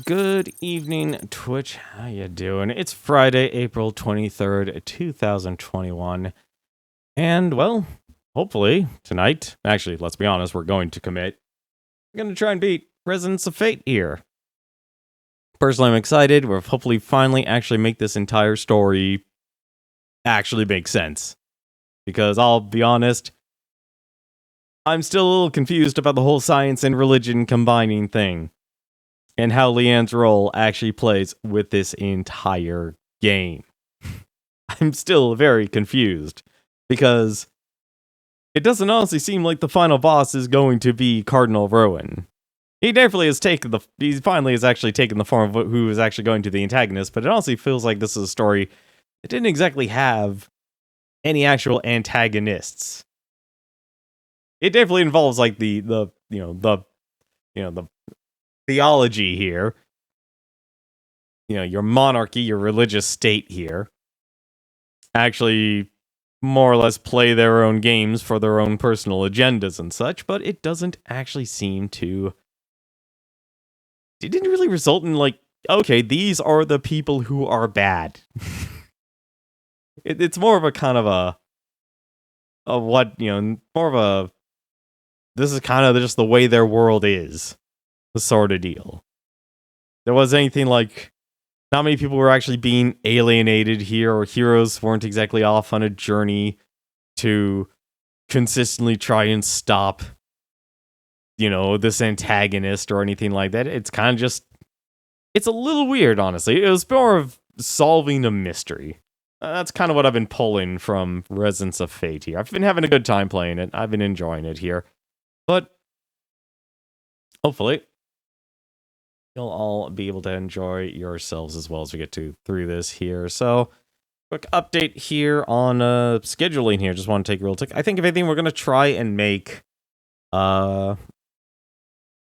Good evening, Twitch. How you doing? It's Friday, April 23rd, 2021. And, well, hopefully tonight, actually, let's be honest, we're going to commit. We're going to try and beat Residents of Fate here. Personally, I'm excited. We'll hopefully finally actually make this entire story actually make sense. Because I'll be honest, I'm still a little confused about the whole science and religion combining thing. And how Leanne's role actually plays with this entire game. I'm still very confused, because it doesn't honestly seem like the final boss is going to be Cardinal Rowan. He definitely has he finally has actually taken the form of who is actually going to the antagonist, but it honestly feels like this is a story that didn't exactly have any actual antagonists. It definitely involves like the theology here. Your monarchy, your religious state here, actually more or less play their own games for their own personal agendas and such, but it doesn't actually seem to... It didn't really result in, like, okay, these are the people who are bad. It's more of a kind of more of a... This is kind of just the way their world is, the sort of deal. There was anything like... Not many people were actually being alienated here, or heroes weren't exactly off on a journey to consistently try and stop, this antagonist or anything like that. It's kind of just... It's a little weird, honestly. It was more of solving a mystery. That's kind of what I've been pulling from Residents of Fate here. I've been having a good time playing it. I've been enjoying it here. But hopefully you'll all be able to enjoy yourselves as well as we get through this here. So, quick update here on scheduling here. Just want to take a real tick. I think if anything, we're going to try and make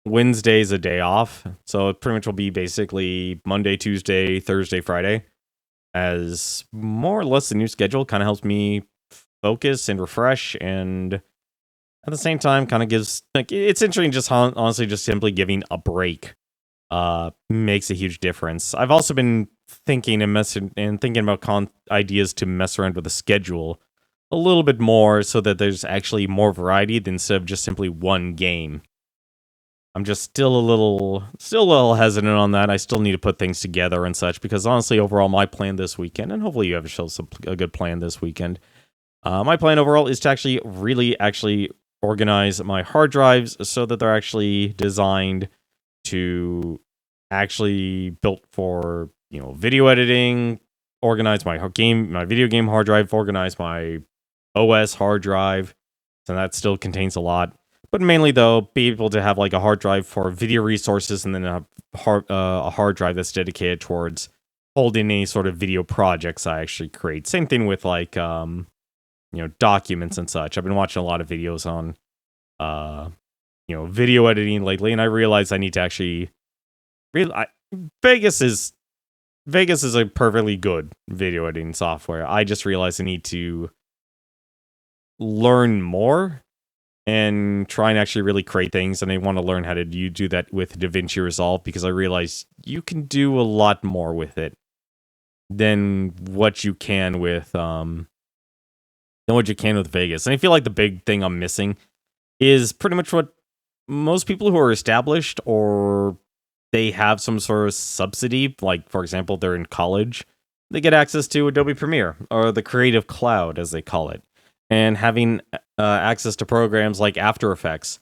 Wednesday's a day off. So it pretty much will be basically Monday, Tuesday, Thursday, Friday. As more or less the new schedule kind of helps me focus and refresh, and at the same time kind of gives, like, it's interesting just honestly just simply giving a break makes a huge difference. I've also been thinking thinking about ideas to mess around with the schedule a little bit more so that there's actually more variety instead of just simply one game. I'm just still a little hesitant on that. I still need to put things together and such, because honestly, overall, my plan this weekend, and hopefully you have a good plan this weekend, my plan overall is to actually organize my hard drives so that they're actually designed to actually built for, video editing, organize my video game hard drive, organize my OS hard drive, and that still contains a lot. But mainly, though, be able to have like a hard drive for video resources, and then a hard drive that's dedicated towards holding any sort of video projects I actually create. Same thing with like documents and such. I've been watching a lot of videos on video editing lately, and I realized I need to actually Vegas is a perfectly good video editing software. I just realized I need to learn more and try and actually really create things, and I want to learn how to do that with DaVinci Resolve, because I realize you can do a lot more with it than what you can with Vegas. And I feel like the big thing I'm missing is pretty much what most people who are established, or they have some sort of subsidy, like for example they're in college, they get access to Adobe Premiere, or the Creative Cloud as they call it. And having access to programs like After Effects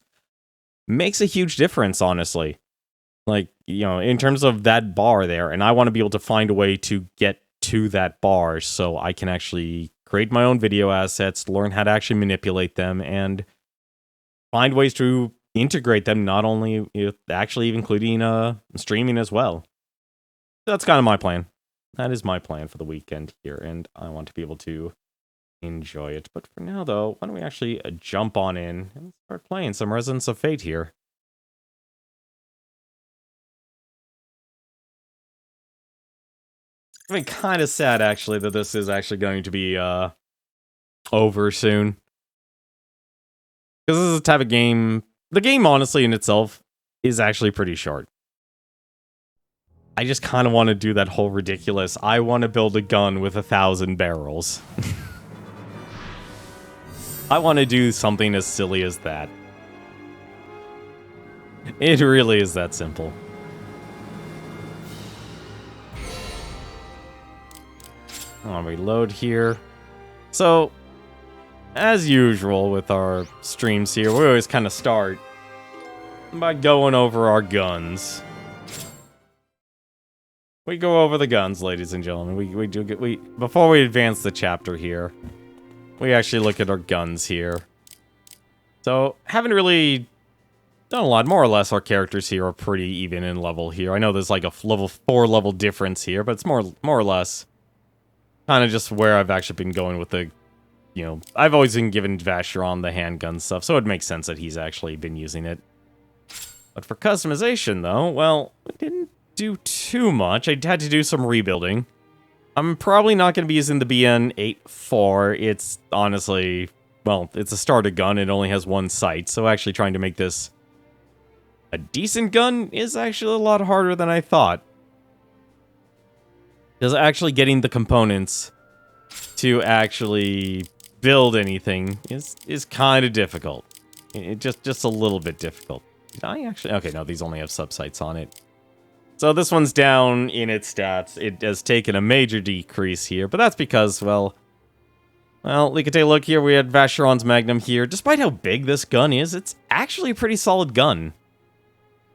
makes a huge difference, honestly. Like, in terms of that bar there, and I want to be able to find a way to get to that bar so I can actually create my own video assets, learn how to actually manipulate them, and find ways to integrate them, not only actually including streaming as well. That's kind of my plan. That is my plan for the weekend here, and I want to be able to enjoy it. But for now, though, why don't we actually jump on in and start playing some Residents of Fate here. I mean, kind of sad, actually, that this is actually going to be over soon. Because this is the type of game... The game, honestly, in itself, is actually pretty short. I just kind of want to do that whole ridiculous, I want to build a gun with 1,000 barrels. I want to do something as silly as that. It really is that simple. I'll reload here. So, as usual with our streams here, we always kind of start by going over our guns. We go over the guns, ladies and gentlemen. Before we advance the chapter here, we actually look at our guns here. So, haven't really done a lot. More or less, our characters here are pretty even in level here. I know there's like a level 4 level difference here, but it's more or less kind of just where I've actually been going with the, you know, I've always been giving Vacheron the handgun stuff, so it makes sense that he's actually been using it. But for customization, though, well, we didn't do too much. I had to do some rebuilding. I'm probably not going to be using the BN-84. It's honestly, well, it's a starter gun. It only has one sight, so actually trying to make this a decent gun is actually a lot harder than I thought. Because actually getting the components to actually build anything is kind of difficult. Just a little bit difficult. Did I actually? Okay, no, these only have subsights on it. So this one's down in its stats. It has taken a major decrease here, but that's because, well, we could take a look here. We had Vacheron's Magnum here. Despite how big this gun is, it's actually a pretty solid gun.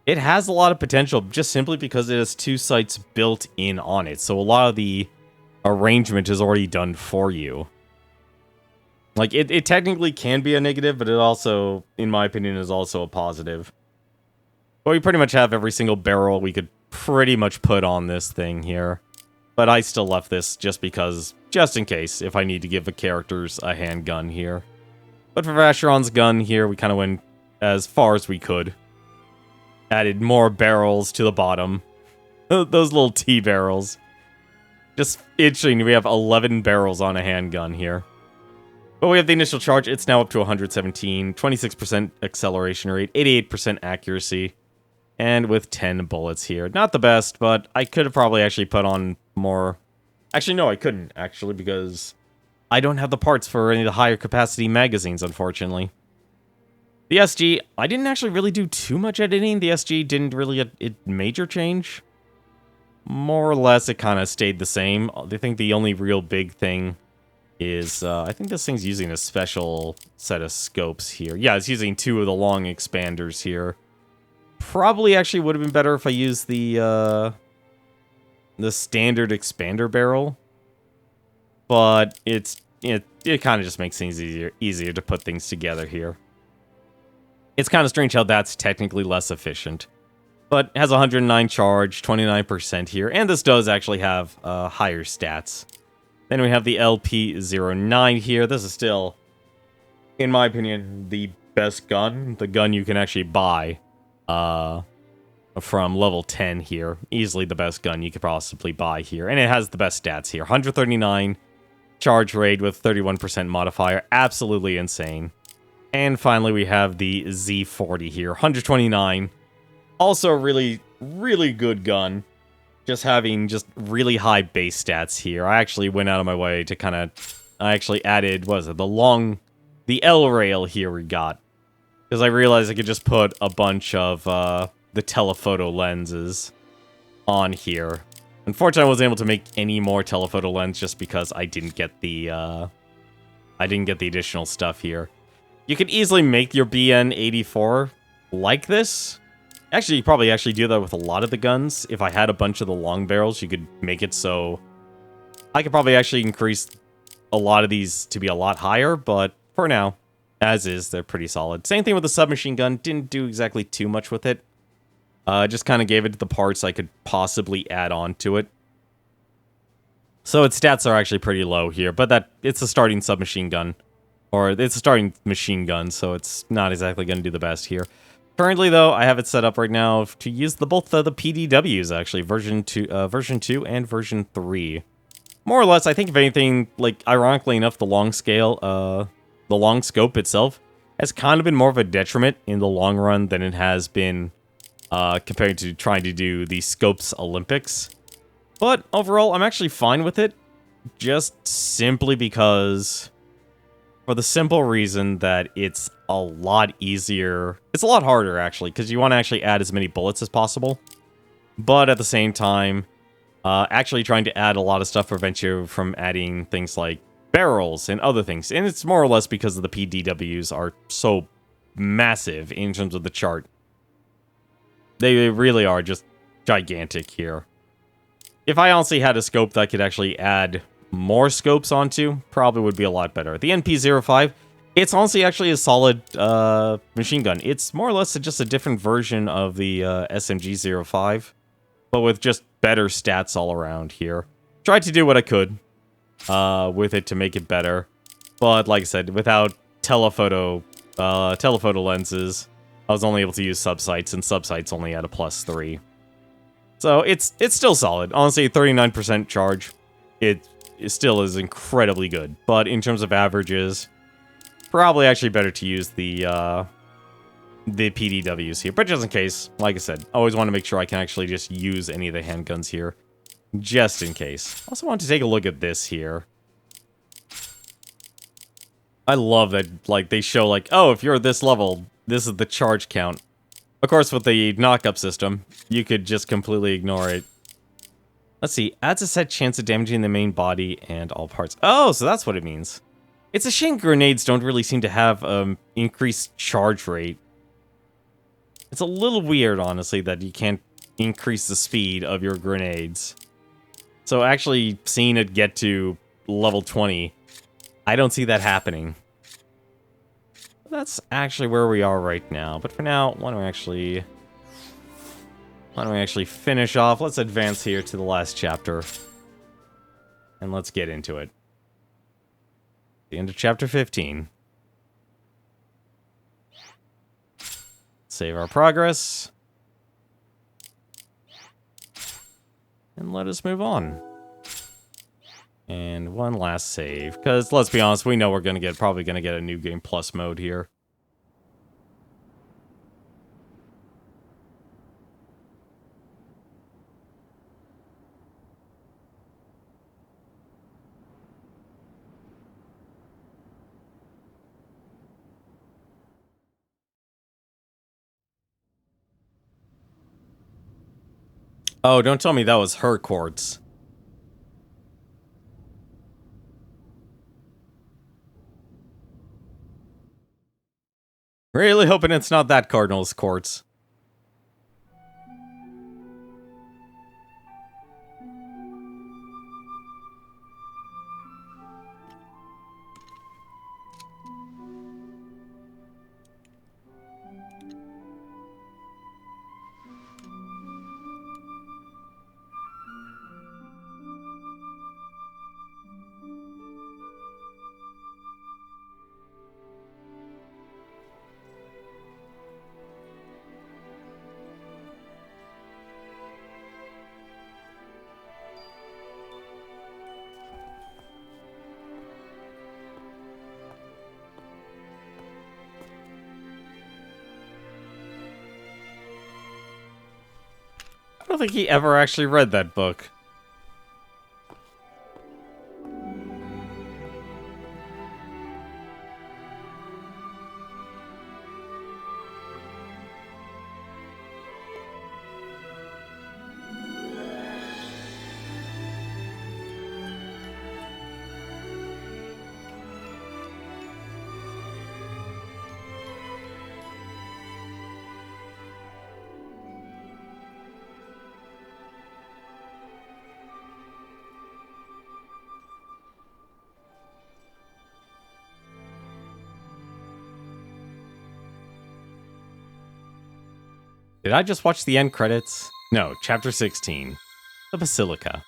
It has a lot of potential just simply because it has two sights built in on it. So a lot of the arrangement is already done for you. Like, it technically can be a negative, but it also, in my opinion, is also a positive. But we pretty much have every single barrel we could pretty much put on this thing here. But I still left this just because, just in case, if I need to give the characters a handgun here. But for Vacheron's gun here, we kind of went as far as we could. Added more barrels to the bottom. Those little T barrels. Just itching. We have 11 barrels on a handgun here. But we have the initial charge. It's now up to 117. 26% acceleration rate. 88% accuracy. And with 10 bullets here. Not the best, but I could have probably actually put on more. Actually, no, I couldn't, actually, because I don't have the parts for any of the higher capacity magazines, unfortunately. The SG, I didn't actually really do too much editing. The SG didn't really a major change. More or less, it kind of stayed the same. I think the only real big thing is, I think this thing's using a special set of scopes here. Yeah, it's using 2 of the long expanders here. Probably actually would have been better if I used the standard expander barrel. But it kind of just makes things easier to put things together here. It's kind of strange how that's technically less efficient. But it has 109 charge, 29% here, and this does actually have higher stats. Then we have the LP09 here. This is still, in my opinion, the best gun. The gun you can actually buy from level 10 here. Easily the best gun you could possibly buy here. And it has the best stats here. 139 charge rate with 31% modifier. Absolutely insane. And finally, we have the Z40 here, 129. Also a really, really good gun. Just having really high base stats here. I actually went out of my way to kind of, I actually added, what is it, the L rail here we got. Because I realized I could just put a bunch of the telephoto lenses on here. Unfortunately, I wasn't able to make any more telephoto lens just because I didn't get the additional stuff here. You could easily make your BN-84 like this. Actually, you probably do that with a lot of the guns. If I had a bunch of the long barrels, you could make it so I could probably actually increase a lot of these to be a lot higher, but for now, as is, they're pretty solid. Same thing with the submachine gun. Didn't do exactly too much with it. Just kind of gave it the parts I could possibly add on to it. So its stats are actually pretty low here, but it's a starting submachine gun. Or it's a starting machine gun, so it's not exactly going to do the best here. Currently, though, I have it set up right now to use both the PDWs, actually, version 2 and version 3. More or less, I think if anything, like, ironically enough, the long scope itself has kind of been more of a detriment in the long run than it has been compared to trying to do the Scopes Olympics. But overall, I'm actually fine with it, just simply because, for the simple reason that it's a lot easier. It's a lot harder, actually, because you want to actually add as many bullets as possible. But at the same time, actually trying to add a lot of stuff prevents you from adding things like barrels and other things. And it's more or less because of the PDWs are so massive in terms of the chart. They really are just gigantic here. If I honestly had a scope that I could actually add more scopes onto, probably would be a lot better. The NP05, it's honestly actually a solid machine gun. It's more or less just a different version of the SMG05, but with just better stats all around here. Tried to do what I could with it to make it better, but like I said, without telephoto lenses, I was only able to use subsights, and subsights only had a +3. So it's still solid. Honestly, 39% charge, it still is incredibly good. But in terms of averages, probably actually better to use the PDWs here. But just in case, like I said, I always want to make sure I can actually just use any of the handguns here, just in case. Also want to take a look at this here. I love that, like, they show, like, oh, if you're this level, this is the charge count. Of course, with the knock-up system, you could just completely ignore it. Let's see, adds a set chance of damaging the main body and all parts. Oh, so that's what it means. It's a shame grenades don't really seem to have increased charge rate. It's a little weird, honestly, that you can't increase the speed of your grenades. So actually seeing it get to level 20, I don't see that happening. That's actually where we are right now. But for now, why don't we actually finish off? Let's advance here to the last chapter. And let's get into it. The end of chapter 15. Save our progress. And let us move on. And one last save, because let's be honest, we know we're probably gonna get a new game plus mode here. Oh, don't tell me that was her quartz. Really hoping it's not that Cardinal's quartz. I don't think he ever actually read that book. Did I just watch the end credits? No, chapter 16. The Basilica.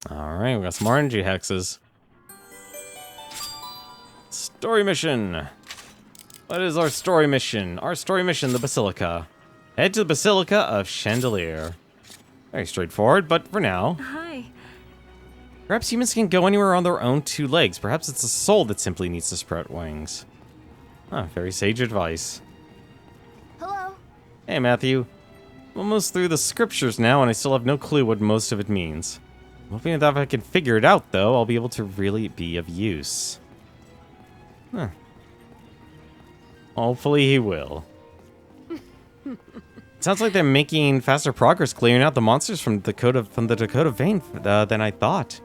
Alright, we got some RNG hexes. Story mission! What is our story mission? Our story mission, the Basilica. Head to the Basilica of Chandelier. Very straightforward, but for now... Hi. Perhaps humans can go anywhere on their own two legs. Perhaps it's a soul that simply needs to sprout wings. Ah, very sage advice. Hello. Hey, Matthew. I'm almost through the scriptures now, and I still have no clue what most of it means. I'm hoping that if I can figure it out, though, I'll be able to really be of use. Huh. Hopefully he will. Sounds like they're making faster progress clearing out the monsters from the Dakota vein than I thought.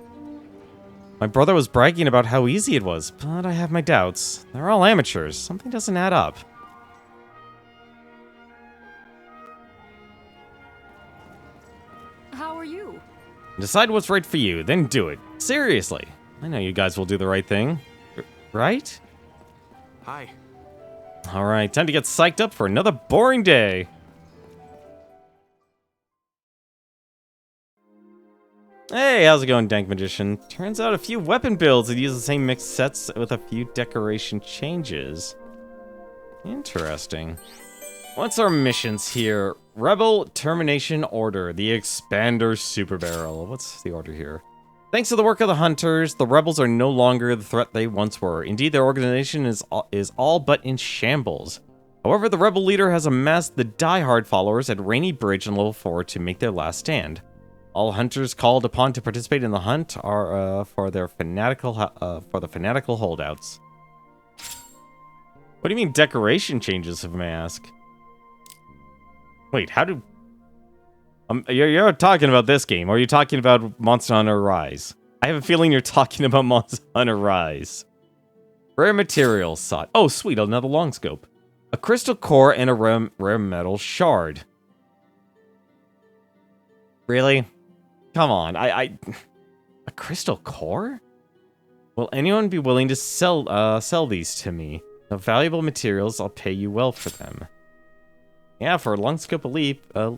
My brother was bragging about how easy it was, but I have my doubts. They're all amateurs. Something doesn't add up. How are you? Decide what's right for you, then do it. Seriously. I know you guys will do the right thing. Right? Hi. Alright, time to get psyched up for another boring day. Hey, how's it going, Dank Magician? Turns out a few weapon builds that use the same mixed sets with a few decoration changes. Interesting. What's our missions here? Rebel Termination Order, the Expander Super Barrel. What's the order here? Thanks to the work of the Hunters, the rebels are no longer the threat they once were. Indeed, their organization is all but in shambles. However, the rebel leader has amassed the die-hard followers at Rainy Bridge and Level 4 to make their last stand. All hunters called upon to participate in the hunt are for the fanatical holdouts. What do you mean decoration changes, if I may ask? Wait, how do... you're talking about this game, or are you talking about Monster Hunter Rise? I have a feeling you're talking about Monster Hunter Rise. Rare materials sought. Oh, sweet, another long scope. A crystal core and a rare metal shard. Really? Come on, a crystal core? Will anyone be willing to sell these to me? The valuable materials, I'll pay you well for them. Yeah, for a long scope elite. Let's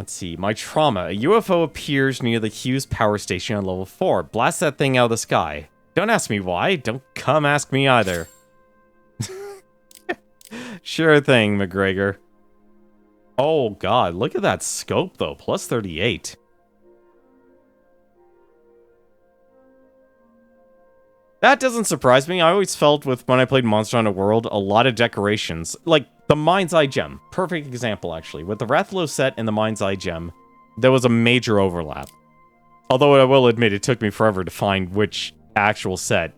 see. My trauma. A UFO appears near the Hughes power station on level 4. Blast that thing out of the sky. Don't ask me why. Don't come ask me either. Sure thing, McGregor. Oh, God. Look at that scope, though. Plus 38. That doesn't surprise me. I always felt when I played Monster Hunter World, a lot of decorations. Like, the Mind's Eye Gem. Perfect example, actually. With the Rathlow set and the Mind's Eye Gem, there was a major overlap. Although I will admit, it took me forever to find which actual set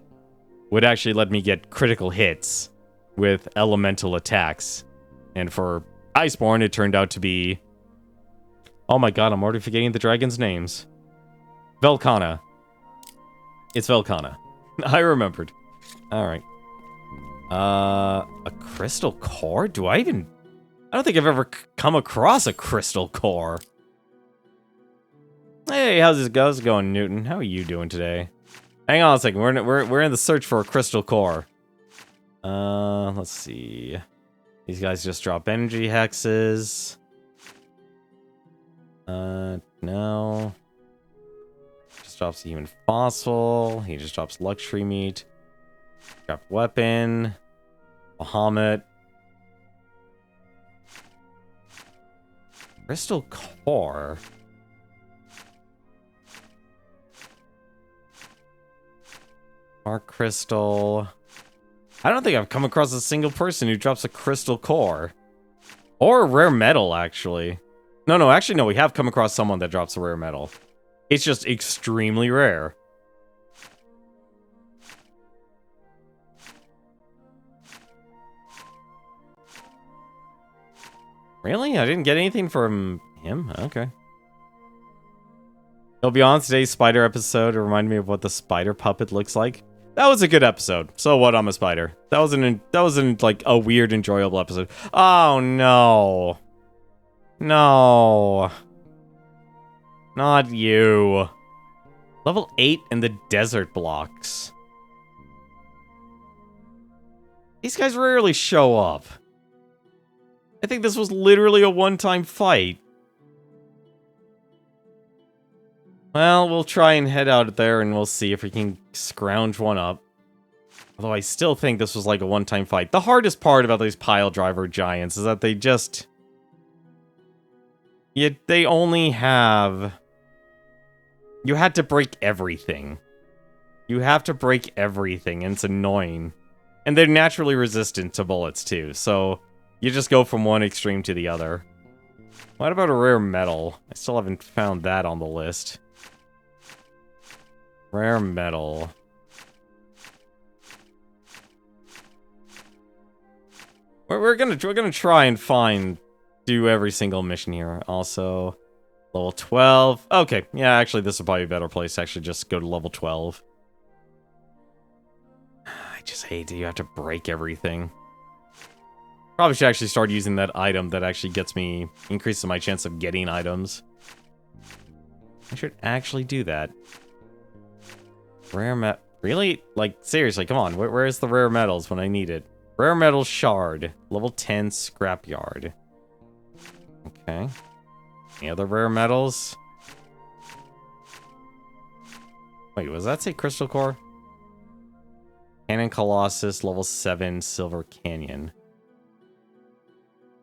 would actually let me get critical hits with elemental attacks. And for Iceborne, it turned out to be... Oh my god, I'm already forgetting the dragon's names. Velkhana. It's Velkhana. I remembered. Alright. A crystal core? I don't think I've ever come across a crystal core. Hey, how's it going, Newton? How are you doing today? Hang on a second. We're in the search for a crystal core. Let's see. These guys just drop energy hexes. No. Just drops a human fossil. He just drops luxury meat. Drop weapon. Bahamut. Crystal core. Mark crystal. I don't think I've come across a single person who drops a crystal core. Or a rare metal, actually. No, actually, no, we have come across someone that drops a rare metal. It's just extremely rare. Really? I didn't get anything from him? Okay. He'll be on today's spider episode to remind me of what the spider puppet looks like. That was a good episode. So what, I'm a spider. That wasn't like a weird, enjoyable episode. Oh no. No. Not you. Level 8 and the desert blocks. These guys rarely show up. I think this was literally a one-time fight. Well, we'll try and head out there and we'll see if we can scrounge one up. Although I still think this was like a one-time fight. The hardest part about these pile driver giants is that they just... they only have You had to break everything. You have to break everything, and it's annoying. And they're naturally resistant to bullets, too, so you just go from one extreme to the other. What about a rare metal? I still haven't found that on the list. Rare metal. We're gonna try and do every single mission here. Also, level 12. Okay, yeah, actually, this would probably be a better place to actually just go to level 12. I just hate that you have to break everything. Probably should actually start using that item that actually gets me, increases my chance of getting items. I should actually do that. Rare met. Really? Like, seriously, come on. Where's the rare metals when I need it? Rare metal shard. Level 10 scrapyard. Okay. Any other rare metals? Wait, was that say crystal core? Cannon Colossus, level 7 silver canyon.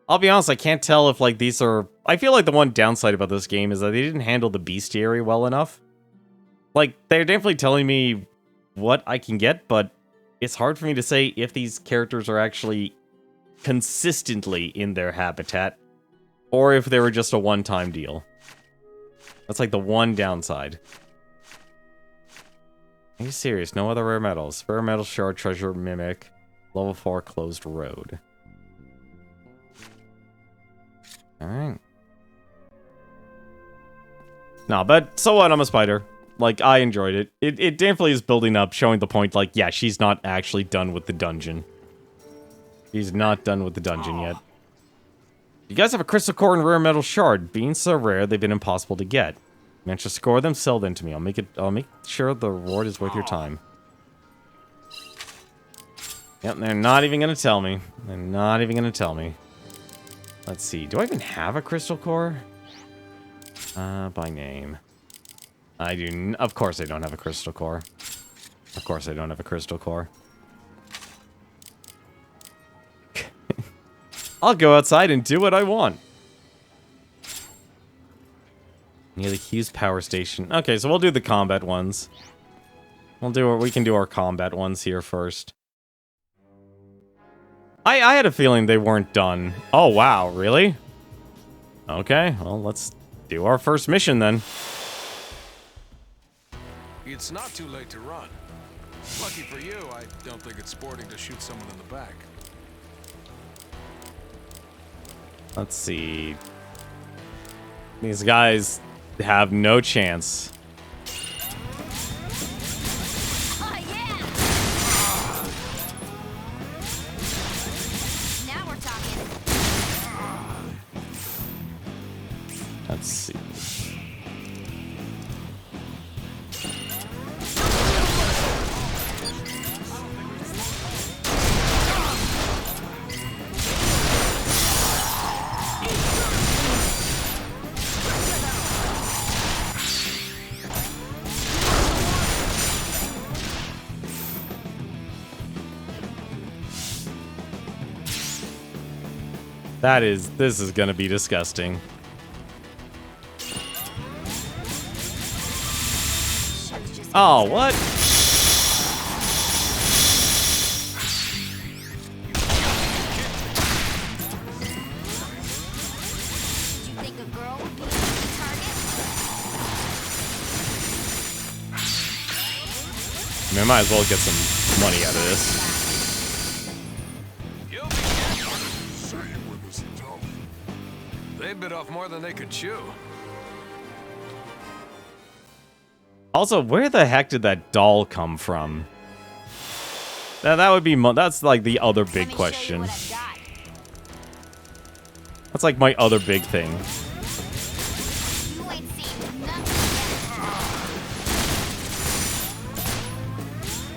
I'll be honest, I can't tell if, like, these are... I feel like the one downside about this game is that they didn't handle the bestiary well enough. Like, they're definitely telling me what I can get, but it's hard for me to say if these characters are actually consistently in their habitat, or if they were just a one-time deal. That's, like, the one downside. Are you serious? No other rare metals. Rare metal shard, treasure, mimic, level 4 closed road. Alright. No, but so what? I'm a spider. Like, I enjoyed it. It definitely is building up, showing the point, like, yeah, she's not actually done with the dungeon. She's not done with the dungeon yet. You guys have a crystal core and rare metal shard. Being so rare, they've been impossible to get. Manage to score them, sell them to me. I'll make sure the reward is worth your time. Yep, they're not even gonna tell me. They're not even gonna tell me. Let's see. Do I even have a crystal core? By name. I do. Of course I don't have a crystal core. Of course I don't have a crystal core. I'll go outside and do what I want. Near the Hughes power station. Okay, so we'll do the combat ones. We can do our combat ones here first. I had a feeling they weren't done. Oh, wow, really? Okay, well, let's do our first mission then. It's not too late to run. Lucky for you, I don't think it's sporting to shoot someone in the back. Let's see. These guys have no chance. Oh, yeah. Now we're talking. Let's see. This is gonna be disgusting. Oh, what? Did you think a girl would be a target? I mean, I might as well get some money out of this. They bit off more than they could chew. Also, where the heck did that doll come from? That would be that's like the other big question. That's like my other big thing. You ain't seen nothing yet.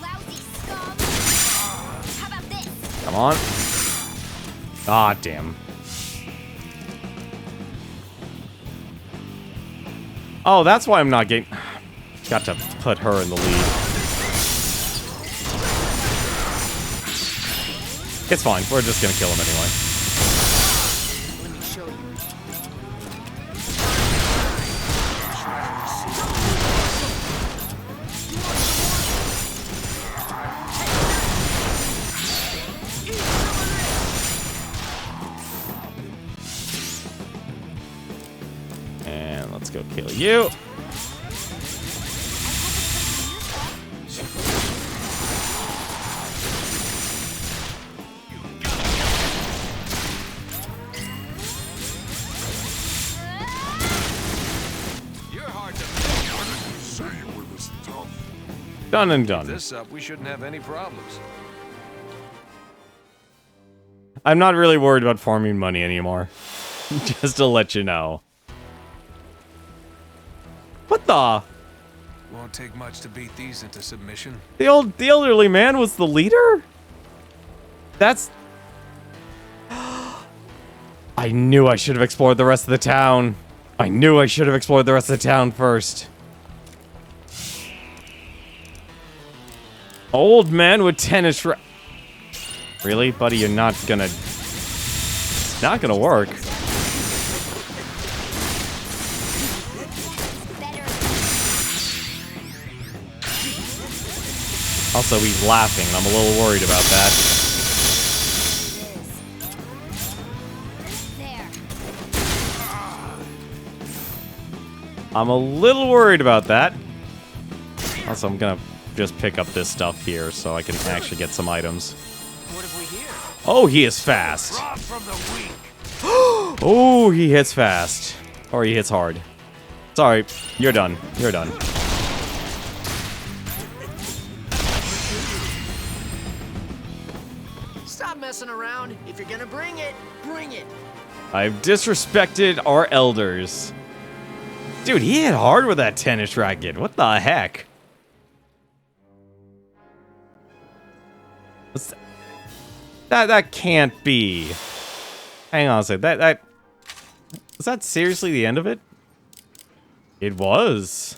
Lousy scum. How about this? Come on. Ah, damn. Oh, that's why I'm not getting... Got to put her in the lead. It's fine. We're just gonna kill him anyway. Let me show you. Kill you. You're hard to say it with this stuff. Done and done. This up, we shouldn't have any problems. I'm not really worried about farming money anymore. Just to let you know. What the? Won't take much to beat these into submission. The elderly man was the leader? That's... I knew I should have explored the rest of the town. I knew I should have explored the rest of the town first. Old man with tennis Really, buddy? You're not gonna... Not gonna work. Also, he's laughing. I'm a little worried about that. There. I'm a little worried about that. Also, I'm gonna just pick up this stuff here so I can actually get some items. What have we here? Oh, he is fast. Drop from the weak. Oh, he hits fast. Or he hits hard. Sorry, you're done. You're done. Stop messing around. If you're gonna bring it, bring it. I've disrespected our elders. Dude, he hit hard with that tennis racket. What the heck? What's that can't be. Hang on a second. Was that seriously the end of it? It was.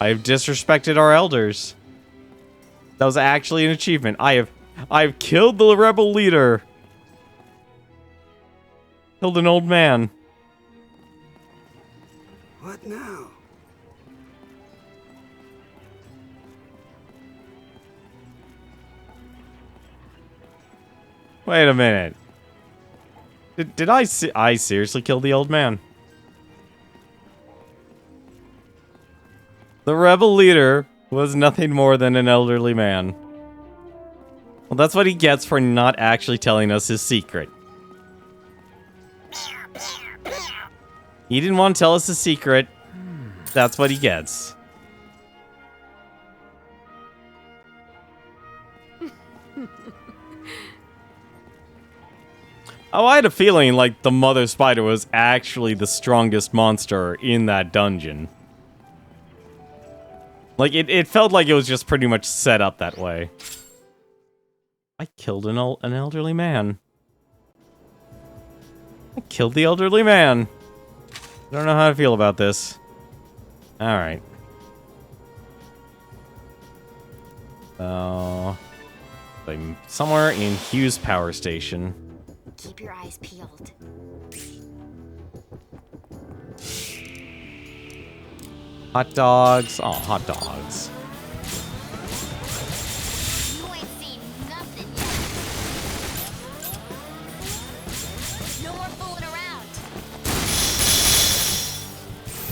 I've disrespected our elders. That was actually an achievement. I've killed the rebel leader. Killed an old man. What now? Wait a minute. Did I seriously kill the old man? The rebel leader was nothing more than an elderly man. Well, that's what he gets for not actually telling us his secret. He didn't want to tell us his secret. That's what he gets. Oh, I had a feeling like the mother spider was actually the strongest monster in that dungeon. Like, it felt like it was just pretty much set up that way. I killed an elderly man. I killed the elderly man. I don't know how to feel about this. Alright. I'm somewhere in Hughes Power Station. Keep your eyes peeled. Hot dogs. Oh, hot dogs. You ain't seen nothing yet. No more fooling around.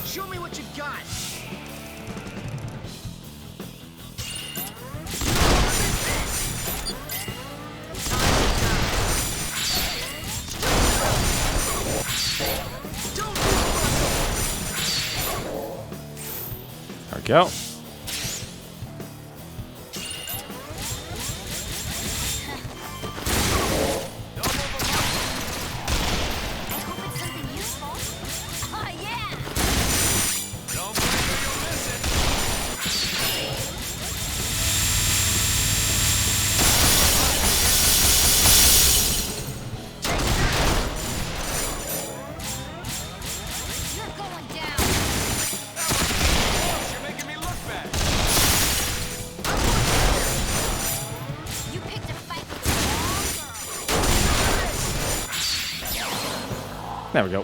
Show me what you got. There we go. Hope it's something useful. Oh yeah! Don't believe it, you'll miss it. You're going down. You're making me look bad. You picked a fight with the wrong girl. There we go.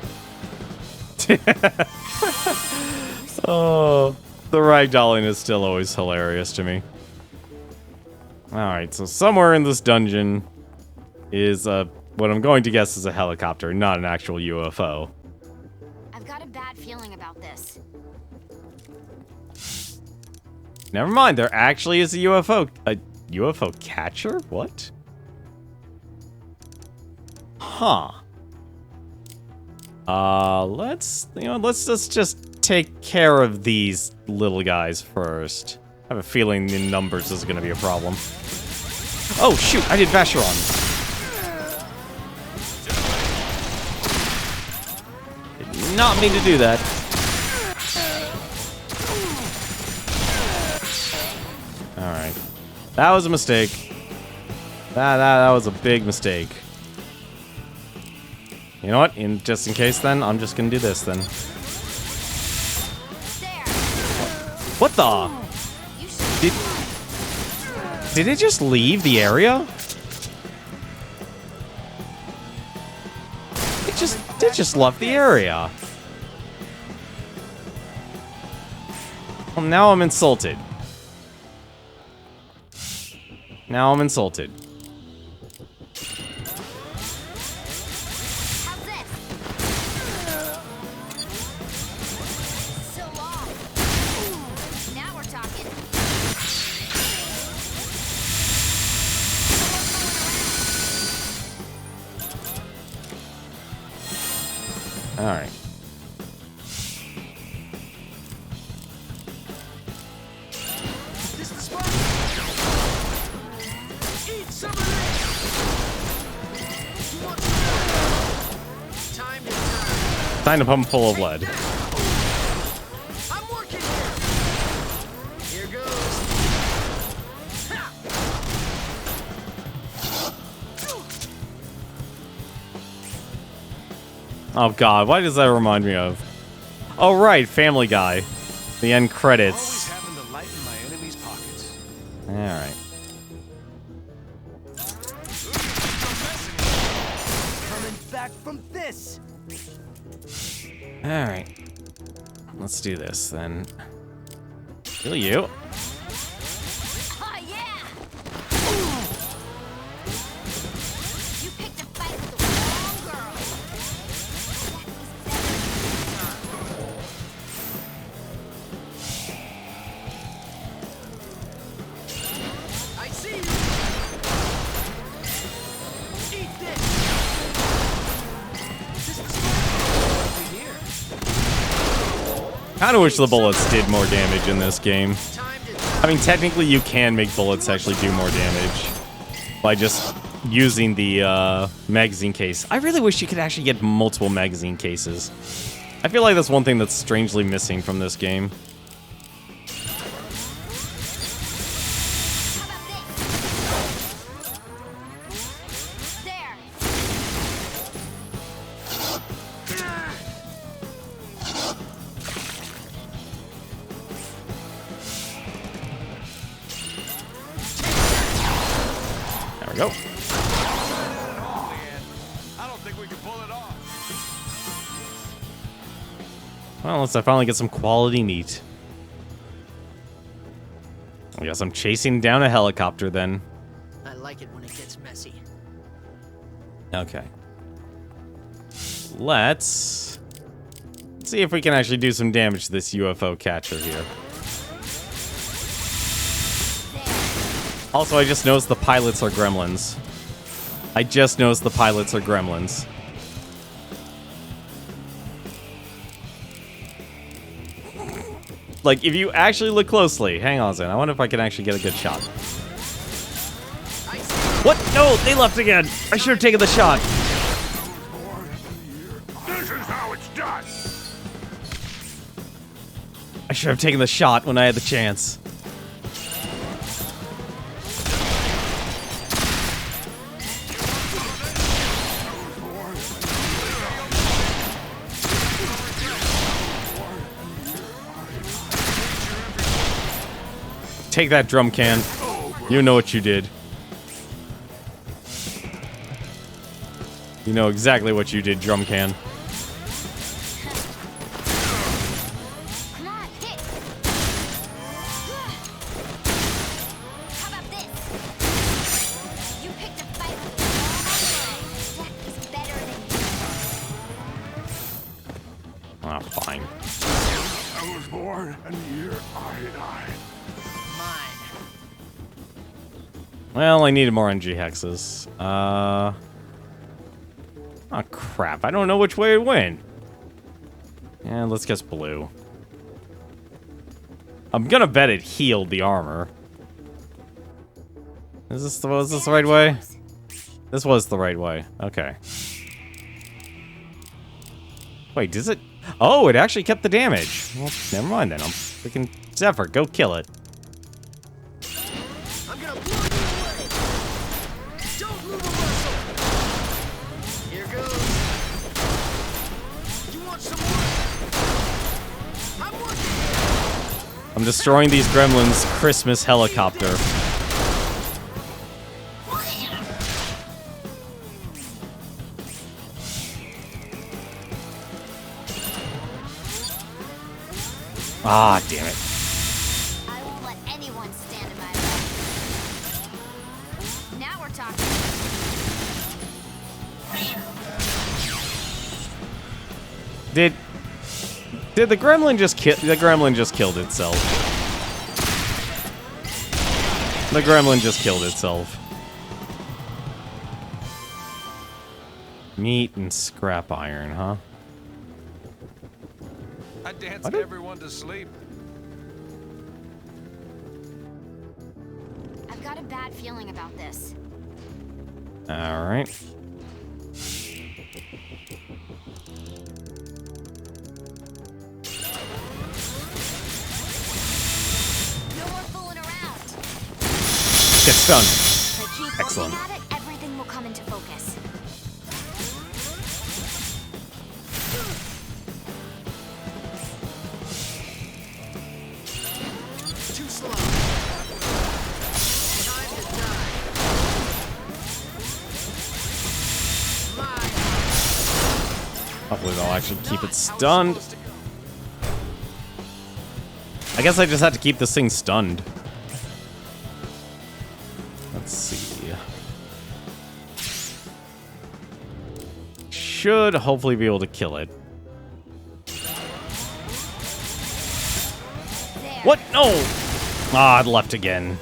Oh, the ragdolling is still always hilarious to me. Alright, so somewhere in this dungeon is what I'm going to guess is a helicopter, not an actual UFO. bad feeling about this. Never mind, there actually is a UFO. A UFO catcher? What? Huh. Let's just take care of these little guys first. I have a feeling the numbers is gonna be a problem. Oh shoot, I did Vacheron. Did not mean to do that. Alright. That was a mistake. That was a big mistake. You know what? Just in case then, I'm just gonna do this then. What the? Did it just leave the area? It just left the area. Well, now I'm insulted. Now I'm insulted. How's this? So long. Now we're talking. All right. This is the spot. Eat some of this. You want some? Time to turn. Time to pump full of lead. I'm working here. Here goes. Ha! Oh god, why does that remind me of? Oh right, Family Guy. The end Always credits. happen to lighten my enemy's pockets. Alright. Coming back from this. Alright. Let's do this then. Kill you. Oh yeah! You picked a fight with the wrong girl. I see you. Eat this. This is the spot. Here. Kinda wish the bullets did more damage in this game. Time to I mean, technically you can make bullets actually do more damage by just using the magazine case. I really wish you could actually get multiple magazine cases. I feel like that's one thing that's strangely missing from this game. How about this? There. There we go. I don't think we can pull it off. Well, unless I finally get some quality meat. I guess I'm chasing down a helicopter then. I like it when it gets messy. Okay. Let's see if we can actually do some damage to this UFO catcher here. Also, I just noticed the pilots are gremlins. I just noticed the pilots are gremlins. Like, if you actually look closely, hang on a second. I wonder if I can actually get a good shot. What? No, they left again. I should have taken the shot. This is how it's done. I should have taken the shot when I had the chance. Take that, drum can. You know what you did. You know exactly what you did, drum can. Come on, hit. How about this? You picked a fight with the wrong girl. That is better than you. Ah, fine. iron and you're iodine. Mine. Well, I needed more NG hexes. Oh, crap. I don't know which way it went. Yeah, let's guess blue. I'm gonna bet it healed the armor. Was this the right way? This was the right way. Okay. Wait, does it? Oh, it actually kept the damage. Well, never mind then. I'm freaking Zephyr. Go kill it. I'm gonna blow you away. Don't move a muscle. Here goes. You want some more? I'm working. I'm destroying these gremlins' Christmas helicopter. Ah, damn it. I won't let anyone stand in my way. Now we're talking. Did the gremlin just kill? The gremlin just killed itself. The gremlin just killed itself. Meat and scrap iron, huh? I danced What did- everyone to sleep. I've got a bad feeling about this. All right. No more fooling around. Get stunned. If I keep Excellent. looking at it, everything will come into focus. Too slow. Time to die. Mine. Hopefully they'll actually keep it stunned. I guess I just had to keep this thing stunned. Let's see. Should hopefully be able to kill it. There. What? No! Ah, it left again.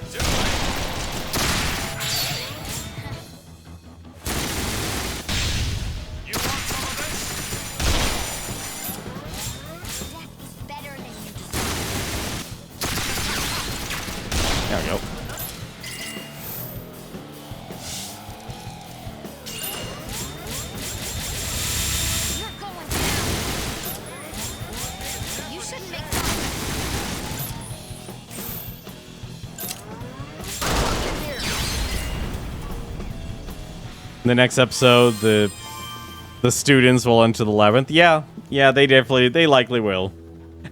You want some of this? Death is better than you deserve. There we go. You're going down. You shouldn't make fun. In the next episode, the students will enter the labyrinth. Yeah, they likely will.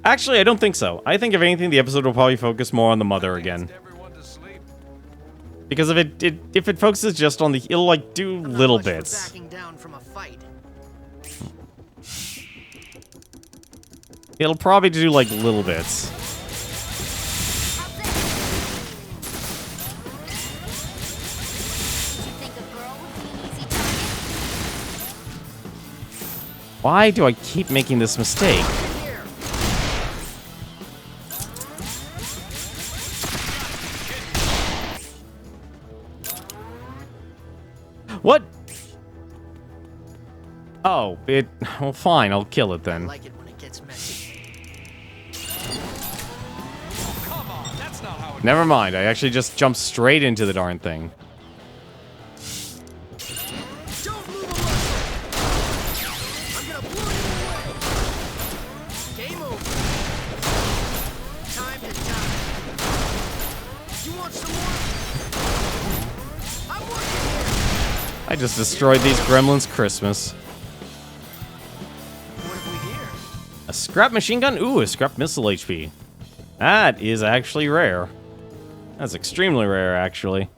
Actually, I don't think so. I think if anything, the episode will probably focus more on the mother again. Danced everyone to sleep. Because if it focuses just on the, it'll like do I'm not little much for bits. Backing down from a fight. It'll probably do like little bits. How's this? You think a girl would be an easy target? Why do I keep making this mistake? Here. What? Oh, it. Well, fine. I'll kill it I then. like it when it gets messy. Come on, that's not how it Never mind. I actually just jumped straight into the darn thing. Don't move a muscle. I'm gonna blow you away. Game over. Time to die. You want some more? I'm working here. I just destroyed these gremlins' Christmas. What have we here? A scrap machine gun? Ooh, a scrap missile HP. That is actually rare. That's extremely rare, actually.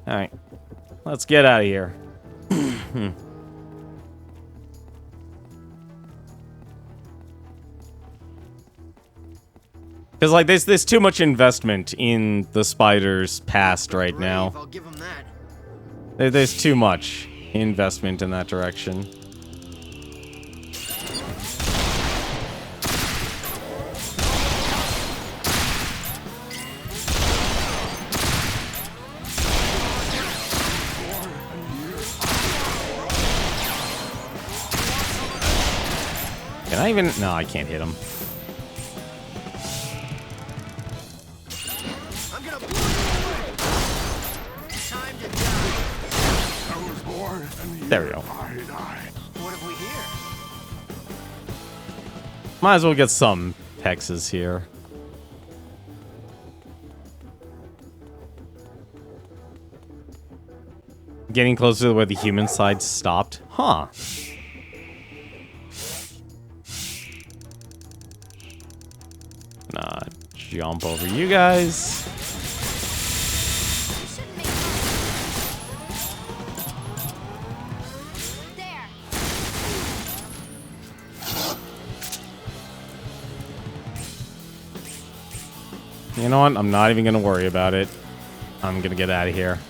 Alright. Let's get out of here. Because, like, there's too much investment in the spider's past right now. Brave, I'll give 'em that. There's too much investment in that direction. Can I even? No, I can't hit him. I'm gonna blow you away. Time to die. I was born and There we go. I die. What have we here? Might as well get some hexes here. Getting closer to where the human side stopped. Huh. Nah, jump over you guys. You shouldn't make fun. There. You know what? I'm not even gonna worry about it. I'm gonna get out of here.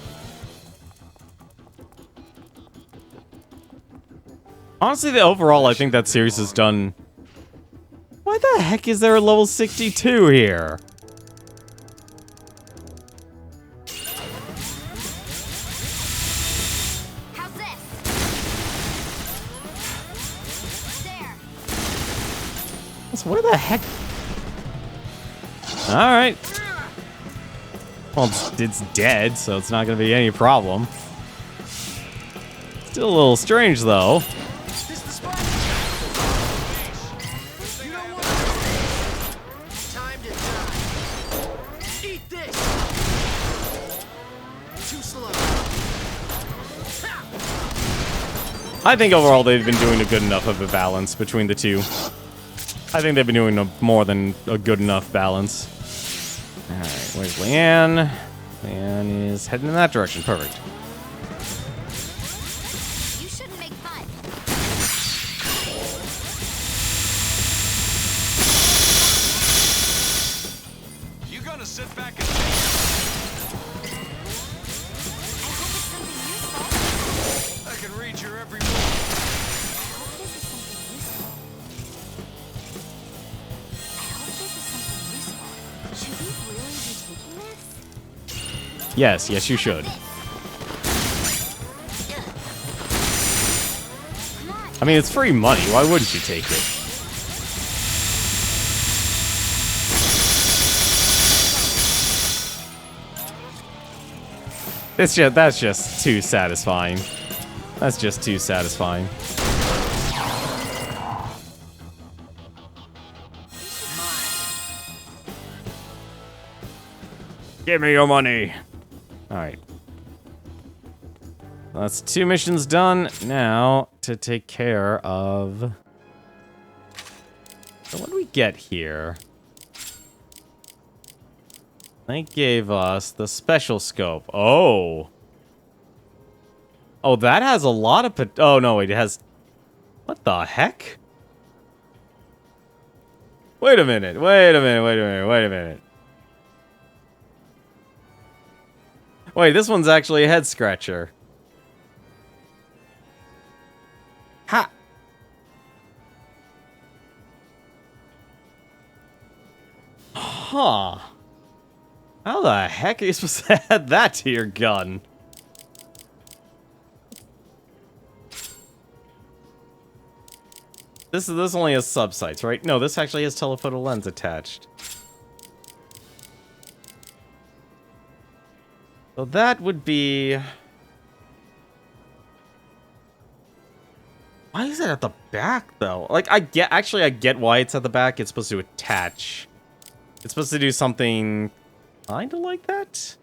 Honestly, the overall, I think that series has done... Why the heck is there a level 62 here? How's this? There. So where the heck? Alright. Well, it's dead, so it's not gonna be any problem. Still a little strange, though. This the spot. You know what? Time to die. Eat this. Too slow. Ha! I think overall they've been doing a good enough of a balance between the two. I think they've been doing more than a good enough balance. Alright, where's Leanne? Leanne is heading in that direction. Perfect. You shouldn't make fun. You gonna sit back and I hope it's something useful. I can read your every move. I hope this is something useful. I hope this is something useful. Should we really be taking this? Yes, you should. Come on. I mean, it's free money. Why wouldn't you take it? That's just too satisfying. That's just too satisfying. Give me your money. All right. That's 2 missions done. Now to take care of... So what do we get here? They gave us the special scope. Oh. Oh, that has a lot of... Oh, no, wait, it has... What the heck? Wait a minute. Wait a minute. Wait a minute. Wait a minute. Wait, this one's actually a head scratcher. Ha! Huh. How the heck are you supposed to add that to your gun? This only has subsights, right? No, this actually has telephoto lens attached. So that would be... Why is it at the back, though? Like, I get why it's at the back. It's supposed to attach. It's supposed to do something kind of like that?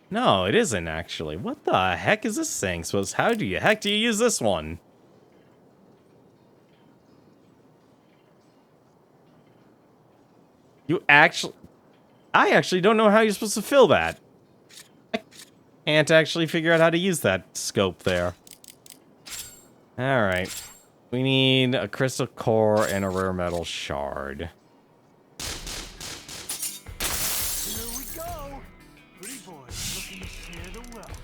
No, it isn't, actually. What the heck is this thing? How do you use this one? I actually don't know how you're supposed to fill that. I can't actually figure out how to use that scope there. Alright. We need a crystal core and a rare metal shard. Here we go. Pretty boys looking to share the wealth.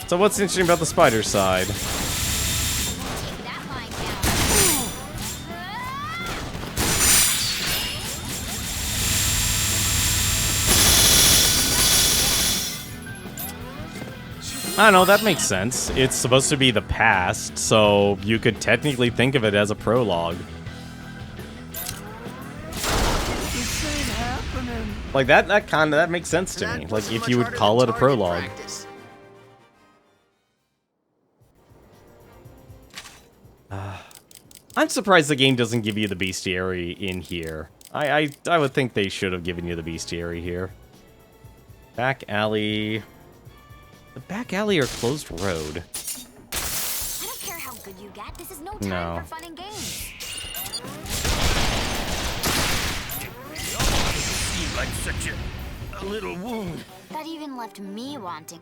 So what's interesting about the spider side? Take that line down. Should we I don't know, that makes sense. It's supposed to be the past, so you could technically think of it as a prologue. This ain't happening. Like, that makes sense to me. Like, if you would call it a prologue. I'm surprised the game doesn't give you the bestiary in here. I would think they should have given you the bestiary here. Back alley. The back alley or closed road? I don't care how good you get. This is no time No. for fun and games. Seemed like such a little wound. That even left me wanting.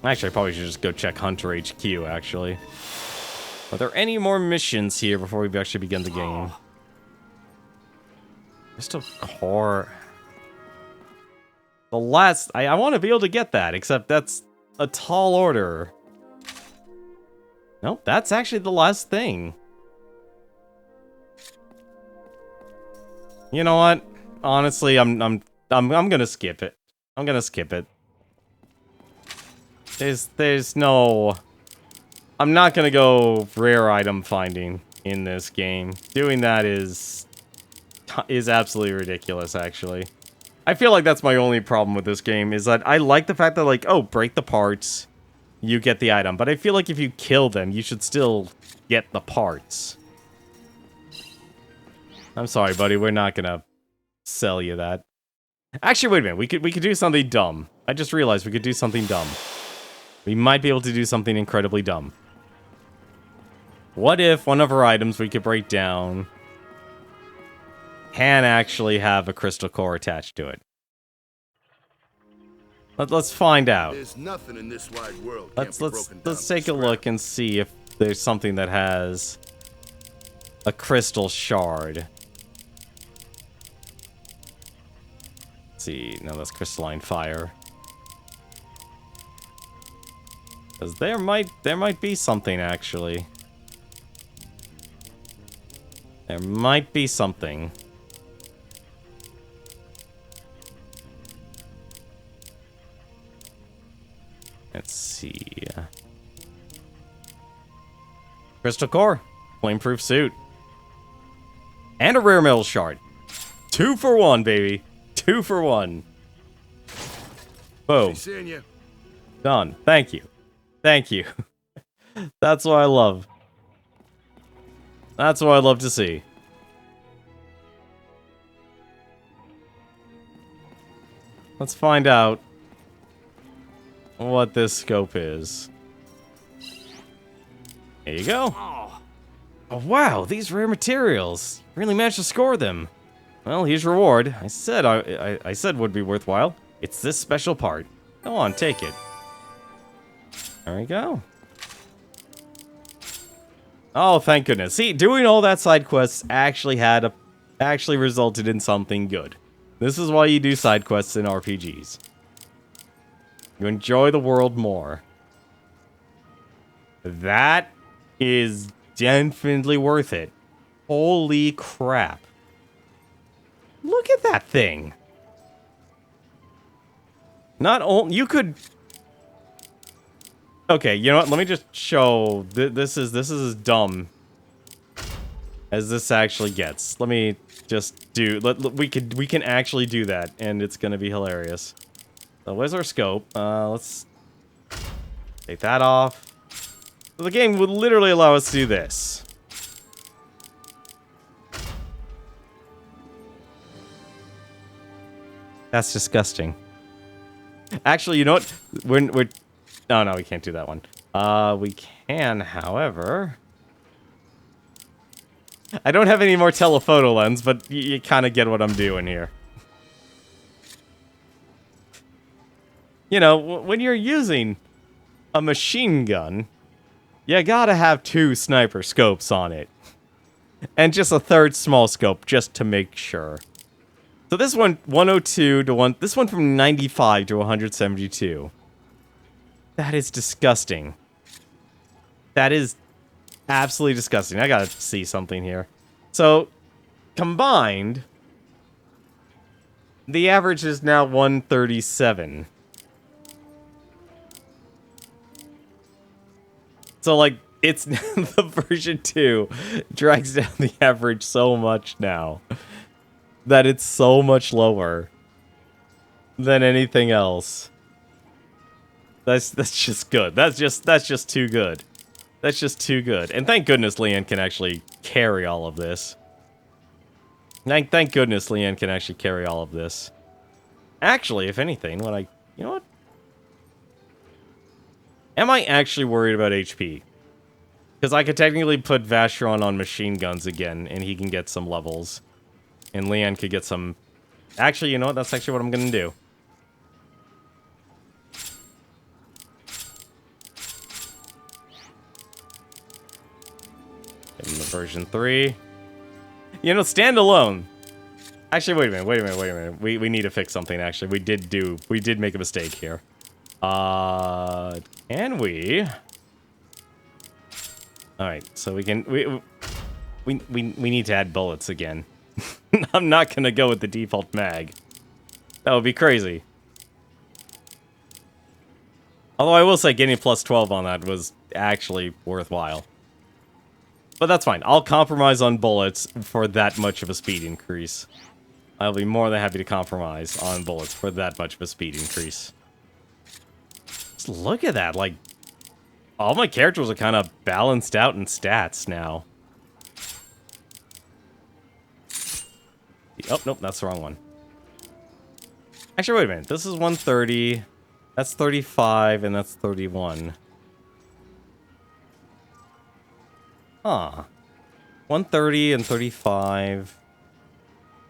Actually, I probably should just go check Hunter HQ, actually. Are there any more missions here before we actually begin the game? Just a core. The last... I want to be able to get that, except that's a tall order. Nope, that's actually the last thing. You know what? Honestly, I'm gonna skip it. I'm gonna skip it. There's no... I'm not gonna go rare item finding in this game. Doing that is absolutely ridiculous, actually. I feel like that's my only problem with this game, is that I like the fact that, like, oh, break the parts, you get the item. But I feel like if you kill them, you should still get the parts. I'm sorry, buddy, we're not gonna sell you that. Actually, wait a minute, we could do something dumb. I just realized we could do something dumb. We might be able to do something incredibly dumb. What if one of our items we could break down can actually have a crystal core attached to it? Let's find out. There's nothing in this wide world. Let's take a look and see if there's something that has a crystal shard. Let's see, no, that's crystalline fire. Because there might be something, actually. There might be something. Let's see. Crystal core. Flameproof suit. And a rare metal shard. 2 for 1, baby. 2 for 1. Boom. Seeing you. Done. Thank you. Thank you. That's what I love. That's what I love to see. Let's find out what this scope is. Here you go. Oh, wow, these rare materials. Really managed to score them. Well, here's your reward. I said I said would be worthwhile. It's this special part. Go on, take it. There we go. Oh, thank goodness. See, doing all that side quests actually resulted in something good. This is why you do side quests in RPGs. You enjoy the world more. That is definitely worth it. Holy crap. Look at that thing. Not only you could... Okay, you know what? Let me just show. This is as dumb as this actually gets. Let me just do. We can actually do that, and it's gonna be hilarious. So where's our scope? Let's take that off. So the game would literally allow us to do this. That's disgusting. Actually, you know what? We're no, we can't do that one. We can, however... I don't have any more telephoto lens, but you kind of get what I'm doing here. You know, when you're using a machine gun, you gotta have 2 sniper scopes on it. And just a 3rd small scope, just to make sure. So this one, 102 to 1... This one from 95 to 172. That is disgusting. That is absolutely disgusting. I gotta see something here. So, combined, the average is now 137. So, like, it's the version 2 drags down the average so much now that it's so much lower than anything else. That's just good. That's just too good. That's just too good. And thank goodness Leanne can actually carry all of this. Thank goodness Leanne can actually carry all of this. Actually, if anything, you know what? Am I actually worried about HP? Because I could technically put Vacheron on machine guns again, and he can get some levels. And Leanne could get some... Actually, you know what? That's actually what I'm going to do. Give him the version 3. You know, standalone. Actually, wait a minute. We need to fix something, actually. We did make a mistake here. Can we... Alright, so we can... We need to add bullets again. I'm not gonna go with the default mag. That would be crazy. Although I will say getting plus 12 on that was actually worthwhile. But that's fine. I'll compromise on bullets for that much of a speed increase. I'll be more than happy to compromise on bullets for that much of a speed increase. Just look at that, like... All my characters are kind of balanced out in stats now. Oh, nope, that's the wrong one. Actually, wait a minute. This is 130. That's 35, and that's 31. Huh. 130 and 35.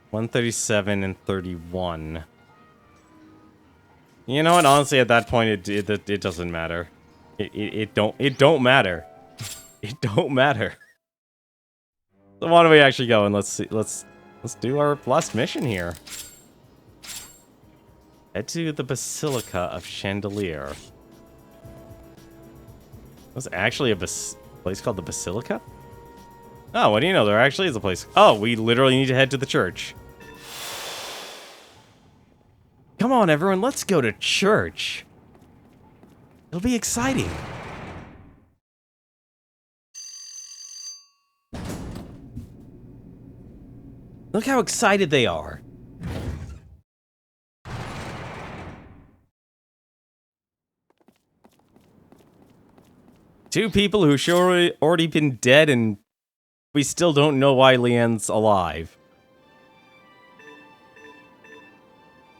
137 and 31. You know what? Honestly, at that point, it doesn't matter. It don't matter. It don't matter. So why don't we actually go and let's do our last mission here. Head to the Basilica of Chandelier. There's actually a place called the Basilica? Oh, what do you know? There actually is a place. Oh, we literally need to head to the church. Come on, everyone, let's go to church. It'll be exciting. Look how excited they are. Two people who sure already been dead and we still don't know why Leanne's alive.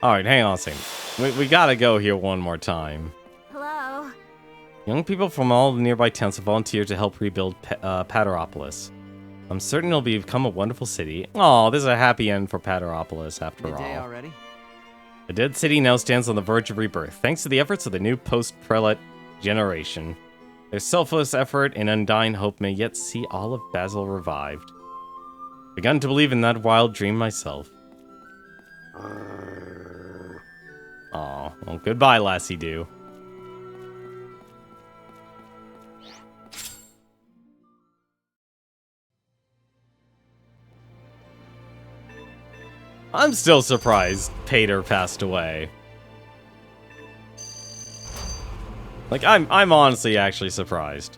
Alright, hang on a second. We gotta go here one more time. Hello? Young people from all the nearby towns have volunteered to help rebuild Pateropolis. I'm certain it'll become a wonderful city. Oh, this is a happy end for Pateropolis after Midday all. already? The dead city now stands on the verge of rebirth, thanks to the efforts of the new post-prelate generation. Their selfless effort and undying hope may yet see all of Basil revived. Begun to believe in that wild dream myself. Aw, well, goodbye, Lassie Dew. I'm still surprised Pater passed away. Like, I'm honestly actually surprised.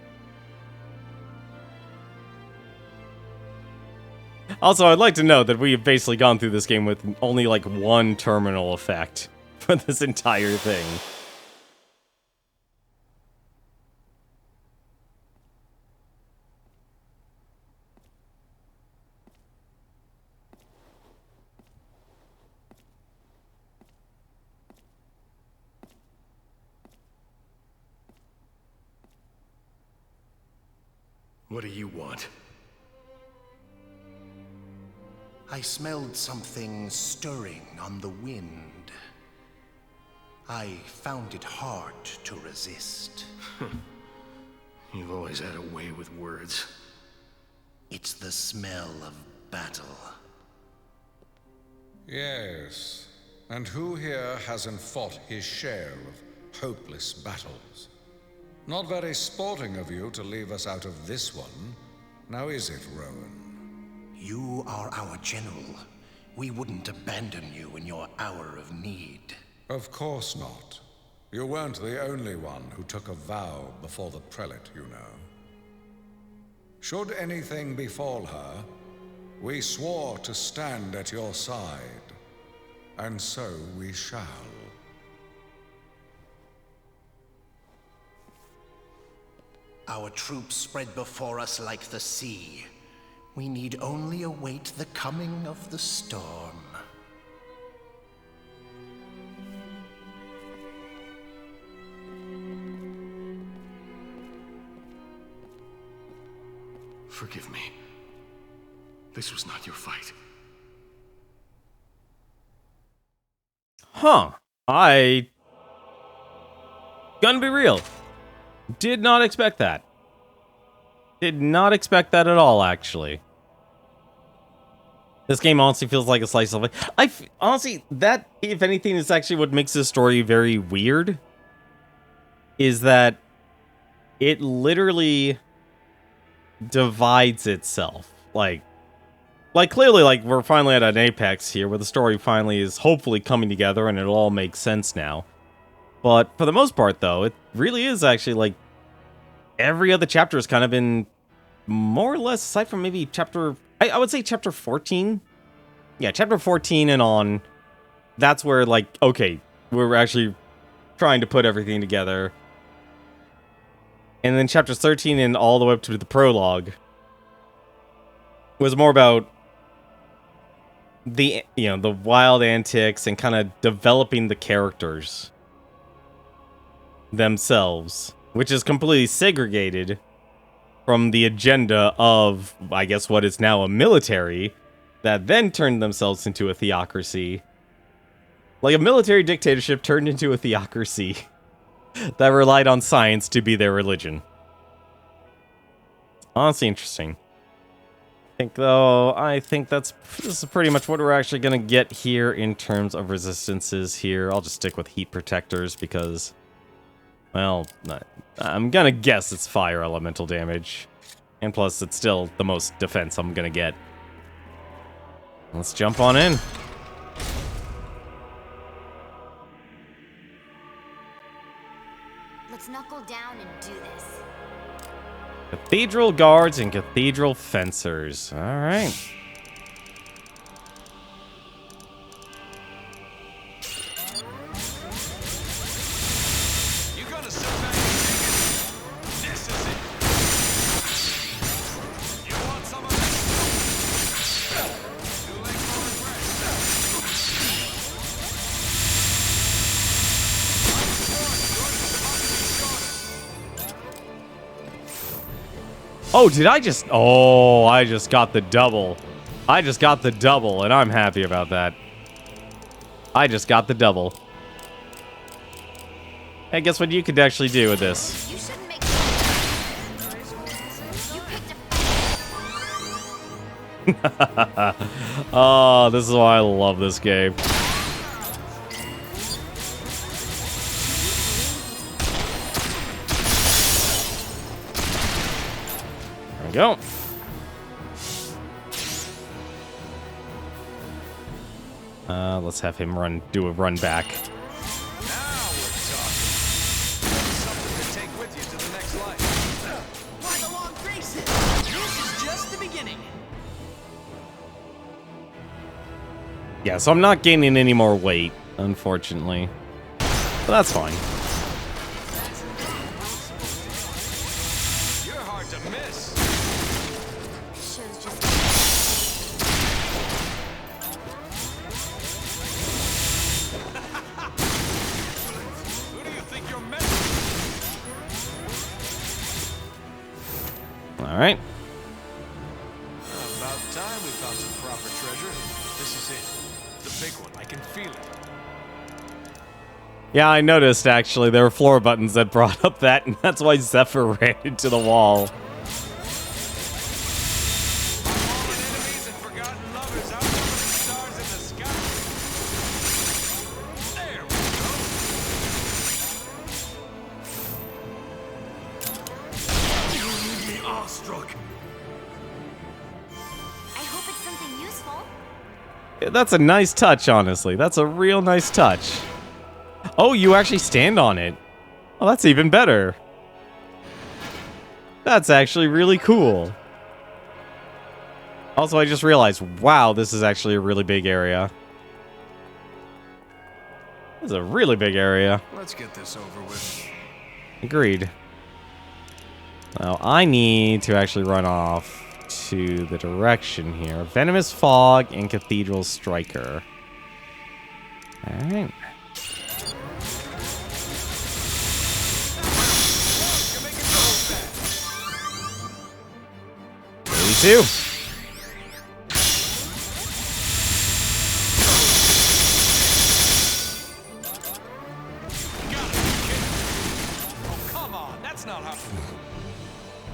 Also, I'd like to note that we've basically gone through this game with only, like, one terminal effect for this entire thing. What do you want? I smelled something stirring on the wind. I found it hard to resist. You've always had a way with words. It's the smell of battle. Yes. And who here hasn't fought his share of hopeless battles? Not very sporting of you to leave us out of this one. Now is it, Rowan? You are our general. We wouldn't abandon you in your hour of need. Of course not. You weren't the only one who took a vow before the prelate, you know. Should anything befall her, we swore to stand at your side, and so we shall. Our troops spread before us like the sea. We need only await the coming of the storm. Forgive me. This was not your fight. Huh. Gonna be real. Did not expect that. Did not expect that at all, actually. This game honestly feels like a slice of life. Honestly, that, if anything, is actually what makes this story very weird. Is that it literally divides itself. Like clearly, like, we're finally at an apex here where the story finally is hopefully coming together and it all makes sense now. But for the most part, though, it really is actually, like, every other chapter has kind of been more or less, aside from maybe chapter... I would say chapter 14. Yeah, chapter 14 and on, that's where, like, okay, we're actually trying to put everything together. And then chapter 13 and all the way up to the prologue was more about the, you know, the wild antics and kind of developing the characters themselves, which is completely segregated from the agenda of, I guess, what is now a military that then turned themselves into a theocracy. Like a military dictatorship turned into a theocracy that relied on science to be their religion. Honestly interesting. I think this is pretty much what we're actually going to get here in terms of resistances here. I'll just stick with heat protectors because, well, I'm going to guess it's fire elemental damage. And plus, it's still the most defense I'm going to get. Let's jump on in. Let's knuckle down and do this. Cathedral guards and cathedral fencers. All right. You gonna sit back and take it? This is it. You want some of this? Too late for Oh, did I just... Oh, I just got the double. I just got the double, and I'm happy about that. I just got the double. Hey, guess what you could actually do with this? You shouldn't make. You picked a. Oh, this is why I love this game. There we go. Let's have him do a run back. Now we're talking. Something to take with you to the next life. Why the long faces? This is just the beginning. Yeah, so I'm not gaining any more weight, unfortunately. But that's fine. You're hard to miss. Show's just. Who do you think you're messing with? All right. About time we found some proper treasure. This is it. The big one. I can feel it. Yeah, I noticed, actually, there were floor buttons that brought up that, and that's why Zephyr ran into the wall. Fallen enemies and forgotten lovers outnumber the stars in the sky. There we go. You leave me awestruck. I hope it's something useful. That's a nice touch, honestly. That's a real nice touch. Oh, you actually stand on it. Oh, that's even better. That's actually really cool. Also, I just realized, wow, this is actually a really big area. This is a really big area. Let's get this over with. Agreed. Now, I need to actually run off to the direction here. Venomous Fog and Cathedral Striker. Alright. You're making me look bad. 82. Oh, come on. That's not how.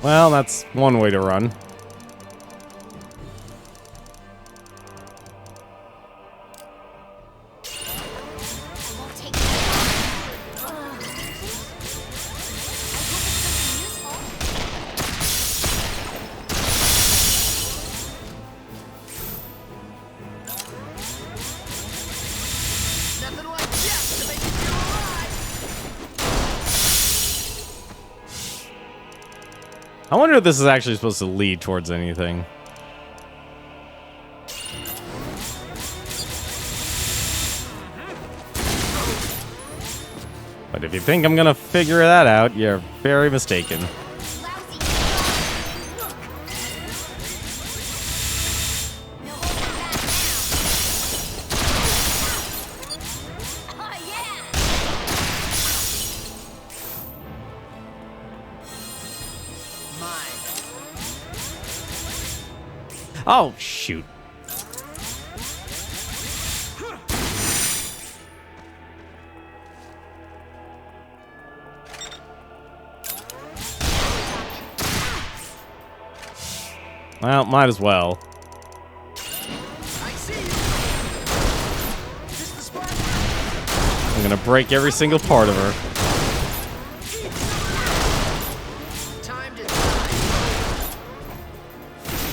Well, that's one way to run. I won't take that. Ugh. I hope it's something useful. Nothing like death to make you feel alive. I wonder if this is actually supposed to lead towards anything. But if you think I'm gonna figure that out, you're very mistaken. Lousy. No holding back now. Oh yeah. Mine. Oh, shoot. Well, might as well. I see you. Is this the spot? I'm gonna break every single part of her. Time to die.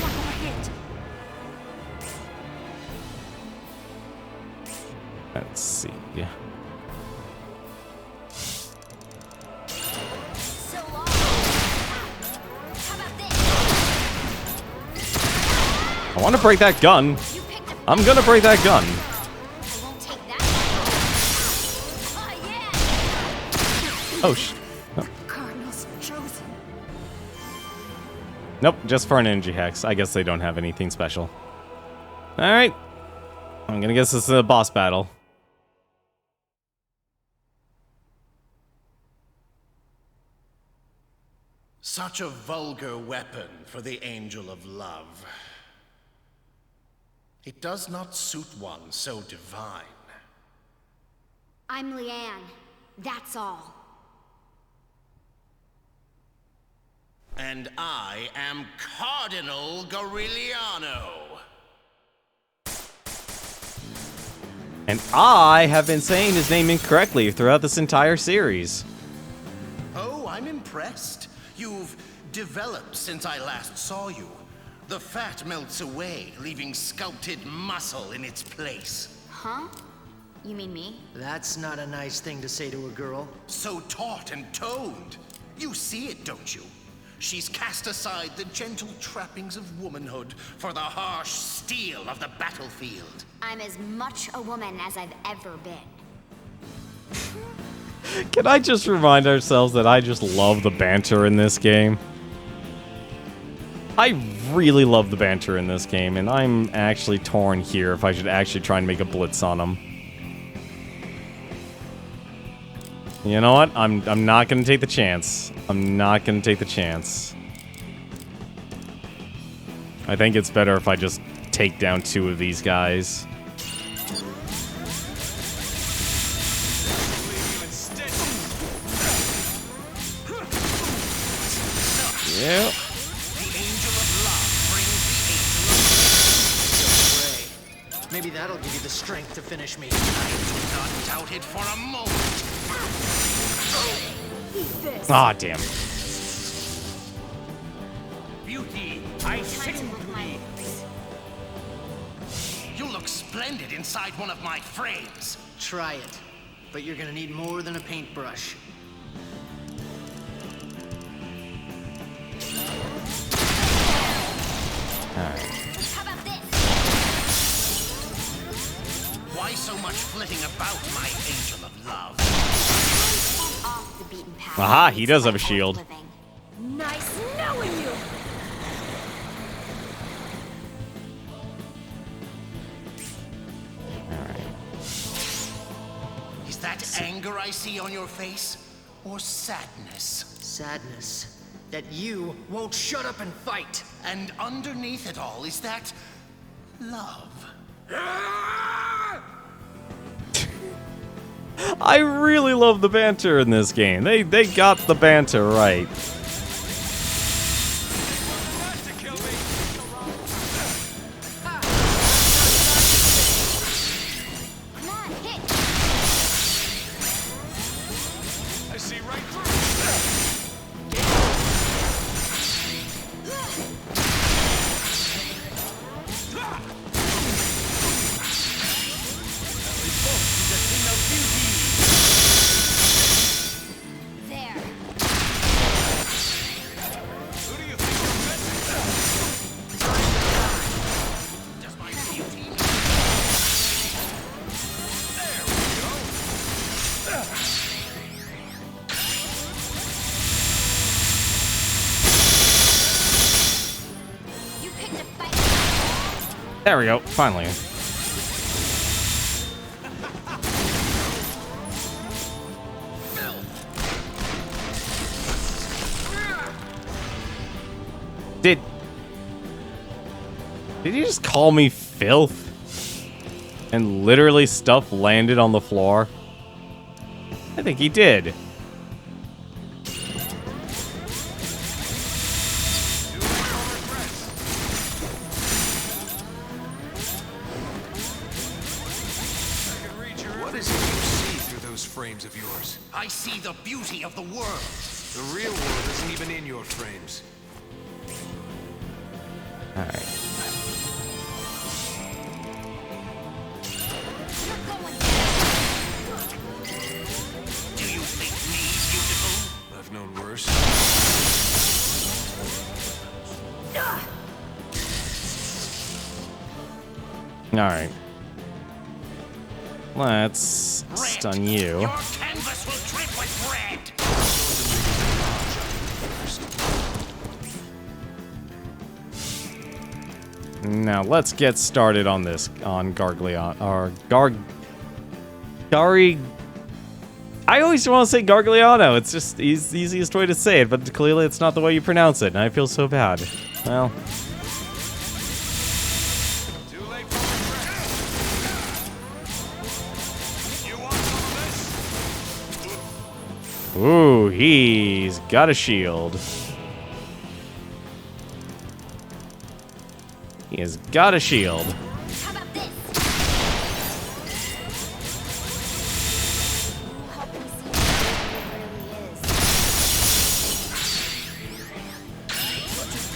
One more hit. Let's see. So long. How about this? I want to break that gun. You picked a I'm gonna break that gun. I won't take that. Oh yeah. Oh, Cardinals chosen. nope, just for an energy hex. I guess they don't have anything special. Alright. I'm gonna guess this is a boss battle. Such a vulgar weapon for the Angel of Love. It does not suit one so divine. I'm Leanne. That's all. And I am Cardinal Goriliano. And I have been saying his name incorrectly throughout this entire series. Oh, I'm impressed. You've developed since I last saw you. The fat melts away, leaving sculpted muscle in its place. Huh? You mean me? That's not a nice thing to say to a girl. So taut and toned. You see it, don't you? She's cast aside the gentle trappings of womanhood for the harsh steel of the battlefield. I'm as much a woman as I've ever been. Can I just remind ourselves that I just love the banter in this game? I really love the banter in this game, and I'm actually torn here if I should actually try and make a blitz on him. You know what? I'm not gonna take the chance. I'm not gonna take the chance. I think it's better if I just take down two of these guys. Yeah. The Angel of Love brings the Angel of Ray, maybe that'll give you the strength to finish me. I do not doubt it for a moment. Eat this. Ah, damn. Beauty, I Time sing to look my moves. You look splendid inside one of my frames. Try it. But you're gonna need more than a paintbrush. Alright. How much flitting about, my angel of love. Off the beaten path. Aha, he does have a shield. Living. Nice knowing you. Is that anger I see on your face? Or sadness? Sadness. That you won't shut up and fight. And underneath it all, is that love? I really love the banter in this game. They got the banter right. Come on, hit. I see right through you. There. Who do you think you're messing with? Does my beauty There we go. You picked a fight. There we go. Finally. Did he just call me filth? And literally stuff landed on the floor? I think he did. What is it you see through those frames of yours? I see the beauty of the world. The real world isn't even in your frames. Alright. You're going Do you think me beautiful? I've known worse. Alright. Let's Red. stun you. Your canvas will drip with red. Now let's get started on this, on Garglion, or Gari. I always want to say Gargliano. It's just the easiest way to say it, but clearly it's not the way you pronounce it, and I feel so bad. Well, Too late for regret. You want some of this? ooh, he's got a shield. He has got a shield. How about this? Help me see what it really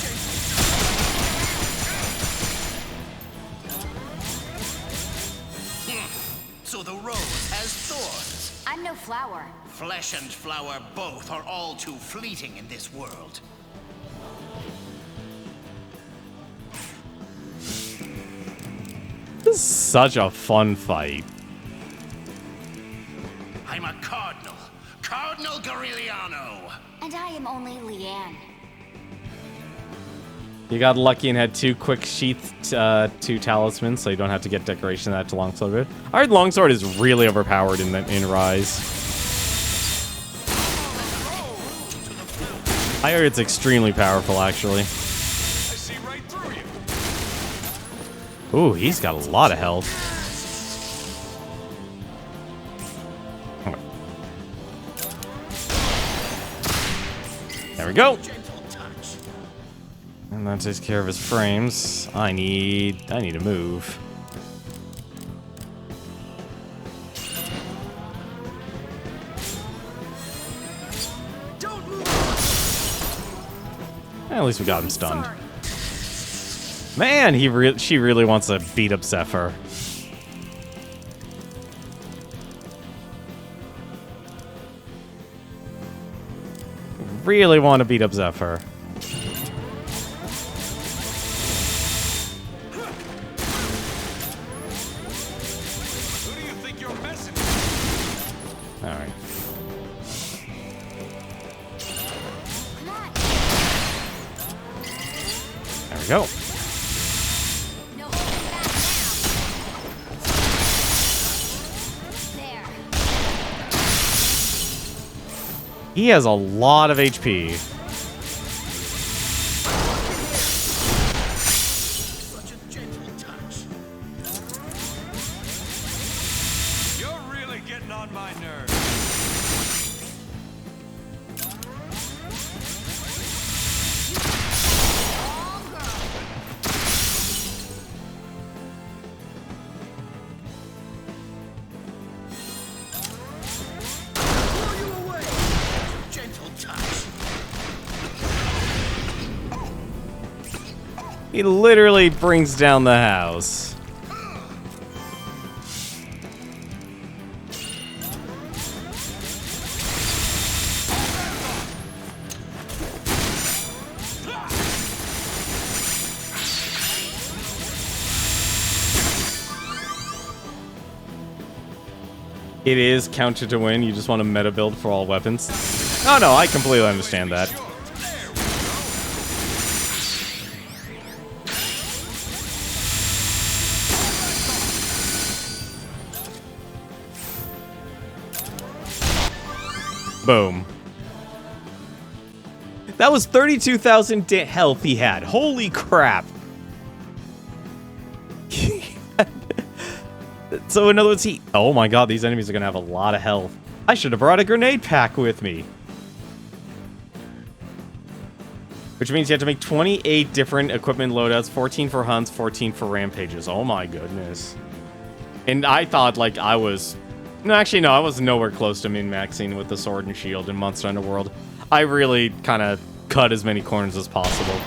is. So the rose has thorns. I'm no flower. Flesh and flower both are all too fleeting in this world. This is such a fun fight. I'm a cardinal. Cardinal Gariliano. And I am only Leanne. You got lucky and had two quick sheath, two talismans, so you don't have to get decoration of that to longsword. I heard longsword is really overpowered in Rise. I heard it's extremely powerful, actually. I see right through you. Ooh, he's got a lot of health. There we go. Gentle touch. And that takes care of his frames. I need to move. Don't move. At least we got him stunned. Man, she really wants to beat up Zephyr. Really want to beat up Zephyr. Who do you think think you're messing? All right. Come on. There we go. No holding back now. There. He has a lot of HP. Such a gentle touch. You're really getting on my nerves. All girl. Blow you away. Gentle touch. He literally brings down the house. It is counted to win. You just want a meta build for all weapons. Oh no, I completely understand that. Sure. There we Boom. That was 32,000 health he had. Holy crap. So in other words, oh my god, these enemies are gonna have a lot of health. I should have brought a grenade pack with me. Which means you have to make 28 different equipment loadouts, 14 for hunts, 14 for rampages. Oh my goodness. And I thought like I was... No, actually no, I was nowhere close to min-maxing with the sword and shield in Monster Hunter World. I really kind of cut as many corners as possible.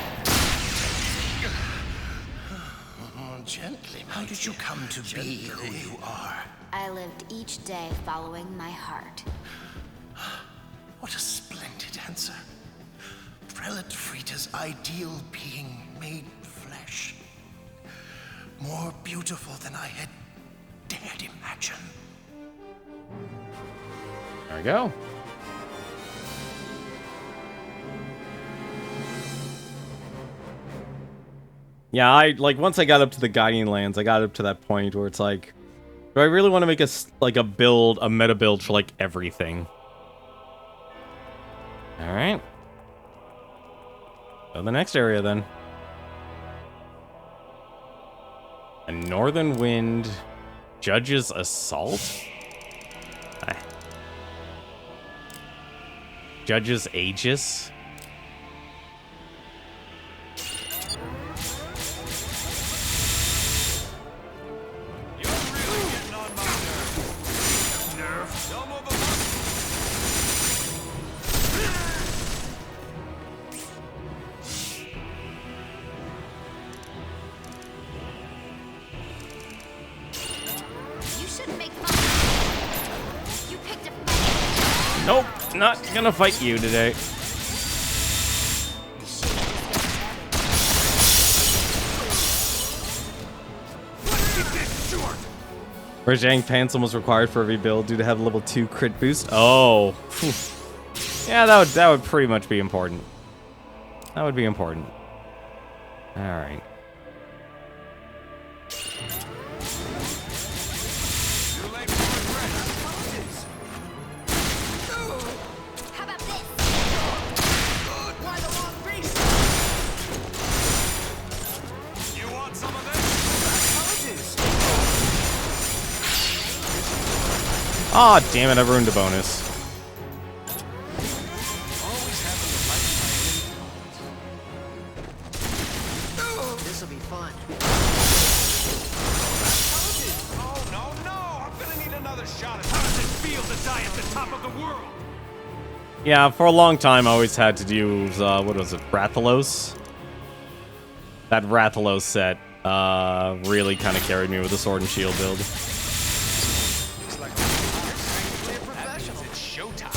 Gently. How did you come to be who you are? I lived each day following my heart. What a splendid answer. Prelate Frita's ideal being made flesh. More beautiful than I had dared imagine. There we go. Yeah, once I got up to the Guiding Lands, I got up to that point where it's like, do I really want to make a meta build for like everything? All right. So the next area then. A Northern Wind Judge's Assault? Judge's Aegis? You're really getting on my nerves. Don't move a muscle. You shouldn't make fun. You picked a fight. Nope, not gonna fight you today. Rajang Pansum was required for every build due to have level 2 crit boost. Oh. Phew. Yeah, that would pretty much be important. That would be important. Alright. Too late for regret. How about this? Why the long face? You want some of this? Apologies. Aw, damn it, I ruined a bonus. Always having to fight This'll be fun. Oh, no. I'm gonna need another shot at how does it feel to die at the top of the world? Yeah, for a long time I always had to use, what was it, Rathalos? That Rathalos set, really kind of carried me with the sword and shield build. Looks like we're professional. It's showtime.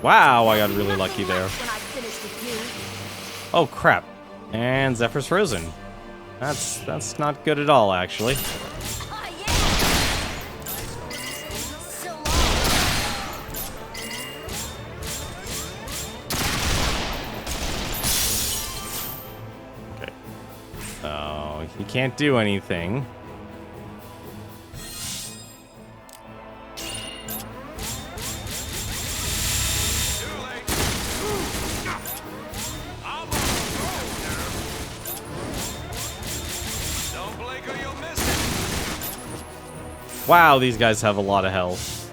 Wow, I got really lucky there. When I finish with you. Oh, crap. And Zephyr's frozen. That's not good at all, actually. Ah, yeah! So long. Okay. So he can't do anything. Wow, these guys have a lot of health.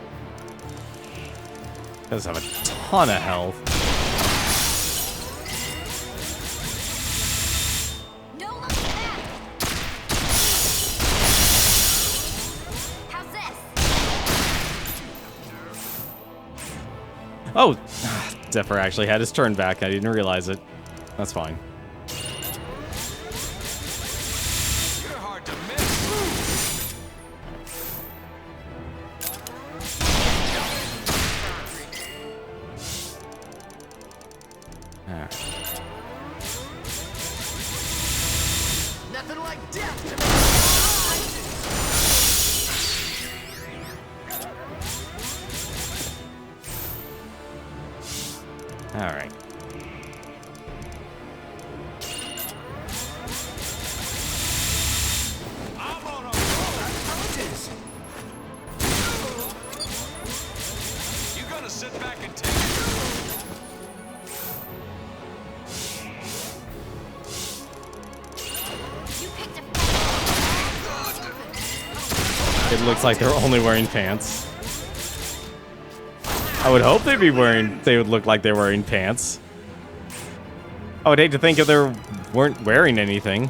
These guys have a ton of health. No looking back. How's this? Oh, Zephyr actually had his turn back. I didn't realize it. That's fine. You're hard to miss. Alright. Nothing like death to All right. I'm on a roll. That's how it is. You gonna sit back and take it? You picked a fight. It looks like they're only wearing pants. I would hope they would look like they're wearing pants. I would hate to think if they weren't wearing anything.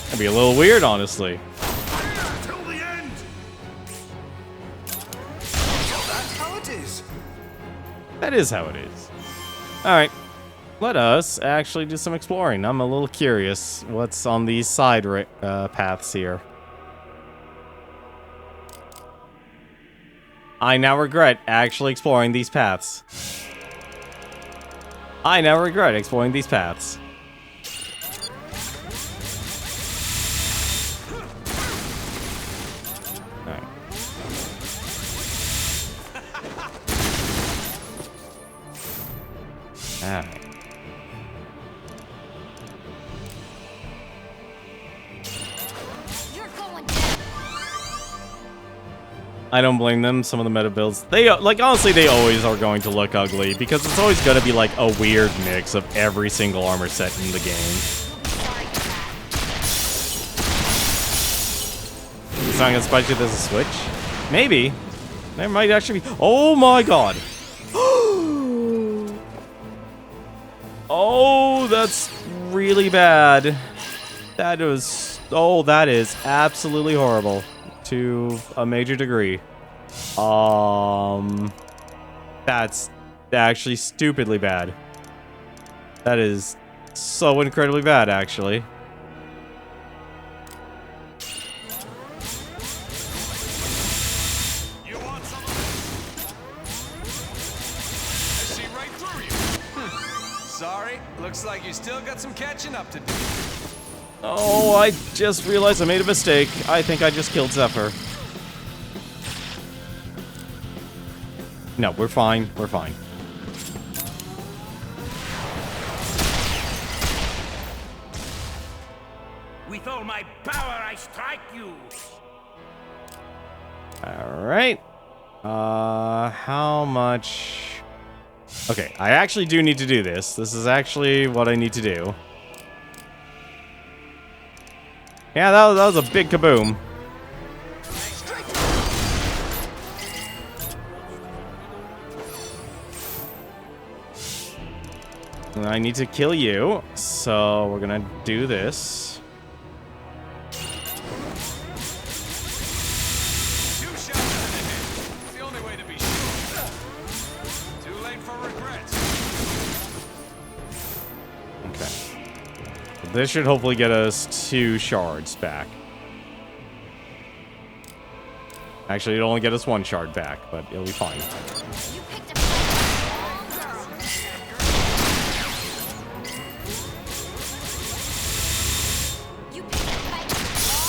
That'd be a little weird, honestly. Till the end. That's how it is. That is how it is. Alright. Let us actually do some exploring. I'm a little curious what's on these side paths here. I now regret actually exploring these paths. I now regret exploring these paths. Alright. Alright. You're going down. I don't blame them. Some of the meta builds, they like honestly, they always are going to look ugly because it's always going to be like a weird mix of every single armor set in the game. Sorry for that. It's not gonna spike you there's a switch. Maybe there might actually be. Oh my god. Oh, that's really bad. That is. Oh, that is absolutely horrible. To a major degree. That's actually stupidly bad. That is so incredibly bad, actually. You want some of this? I see right through you. Sorry, looks like you still got some catching up to do. Oh, I just realized I made a mistake. I think I just killed Zephyr. No, we're fine. We're fine. With all my power, I strike you. Alright. How much... Okay, I actually do need to do this. This is actually what I need to do. Yeah, that was a big kaboom. I need to kill you, so we're gonna do this. 2 shots in the head. It's the only way to be sure. Too late for regrets. Okay. This should hopefully get us 2 shards back. Actually, it'll only get us 1 shard back, but it'll be fine. You picked a fight with the wrong girl. You picked a fight with the wrong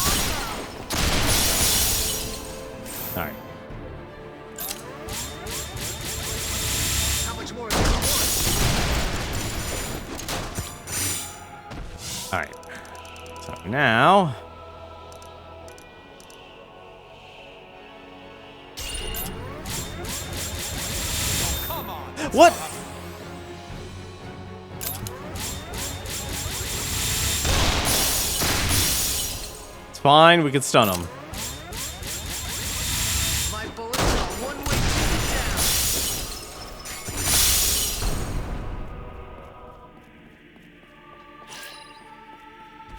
girl. Alright. How much more is there to want? Alright. So now... What? It's fine, we can stun him. My bullets are one-way ticket down.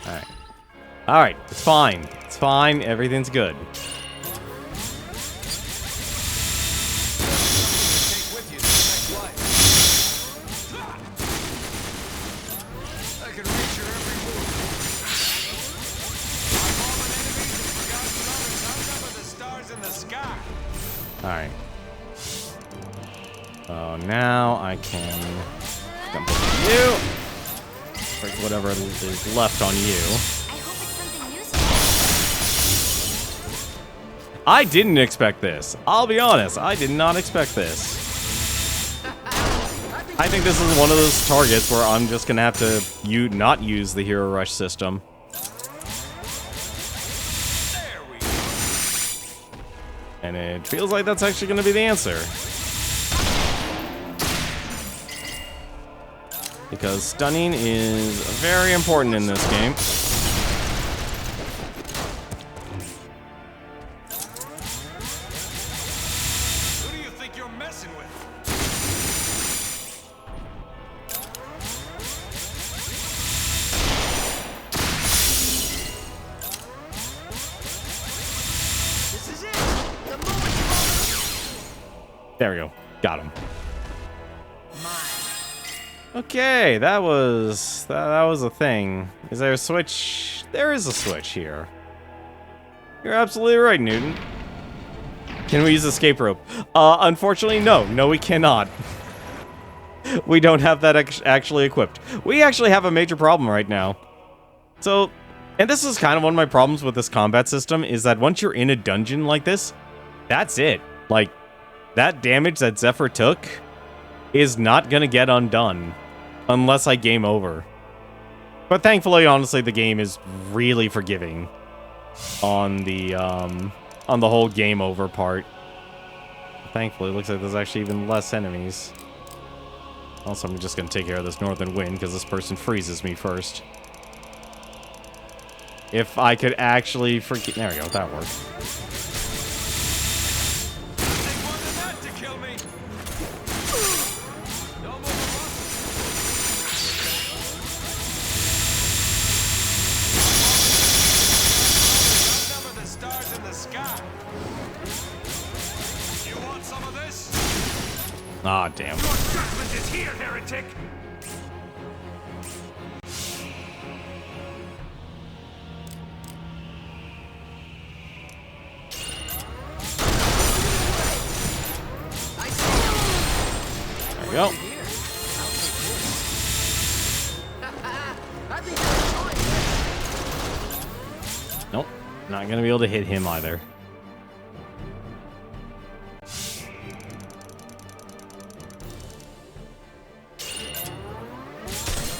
Alright. Alright, it's fine. It's fine, everything's good. Take with you to the next life. I can reach your every move. I've fallen enemies and forgotten others outnumber the stars in the sky. Alright. So now I can jump over you. Break whatever is left on you. I hope it's something useful. I didn't expect this. I'll be honest, I did not expect this. I think this is one of those targets where I'm just gonna have to not use the hero rush system. There we go. And it feels like that's actually gonna be the answer. Because stunning is very important in this game. Who do you think you're messing with? This is it. The moment you There we go. Got him. mine. Okay, that was a thing. Is there a switch? There is a switch here. You're absolutely right, Newton. Can we use escape rope? Unfortunately, no. No, we cannot. We don't have that actually equipped. We actually have a major problem right now. So, and this is kind of one of my problems with this combat system, is that once you're in a dungeon like this, that's it. Like, that damage that Zephyr took is not gonna get undone unless I game over. But thankfully, honestly, the game is really forgiving on the whole game over part. Thankfully, it looks like there's actually even less enemies. Also, I'm just gonna take care of this northern wind because this person freezes me first. If I could actually forget, there we go, that worked. Take more than that to kill me. No more outnumber the stars in the sky. You want some of this? Ah, damn. Your judgment is here, heretic. There we go. Here. I'll take this. I think that's a choice. Nope. Not gonna be able to hit him either. I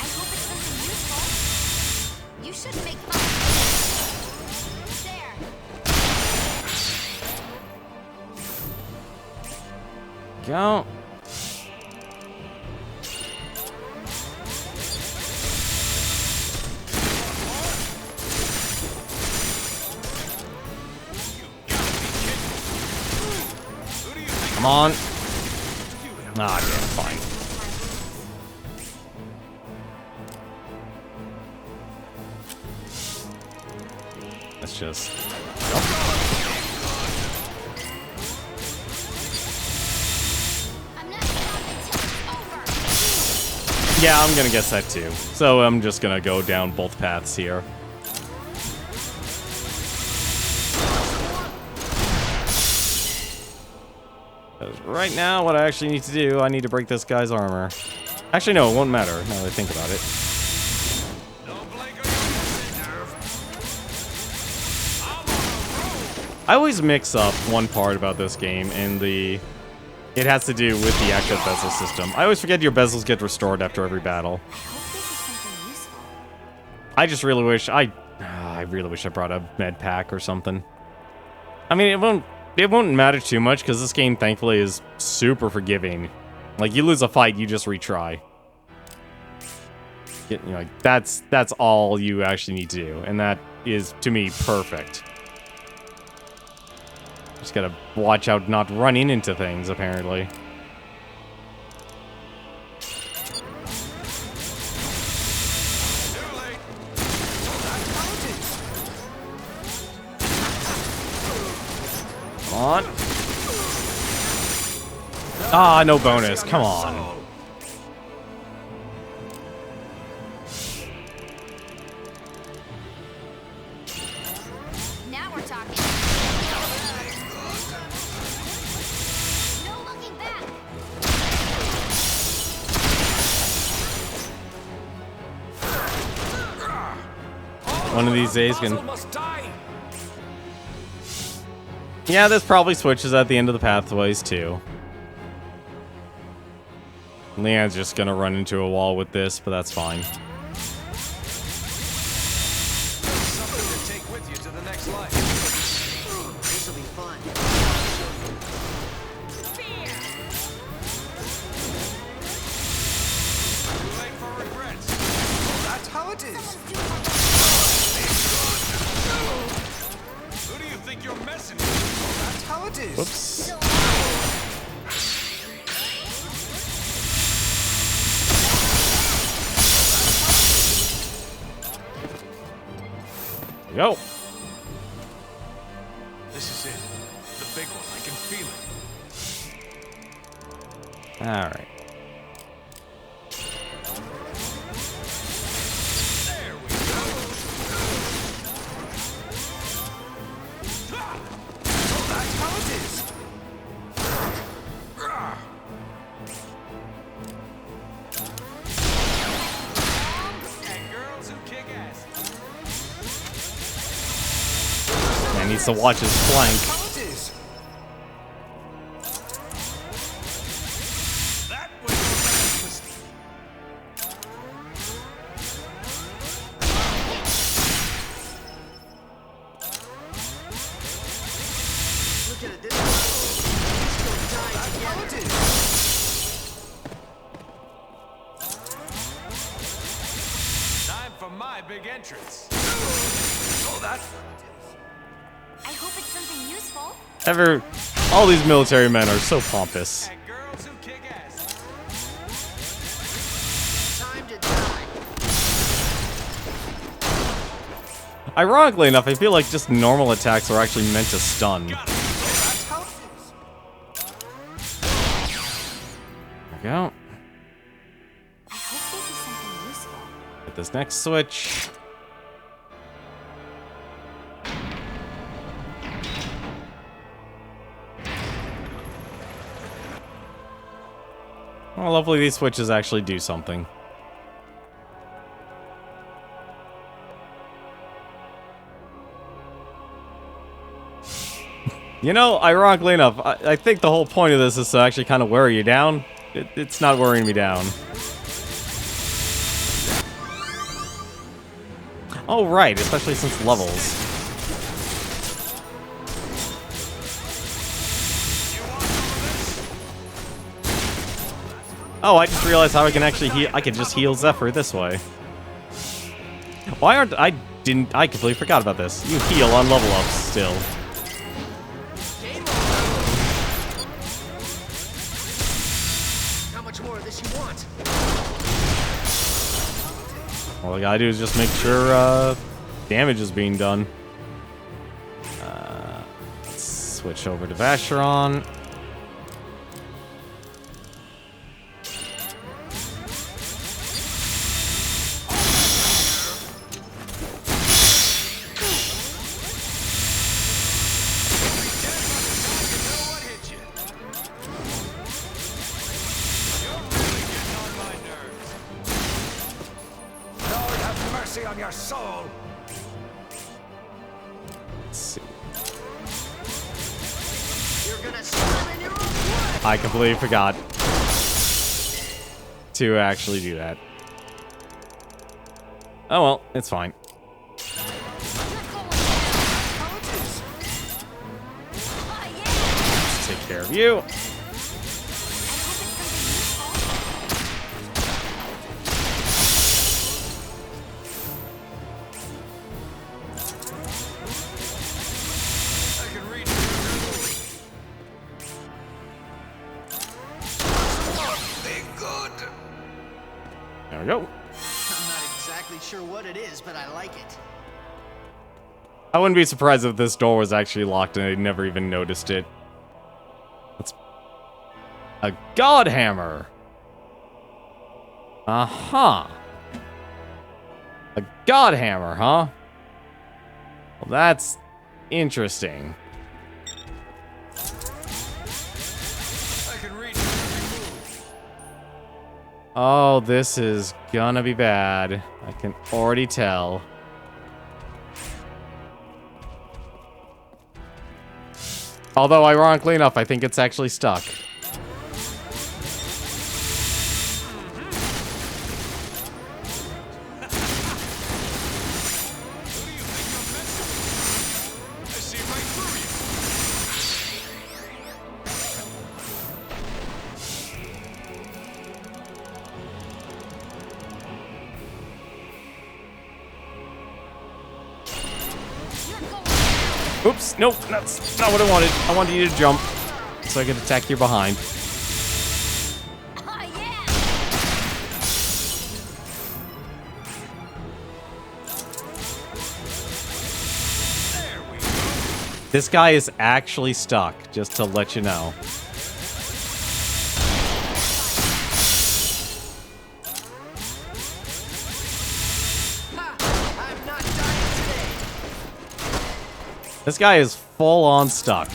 hope it's something useful. You shouldn't make fun. There. Go. Come on. Ah, damn, fine. Let's just... I'm not stopping till it's over. Yeah, I'm gonna guess that too. So I'm just gonna go down both paths here. right now, what I actually need to do, I need to break this guy's armor. Actually, no, it won't matter now that I think about it. I always mix up one part about this game, and it has to do with the active bezel system. I always forget your bezels get restored after every battle. I hope this is something useful. I just really wish I really wish I brought a med pack or something. I mean, it won't matter too much because this game, thankfully, is super forgiving. Like, you lose a fight, you just retry. You know, like, that's all you actually need to do, and that is, to me, perfect. Just gotta watch out not running into things, apparently. Come on. Ah, no bonus. Come on. Now we're talking. No looking back. One of these days can... Must die. Yeah, this probably switches at the end of the pathways, too. Leon's just gonna run into a wall with this, but that's fine. Something to take with you to the next life. This'll be fun. Too late for regrets. That's how it is. Who do you think you're messing with? That's how it is. Whoops. There we go. This is it. The big one. I can feel it. Alright. There we go. That's how it is. And girls who kick ass. Man needs to watch his flank. How it is. That was twisty. Look at it this way. Still dying together. Time for my big entrance. I hope it's something useful. All these military men are so pompous. And girls who kick ass. Time to die. Ironically enough, I feel like just normal attacks are actually meant to stun. There That's how it is. we go. I hope this is something useful. Hit this next switch. Well, hopefully these switches actually do something. You know, ironically enough, I think the whole point of this is to actually kind of wear you down. It's not wearing me down. Oh, right, especially since levels. Oh, I just realized how I can actually heal. I can just heal Zephyr this way. Why aren't I completely forgot about this. You heal on level ups still. Game over. How much more of this you want? All I gotta do is just make sure damage is being done. Let's switch over to Vacheron. mercy on your soul! Let's see. You're gonna swim in your own blood! I completely forgot to actually do that. Oh well, it's fine. Let's take care of you. I can read you. Be good! There we go. I'm not exactly sure what it is, but I like it. I wouldn't be surprised if this door was actually locked and I never even noticed it. That's a god hammer. Uh-huh. A god hammer, huh? Well, that's interesting. I can read you every move. Oh, this is gonna be bad. I can already tell. Although, ironically enough, I think it's actually stuck. I see right through Oops, nope, that's not what I wanted. I wanted you to jump so I could attack your behind. Oh, yeah. This guy is actually stuck, just to let you know. I'm not dying today. This guy is full on stuck.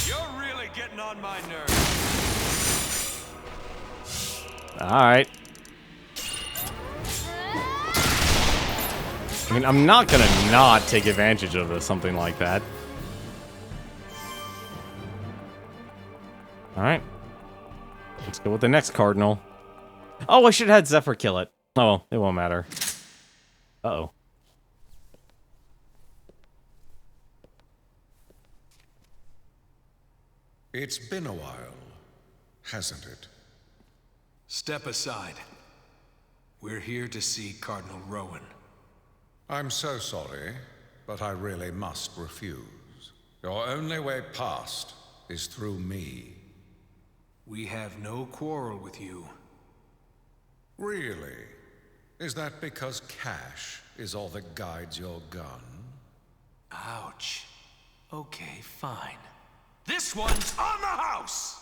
You're really getting on my nerves. Alright. I mean, I'm not gonna not take advantage of something like that. Alright. Let's go with the next cardinal. Oh, I should have had Zephyr kill it. Oh, it won't matter. Uh-oh. It's been a while, hasn't it? Step aside. We're here to see Cardinal Rowan. I'm so sorry, but I really must refuse. Your only way past is through me. We have no quarrel with you. Really? Is that because cash is all that guides your gun? Ouch. Okay, fine. This one's on the house!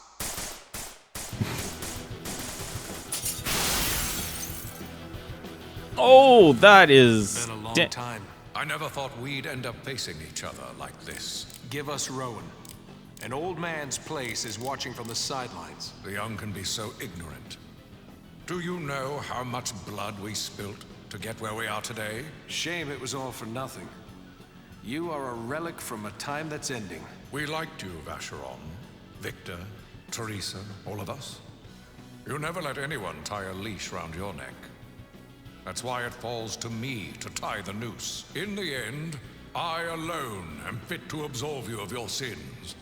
Oh, that is... Been a long time. I never thought we'd end up facing each other like this. Give us Rowan. An old man's place is watching from the sidelines. The young can be so ignorant. Do you know how much blood we spilt to get where we are today? Shame it was all for nothing. You are a relic from a time that's ending. We liked you, Vacheron. Victor, Teresa, all of us. You never let anyone tie a leash round your neck. That's why it falls to me to tie the noose. In the end, I alone am fit to absolve you of your sins.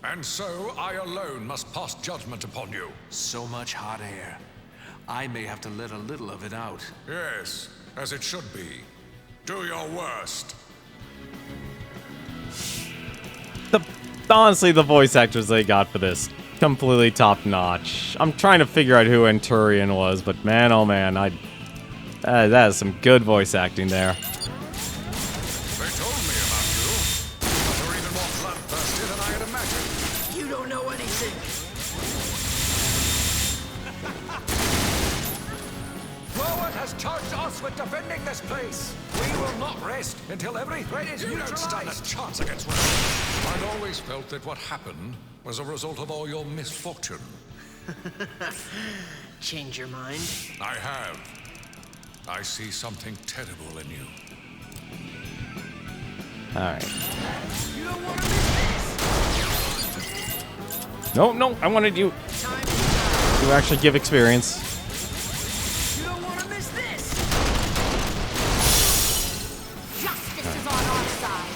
And so I alone must pass judgment upon you. So much hot air. I may have to let a little of it out. Yes, as it should be. Do your worst. Honestly, the voice actors they got for this, completely top-notch. I'm trying to figure out who Anturian was, but man, oh man, that is some good voice acting there. They told me about you, but you're even more bloodthirsty than I had imagined. You don't know anything. Rowan has charged us with defending this place. We will not rest until every threat is You don't stand a neutralized. chance against Rowan. I'd always felt that what happened was a result of all your misfortune. Change your mind? I have. I see something terrible in you. Alright. You don't want to miss this! No, I wanted you Time to die. to actually give experience. You don't want to miss this! Justice is on our side.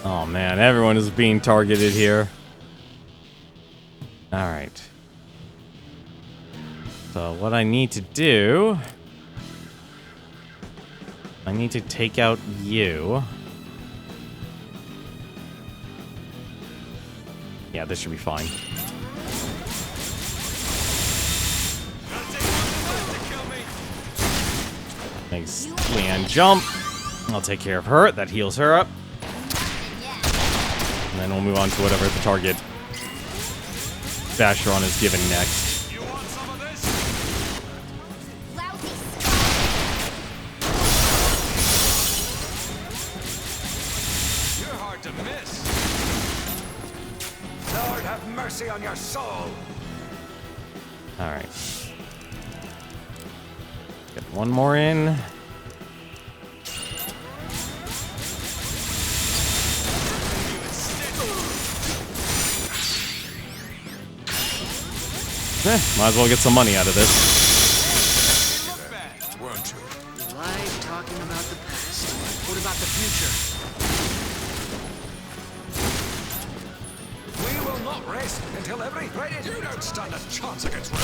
Oh man, everyone is being targeted here. Alright. So what I need to do... I need to take out you. Yeah, this should be fine. Thanks, Leanne. Jump. I'll take care of her. That heals her up. And then we'll move on to whatever the target Basharon is given next. You want some of this? Lousy You're hard to miss. Lord have mercy on your soul. Alright. Get one more in. Might as well get some money out of this. Look bad. Weren't you? You like talking about the past. What about the future? We will not rest until every threat is... You don't stand a chance against us.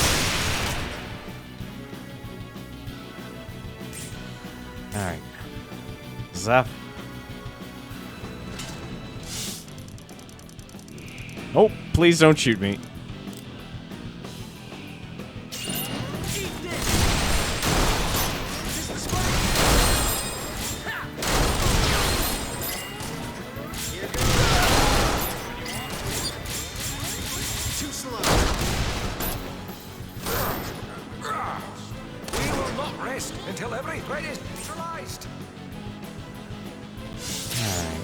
Alright. Zap. Oh, please don't shoot me. Too slow. We will not rest until every threat is neutralized. Alright.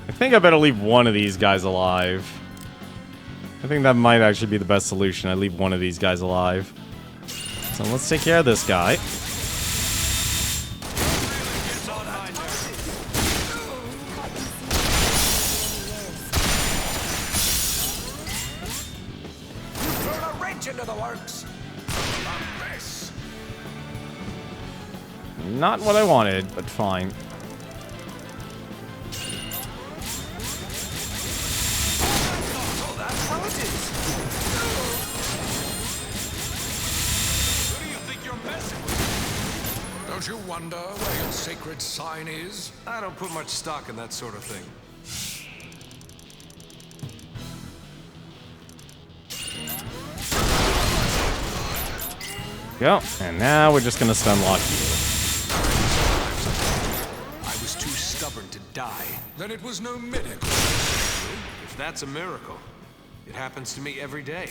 I think I better leave one of these guys alive. I think that might actually be the best solution. I leave one of these guys alive. So let's take care of this guy. It's on my nerves. Throw a wrench into the works. This. Not what I wanted, but fine. Oh, that's how it is. Who do you think you're messing with? Don't you wonder where your sacred sign is? I don't put much stock in that sort of thing. Go. And now we're just gonna stun lock you. I was too stubborn to die. Then it was no miracle. If that's a miracle, it happens to me every day.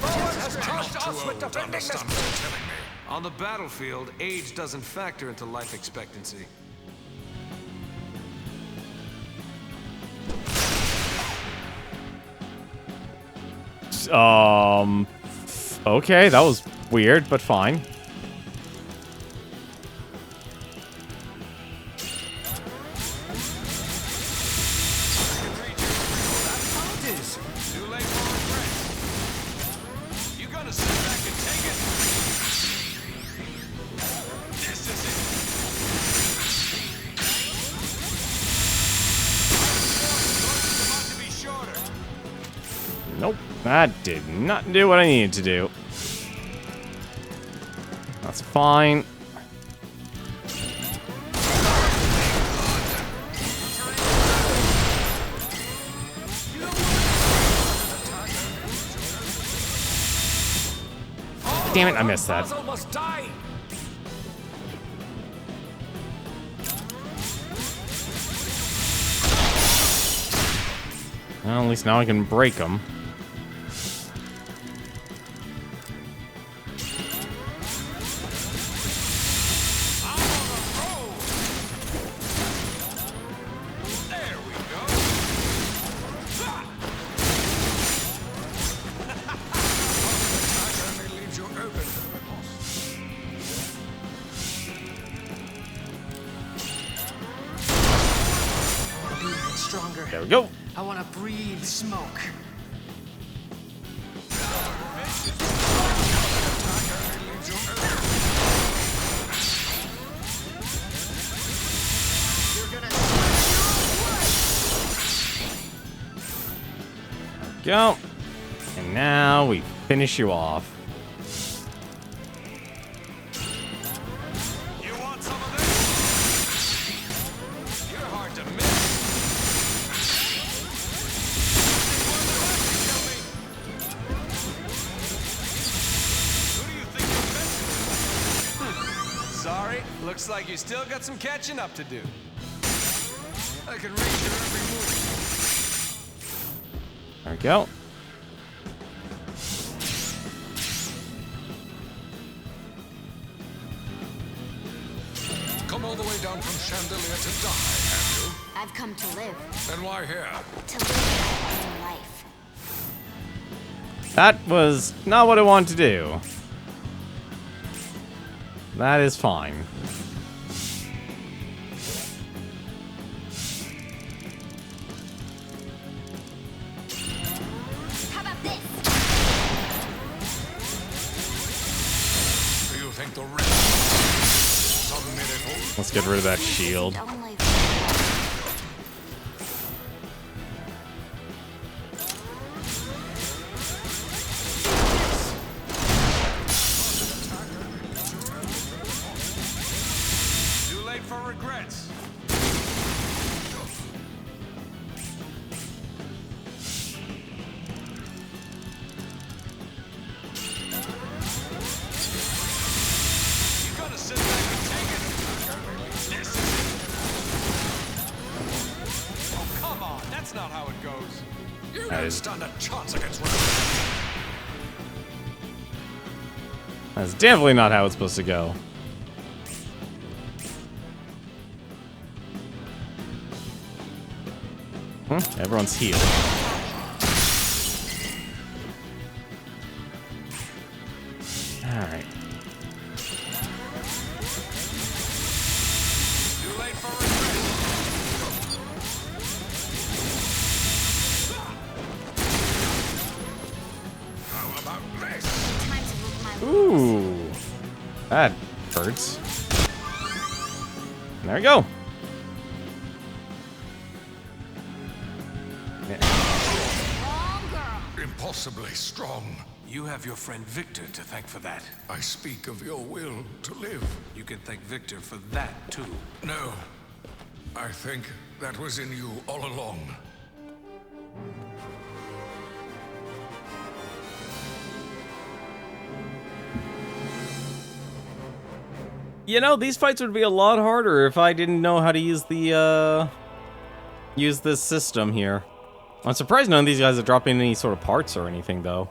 Has trust us with defending this. On the battlefield, age doesn't factor into life expectancy. Okay, that was weird, but fine. Too late for regret. You gonna sit back and take it? This is it. About to be shorter. Nope, that did not do what I needed to do. That's fine. Damn it, I missed that. Almost die. Well, at least now I can break them. longer. There we go. I want to breathe smoke. You're gonna Go. And now we finish you off. You want some of this? You're hard to miss. Who do you think you're messing with? Sorry, looks like you still got some catching up to do. I can read your every move. There we go. Come all the way down from Chandelier to die, have you? I've come to live. Then why here? To live my own life. That was not what I wanted to do. That is fine. How about this? Do you think the rest? Some miracle? Let's get rid of that shield. Only Too late for regrets. You gotta sit back and take it. This is it. Oh, come on. That's not how it goes. You That don't is- stand a chance against one. That's definitely not how it's supposed to go. Everyone's healed. Alright. Too late for regrets. How about this? time to move my Ooh. That hurts. And there we go. wrong girl. Impossibly strong. You have your friend Victor to thank for that. I speak of your will to live. You can thank Victor for that, too. No. I think that was in you all along. You know, these fights would be a lot harder if I didn't know how to use the, use this system here. I'm surprised none of these guys are dropping any sort of parts or anything, though.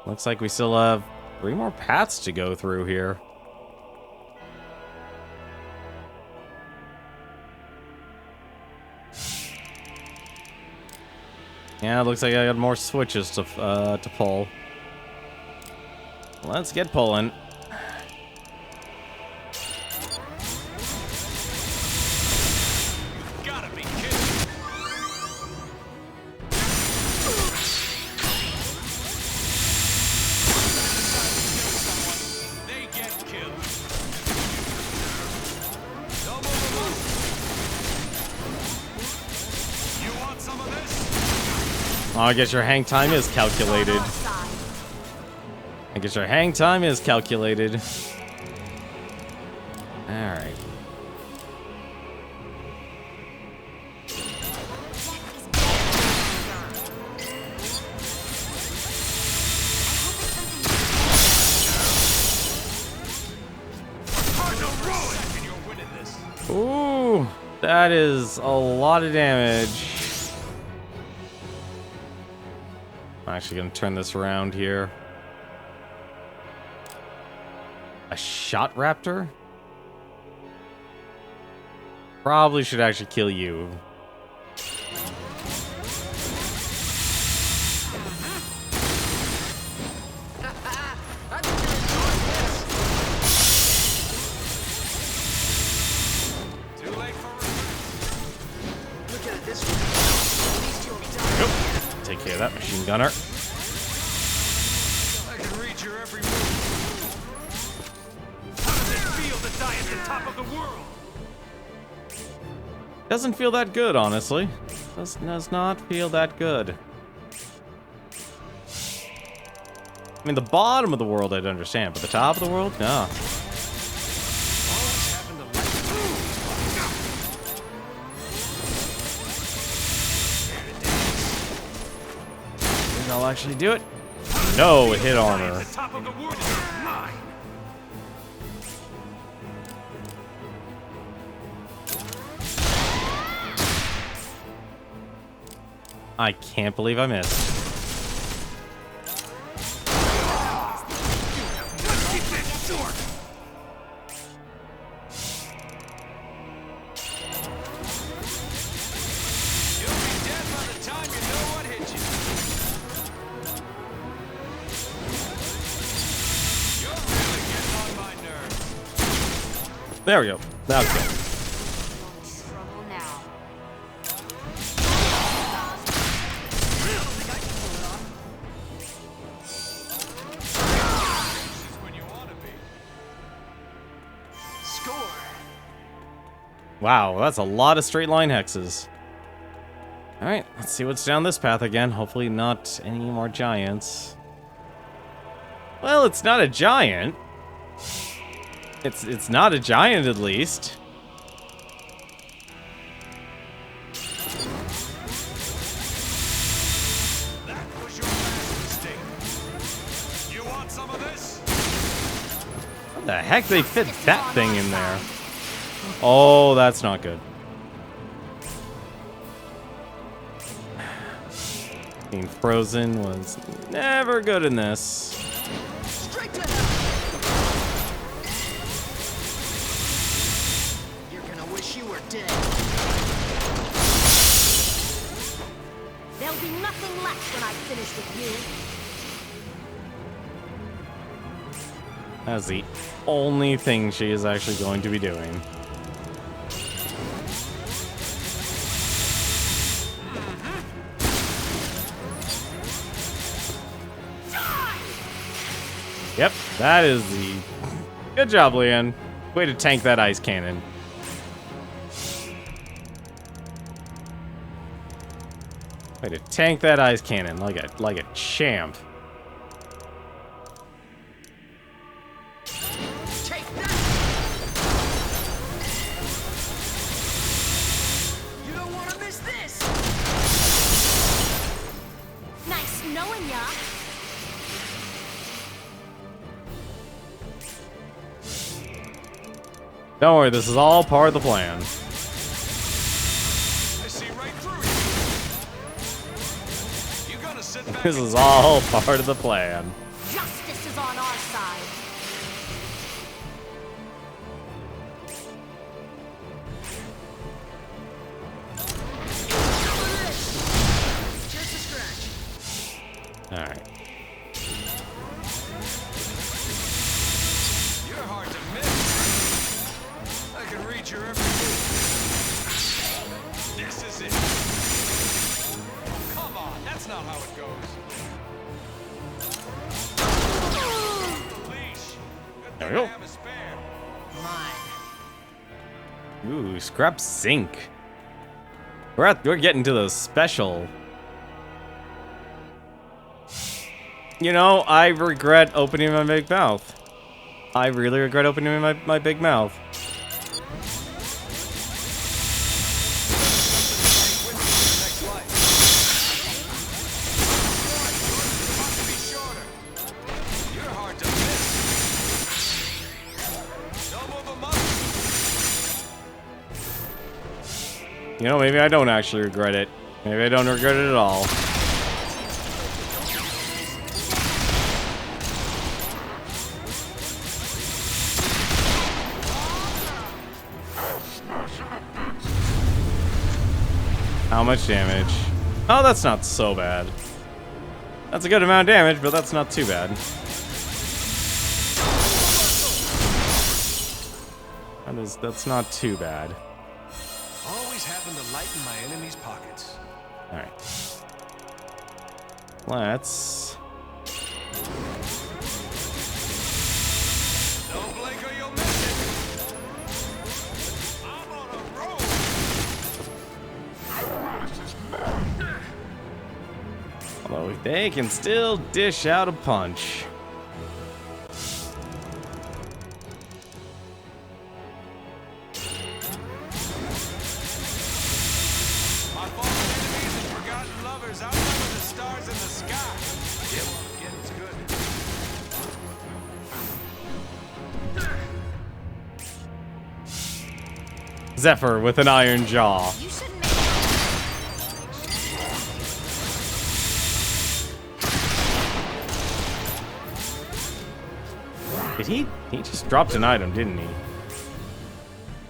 Looks like we still have 3 more paths to go through here. Yeah, it looks like I got more switches to pull. Let's get pulling. Gotta be kidding. They get killed. No more remote. You want some of this? Oh, I guess your hang time is calculated. Side. I guess your hang time is calculated. Alright. Second, you're winning this. Ooh, that is a lot of damage. I'm actually gonna turn this around here. A shot raptor? Probably should actually kill you. Too late for regrets. Look at it this way. take care of that machine gunner. I can read your every move. How does it feel to die at the top of the world? Doesn't feel that good, honestly. Does not feel that good. I mean, the bottom of the world I'd understand, but the top of the world, no. Always happen to like Think I'll actually do it? No, it hit armor. the top of the world is mine. I can't believe I missed. Let's keep this short. You'll be dead by the time you know what hit you. You're really getting on my nerves. There we go. That's good. Trouble now. This is when you want to be. Score. Wow, that's a lot of straight line hexes. Alright, let's see what's down this path again. Hopefully not any more giants. Well, it's not a giant. It's not a giant, at least. That was your last mistake. You want some of this? How the heck they fit that thing in there? Oh, that's not good. Being frozen was never good in this. Straight to hell! You're gonna wish you were dead. There'll be nothing left when I finish with you. That's the only thing she is actually going to be doing. Yep, that is the... Good job, Leanne. Way to tank that ice cannon. Way to tank that ice cannon like a champ. Take that! You don't want to miss this! Nice knowing ya. Don't worry, this is all part of the plan. I see right through you. You gonna sit back This and is all part of the plan. Justice is on our side. Just a scratch. Alright. You're hard to miss. I can read your every move. This is it. Oh, come on, that's not how it goes. Leash. Good There thing we I go. have a spare. Mine. Ooh, scrap zinc. We're getting to those special. You know, I regret opening my big mouth. I really regret opening my big mouth. Next life. Ought to be shorter. You're hard to miss. Don't move a muscle. You know, maybe I don't actually regret it. Maybe I don't regret it at all. How much damage? Oh, that's not so bad. That's a good amount of damage, but that's not too bad. That's not too bad. Always happen to lighten my enemy's pockets. Alright. let's... Don't blink or you'll miss it. I'm on a roll. Although they can still dish out a punch. My fallen enemies and forgotten lovers outnumber the stars in the sky. Get one again, it's good. Zephyr with an iron jaw. You shouldn't make Did he? He just dropped an item, didn't he?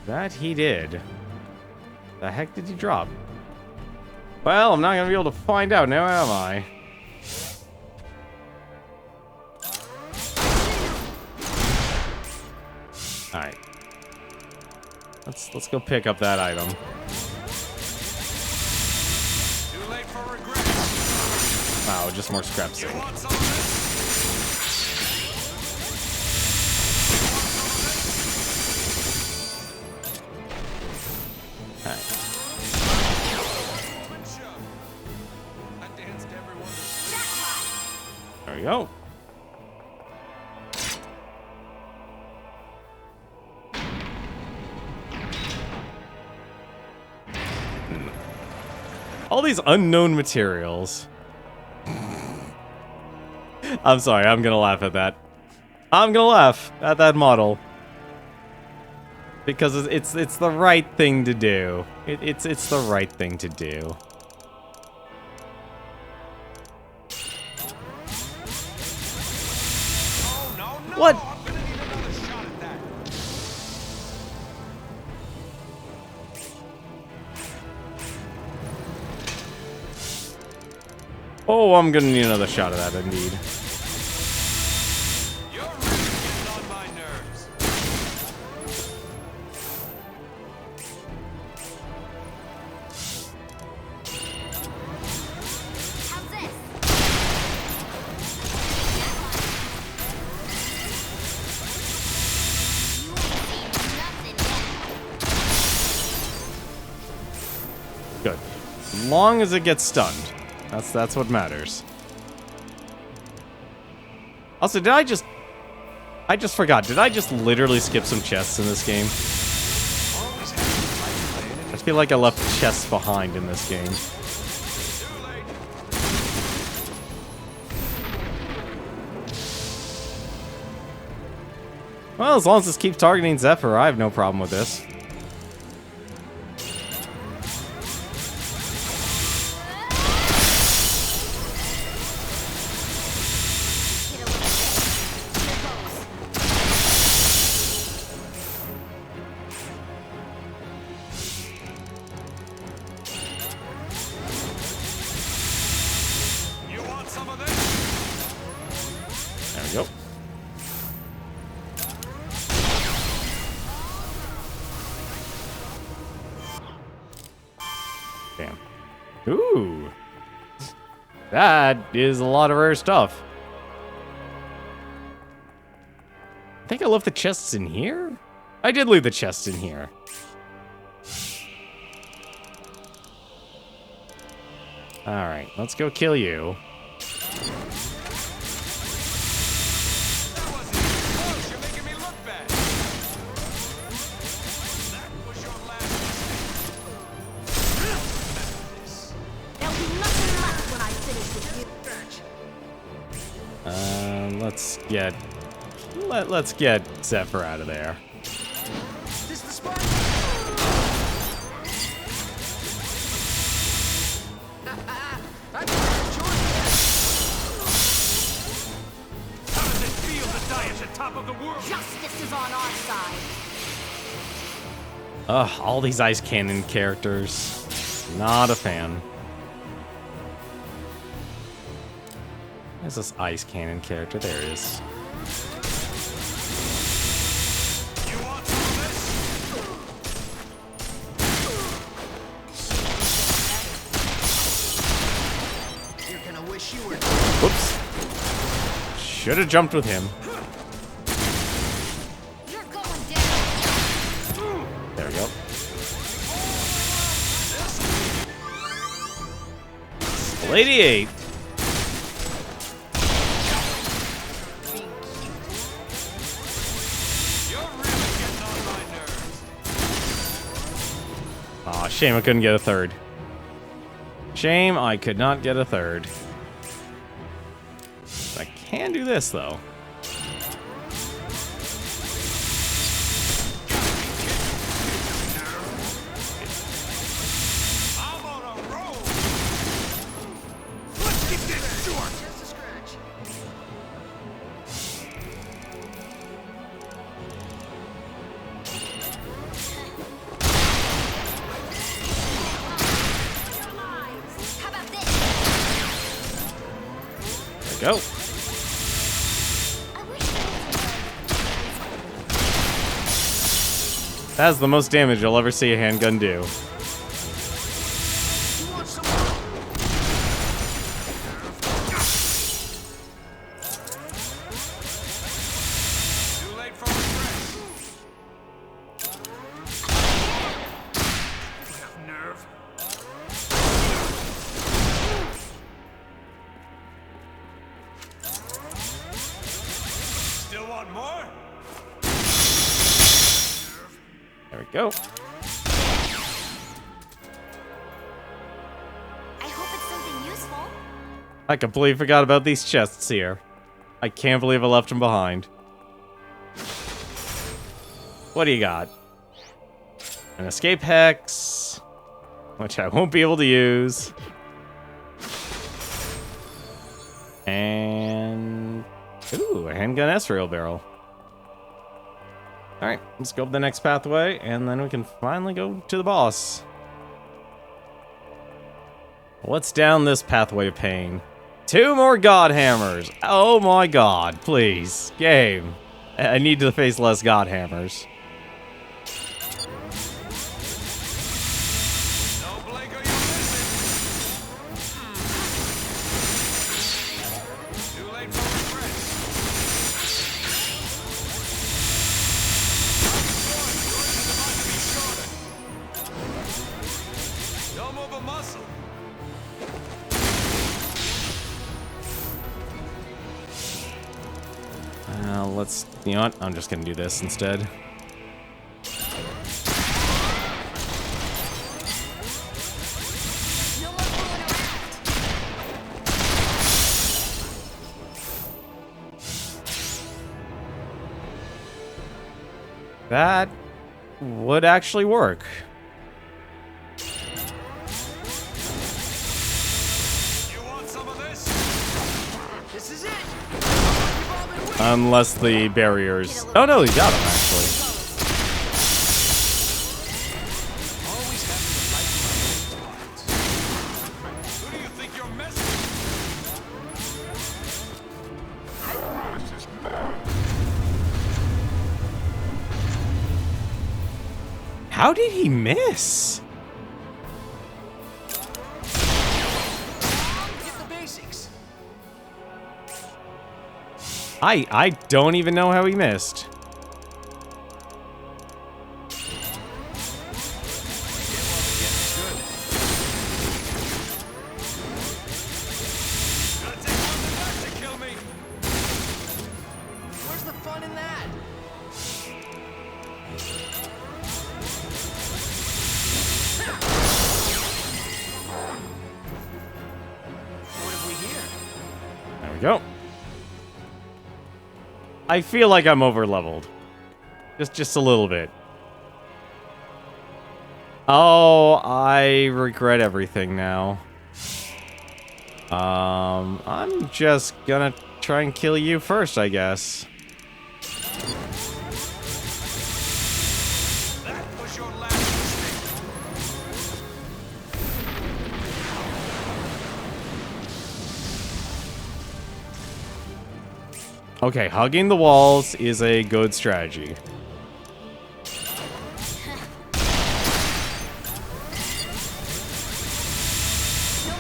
That he did. The heck did he drop? Well, I'm not gonna be able to find out now, am I? Alright. Let's go pick up that item. Too late for regret. Wow, just more scrap You sync. want some of this? Alright. Woman shove. I danced everyone to sleep. jackpot. There we go. All these unknown materials. I'm sorry, I'm gonna laugh at that. I'm gonna laugh at that model. Because it's the right thing to do. It's the right thing to do. Oh, no, no. What? I'm gonna need another shot at that. Oh, I'm gonna need another shot of that indeed. You're really getting on my nerves. How's this? You ain't seen nothing yet. Good. As long as it gets stunned. That's what matters. Also, I just forgot. Did I just literally skip some chests in this game? Always have to fight lane. I feel like I left chests behind in this game. Too late. Well, as long as this keeps targeting Zephyr, I have no problem with this. Get a little bit. Here goes. You want some of this? There we go. Damn. Ooh. That is a lot of rare stuff. I think I left the chests in here? I did leave the chests in here. Alright, let's go kill you. That wasn't even close. You're making me look bad. That was your last mistake. There'll be nothing left when I finish with you. Let's get Zephyr out of there. This the spot? I enjoyed How does it feel to die at the top of the world? Justice is on our side. Ugh, all these ice cannon characters. Not a fan. Where's this ice cannon character? There it is. You want some of this? You're gonna wish wish you were. Whoops. Should have jumped with him. You're going down. There we go. Lady 8. You're really getting on my nerves. Aw, shame I couldn't get a third. Shame I could not get a third. I can do this, though. I'm on a roll. Let's keep this short. Just a scratch. How about this? There we go. I wish there was That's the most damage you'll ever see a handgun do. You want some more? Too late for regret. You have nerve. Still want more? There we go. I hope it's something useful. I completely forgot about these chests here. I can't believe I left them behind. What do you got? An escape hex, which I won't be able to use. And... ooh, a handgun S-rail barrel. Alright, let's go up the next pathway, and then we can finally go to the boss. What's down this pathway of pain? 2 more god hammers! Oh my god, please. Game. I need to face less god hammers. No blink or you'll miss it. Too late for regret. Don't move a muscle. Let's... you know what? I'm just gonna do this instead. No more fooling around. That would actually work. You want some of this? This is it. Unless the barriers... oh no, he got him actually. Always having to light my own spots. Who do you think you're messing How did he miss? Get the basics. I don't even know how he missed. Gotta take one to that to kill me. Where's the fun in that? What have we here? There we go. I feel like I'm over leveled. Just a little bit. Oh, I regret everything now. I'm just gonna try and kill you first, I guess. That was your last mistake. Okay, hugging the walls is a good strategy. No more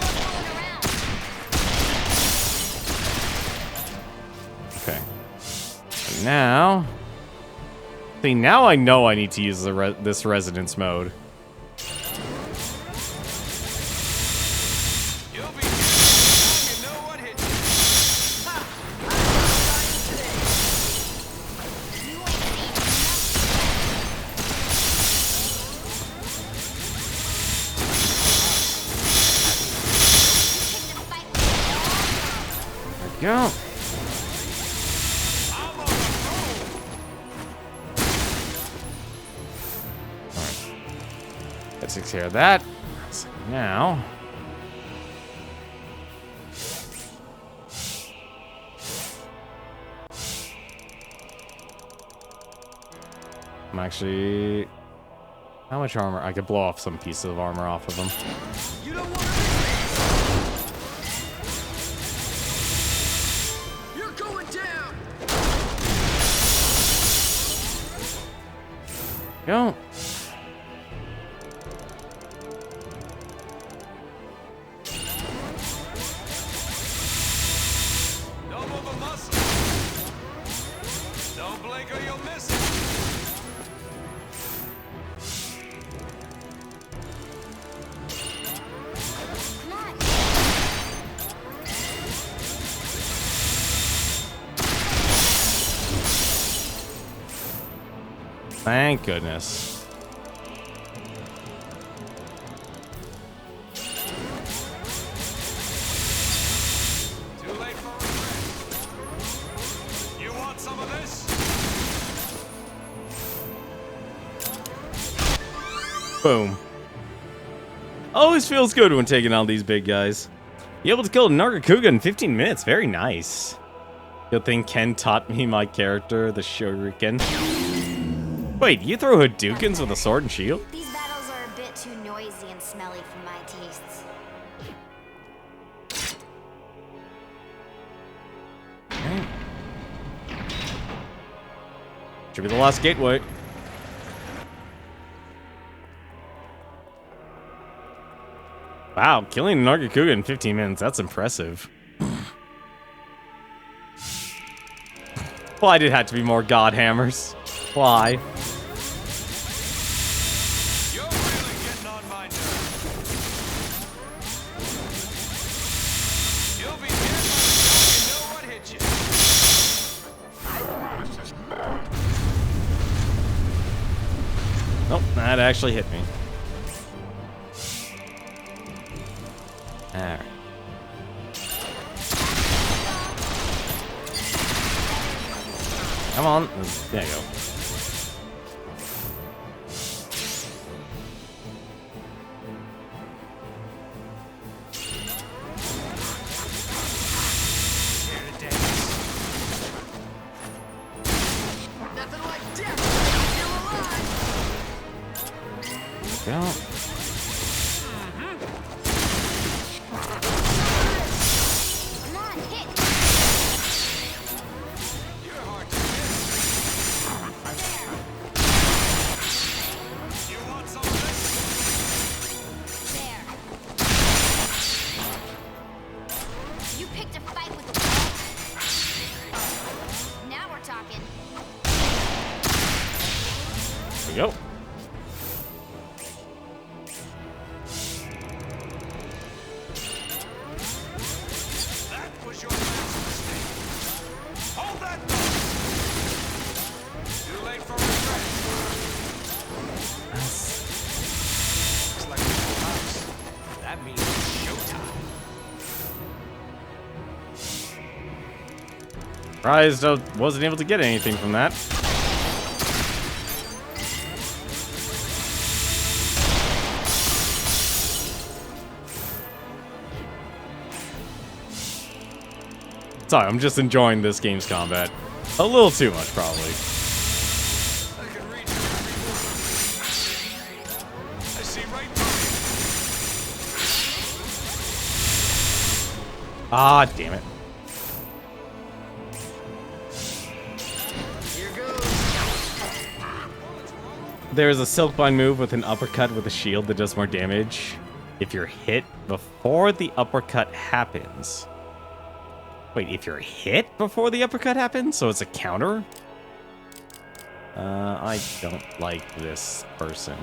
fooling around. Now... See, now I know I need to use this resonance mode. You'll be dead you know what hit you. There we go. That takes care of that. So now... I'm actually... How much armor? I could blow off some pieces of armor off of them. You don't want to miss this. You're going down. Go. Don't move a muscle. Don't blink or you'll miss it. Come on. Thank goodness. Too late for regret. You want some of this? Boom. Always feels good when taking on these big guys. You able to kill a Nargacuga in 15 minutes. Very nice. Good thing Ken taught me my character, the Shuriken. Wait, you throw Hadoukens with a sword and shield? These battles are a bit too noisy and smelly for my tastes. Should be the last gateway. Wow, killing a Nargacuga in 15 minutes, that's impressive. Why did it have to be more god hammers? Why? You're really getting on my nerves. You'll be dead by the time you know what hit you. Nope, that actually hit me. Alright. Come on. There you go. Nothing like death. Still alive. Go. Come on, hit. You're hard to miss. You want some of this? There. You picked a fight with the wall. Now we're talking. There we go. That was your last mistake. Hold that thought. Too late for regret. Looks like a full house. That means it's showtime. Surprised I wasn't able to get anything from that. Sorry, I'm just enjoying this game's combat. A little too much, probably. I can reach your every move. I see right through Ah, damn it. Here goes. There's a Silkbind move with an uppercut with a shield that does more damage if you're hit before the uppercut happens. Wait, if you're hit before the uppercut happens? So it's a counter? I don't like this person.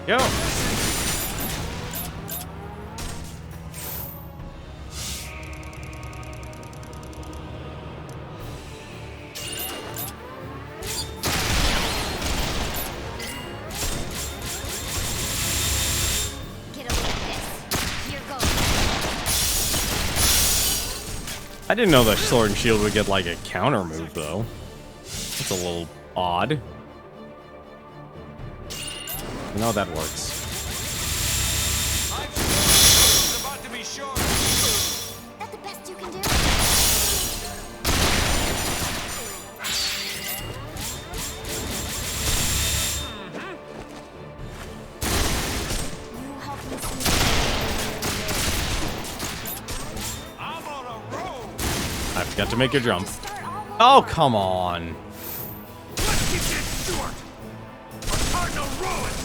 Yo! Get away with this. Here goes. I didn't know the sword and shield would get like a counter move though. That's a little odd. No, that works. It's about to be short. That the best you can do? You help me see. I'm on a roll. I forgot to make a jump. Start all Oh, over. come on. Let's keep this short. A cardinal ruins.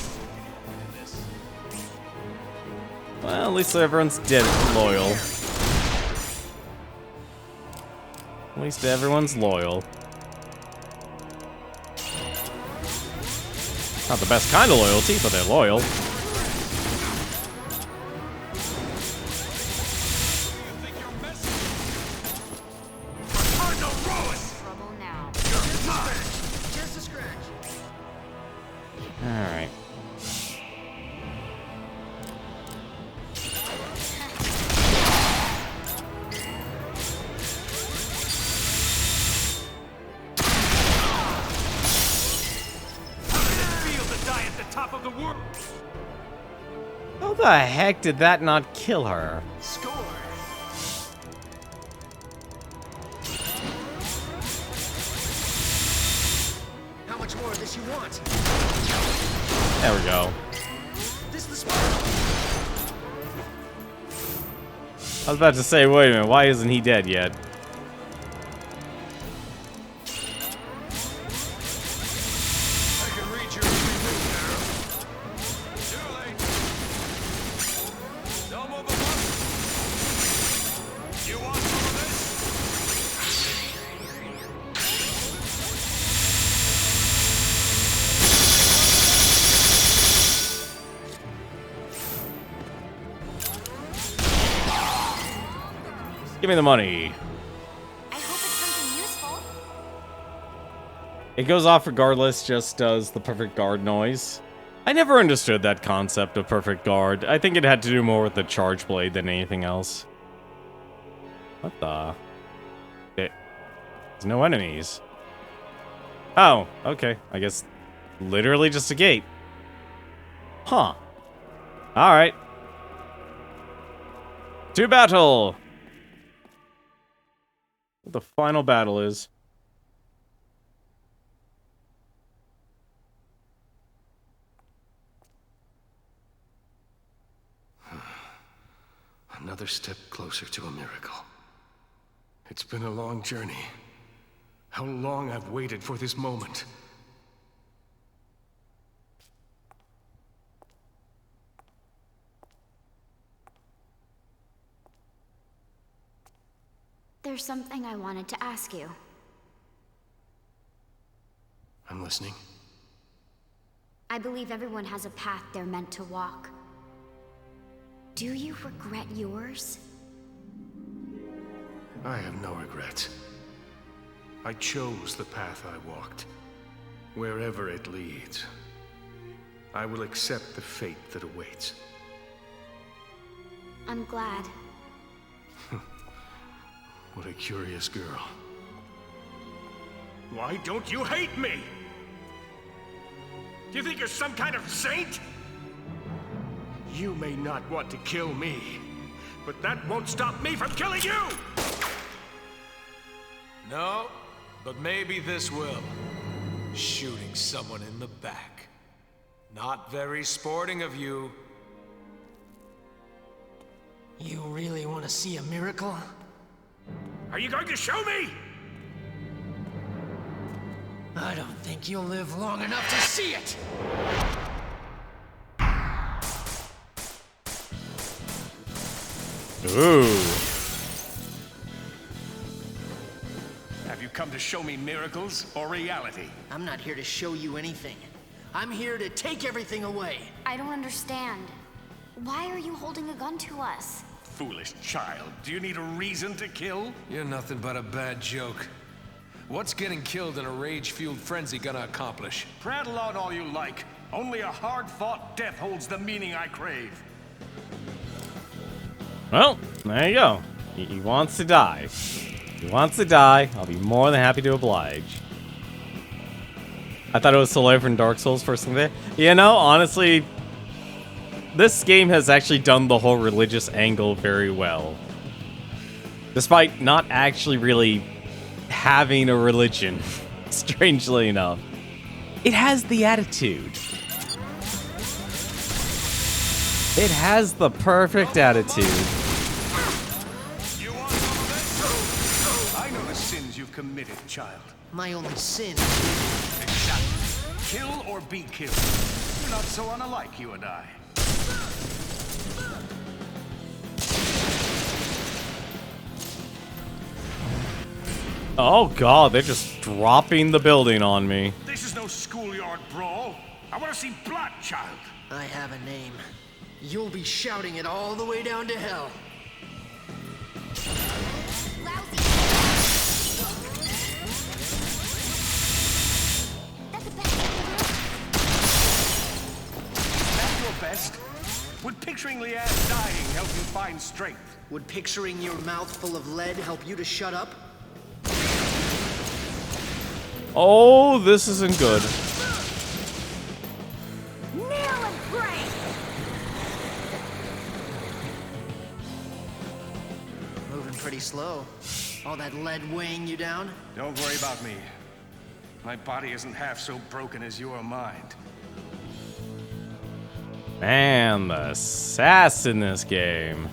Well, at least everyone's dead loyal. At least everyone's loyal. Not the best kind of loyalty, but they're loyal. Cardinal ruins. Trouble now. Just a scratch. Alright. Feel to die at the top of the world. How the heck did that not kill her? Score. How much more of this you want? There we go. This the spot. I was about to say, wait a minute, why isn't he dead yet? I can read your every move, Arrow. Too late. Don't move a muscle. You want some of this? Give me the money. I hope it's something useful. It goes off regardless, just does the perfect guard noise. I never understood that concept of perfect guard. I think it had to do more with the charge blade than anything else. What the? There's no enemies. Oh, okay. I guess literally just a gate. Huh. Alright. To battle! What the final battle is. Another step closer to a miracle. It's been a long journey. How long I've waited for this moment. There's something I wanted to ask you. I'm listening. I believe everyone has a path they're meant to walk. Do you regret yours? I have no regrets. I chose the path I walked. Wherever it leads, I will accept the fate that awaits. I'm glad. What a curious girl. Why don't you hate me? Do you think you're some kind of saint? You may not want to kill me, but that won't stop me from killing you! No, but maybe this will. Shooting someone in the back. Not very sporting of you. You really want to see a miracle? Are you going to show me? I don't think you'll live long enough to see it! Ooh. Have you come to show me miracles or reality? I'm not here to show you anything. I'm here to take everything away. I don't understand. Why are you holding a gun to us? Foolish child, do you need a reason to kill? You're nothing but a bad joke. What's getting killed in a rage-fueled frenzy gonna accomplish? Prattle on all you like. Only a hard-fought death holds the meaning I crave. Well, there you go. He wants to die. He wants to die. I'll be more than happy to oblige. I thought it was Soleil from Dark Souls first thing there. You know, honestly, this game has actually done the whole religious angle very well. Despite not actually really having a religion, strangely enough. It has the attitude. It has the perfect attitude. You want some of this? I know the sins you've committed, child. My only sin. Exactly. Kill or be killed. We're not so unlike, you and I. Oh god, they're just dropping the building on me. This is no schoolyard brawl. I want to see blood, child. I have a name. You'll be shouting it all the way down to hell. Lousy. That's the best you can Is that your best? Would picturing Leanne dying help you find strength? Would picturing your mouth full of lead help you to shut up? Oh, this isn't good. do. Kneel and pray. Moving pretty slow. All that lead weighing you down? Don't worry about me. My body isn't half so broken as your mind. Man, the sass in this game.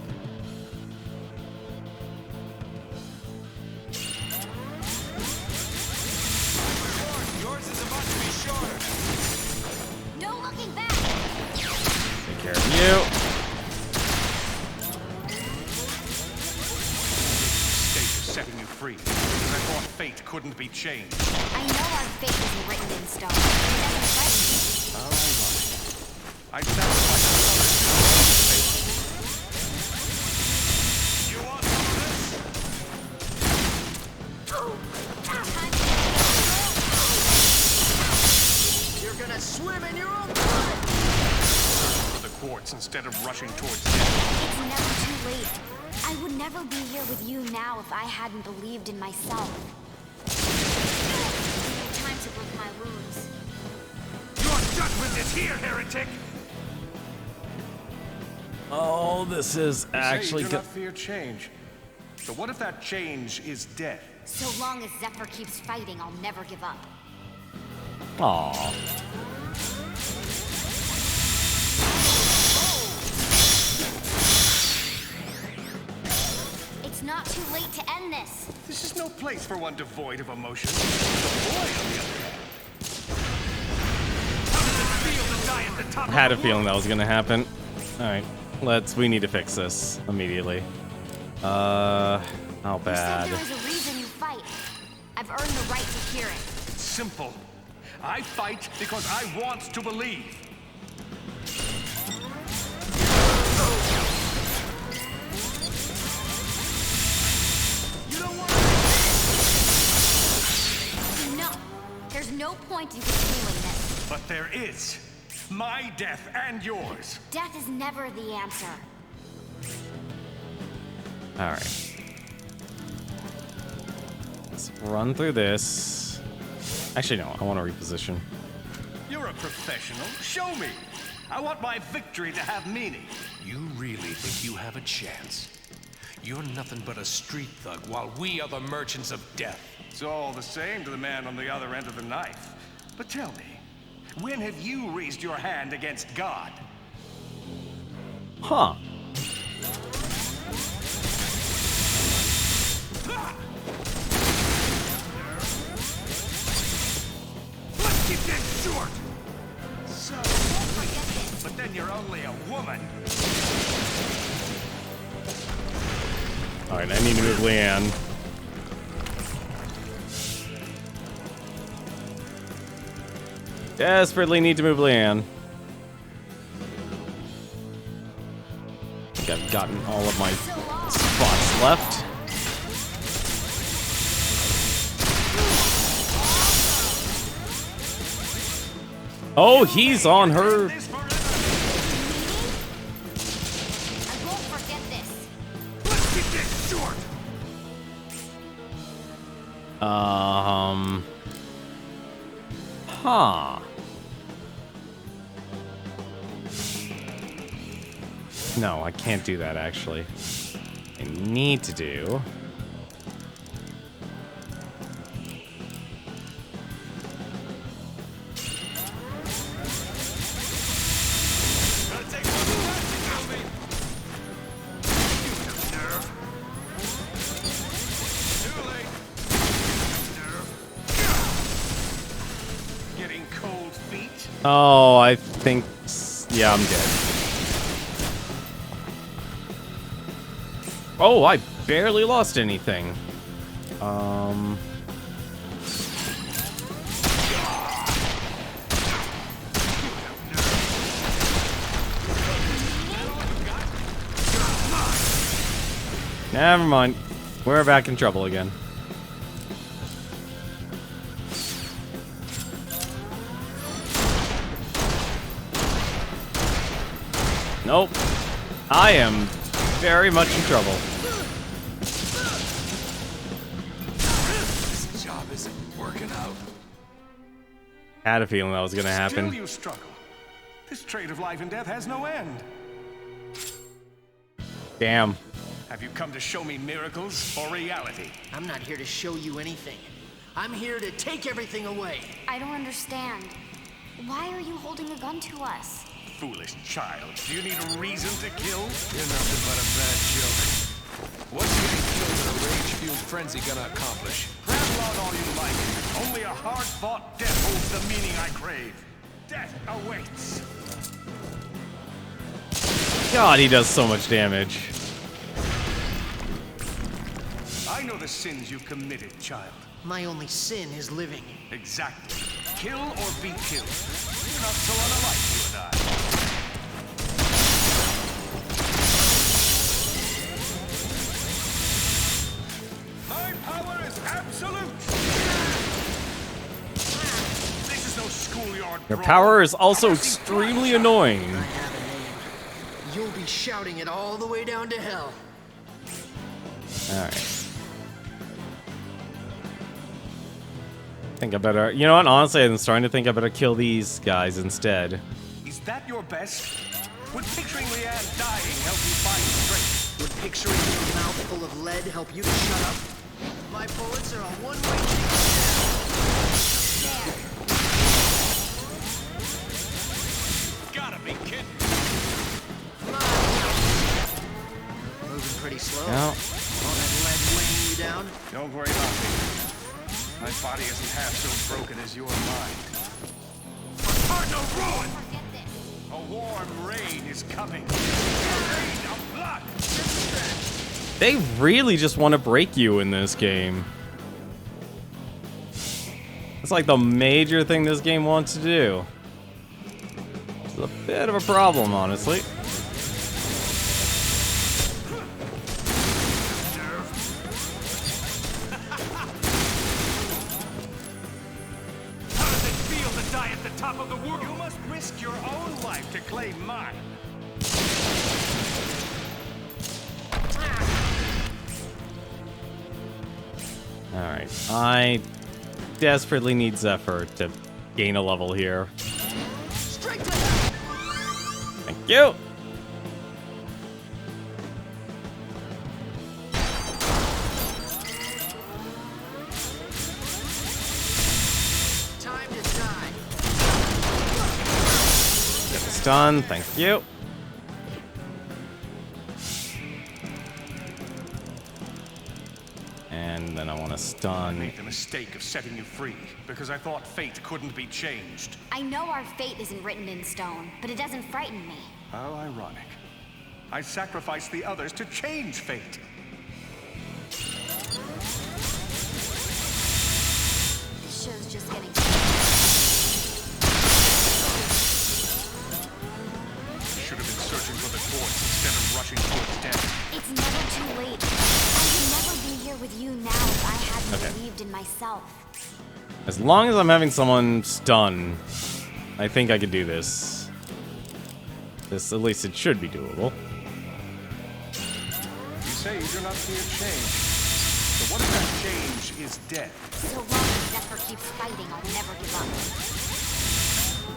Yours is about to be shorter. No looking back. Take care of you. State is setting you free. I thought fate couldn't be changed. I know our fate isn't written in stone. It doesn't frighten me. All right. I'd sacrifice another fate. You want some of this? You're gonna swim in your own blood! For the quartz instead of rushing towards death. It's never too late. I would never be here with you now if I hadn't believed in myself. Time to lick my wounds. Your judgment is here, heretic! Oh, this is actually you do good. not fear change. So what if that change is death? So long as Zephyr keeps fighting, I'll never give up. Aww. It's not too late to end this. This is no place for one devoid of emotion. The boy, on the other hand. How does it feel to die at the top I had a feeling that was gonna happen. Alright, we need to fix this immediately. How You said bad? there is a reason you fight. I've earned the right to hear it. It's simple. I fight because I want to believe. You don't want No, there's no point in continuing this. But there is. My death and yours. Death is never the answer. Alright. Let's run through this. Actually, no, I want to reposition. You're a professional. Show me. I want my victory to have meaning. You really think you have a chance? You're nothing but a street thug while we are the merchants of death. It's all the same to the man on the other end of the knife. But tell me, when have you raised your hand against God? Huh. Let's keep this short! So, but then you're only a woman. Alright, I need to move Leanne. Desperately need to move Leanne. I think I've gotten all of my spots left. Oh, he's on her. I won't forget this. Let's get this short. Huh. No, I can't do that, actually. I need to do... Getting cold feet. Oh, I think... Yeah, I'm dead. Oh, I barely lost anything. Never mind. We're back in trouble again. Nope. I am very much in trouble. This job isn't working out. Had a feeling that was gonna happen. Still you struggle. This trade of life and death has no end. Damn. Have you come to show me miracles or reality? I'm not here to show you anything. I'm here to take everything away. I don't understand. Why are you holding a gun to us? Foolish child. Do you need a reason to kill? You're nothing but a bad joke. What's getting killed in a rage-fueled frenzy gonna accomplish? Ramble on all you like. Only a hard-fought death holds the meaning I crave. Death awaits. God, he does so much damage. I know the sins you've committed, child. My only sin is living. Exactly. Kill or be killed. We're not so unalike, you and I. My power is absolute. This is no schoolyard Your brawl. power is also extremely annoying. I have a name. You'll be shouting it all the way down to hell. Alright. I think I better... You know what? Honestly, I'm starting to think I better kill these guys instead. Is that your best? Would picturing Leanne dying help you find strength? Would picturing your mouth full of lead help you to shut up? My bullets are a one-way ticket. Gotta be kidding. Moving pretty slow. No. All that lead weighing you down? Don't worry about me. My body isn't half so broken as your mind. Cardinal ruin! Forget this. A warm rain is coming. A rain of blood! They really just want to break you in this game. It's like the major thing this game wants to do. It's a bit of a problem, honestly. How does it feel to die at the top of the world? You must risk your own life to claim mine. Alright, I desperately need Zephyr to gain a level here. Straight to hell! Thank you! Time to die. Get this done, thank you. And then I want to I stun. made the mistake of setting you free because I thought fate couldn't be changed. I know our fate isn't written in stone, but it doesn't frighten me. How ironic. I sacrificed the others to change fate. is just getting Should have been searching for the corpse instead of rushing towards death. It's never too late. I would never be here with you now if I hadn't believed in myself. As long as I'm having someone stun, I think I could do this. This, at least it should be doable. You say you do not see a change. So what if that change is death? So long as Zephyr keeps fighting, I'll never give up.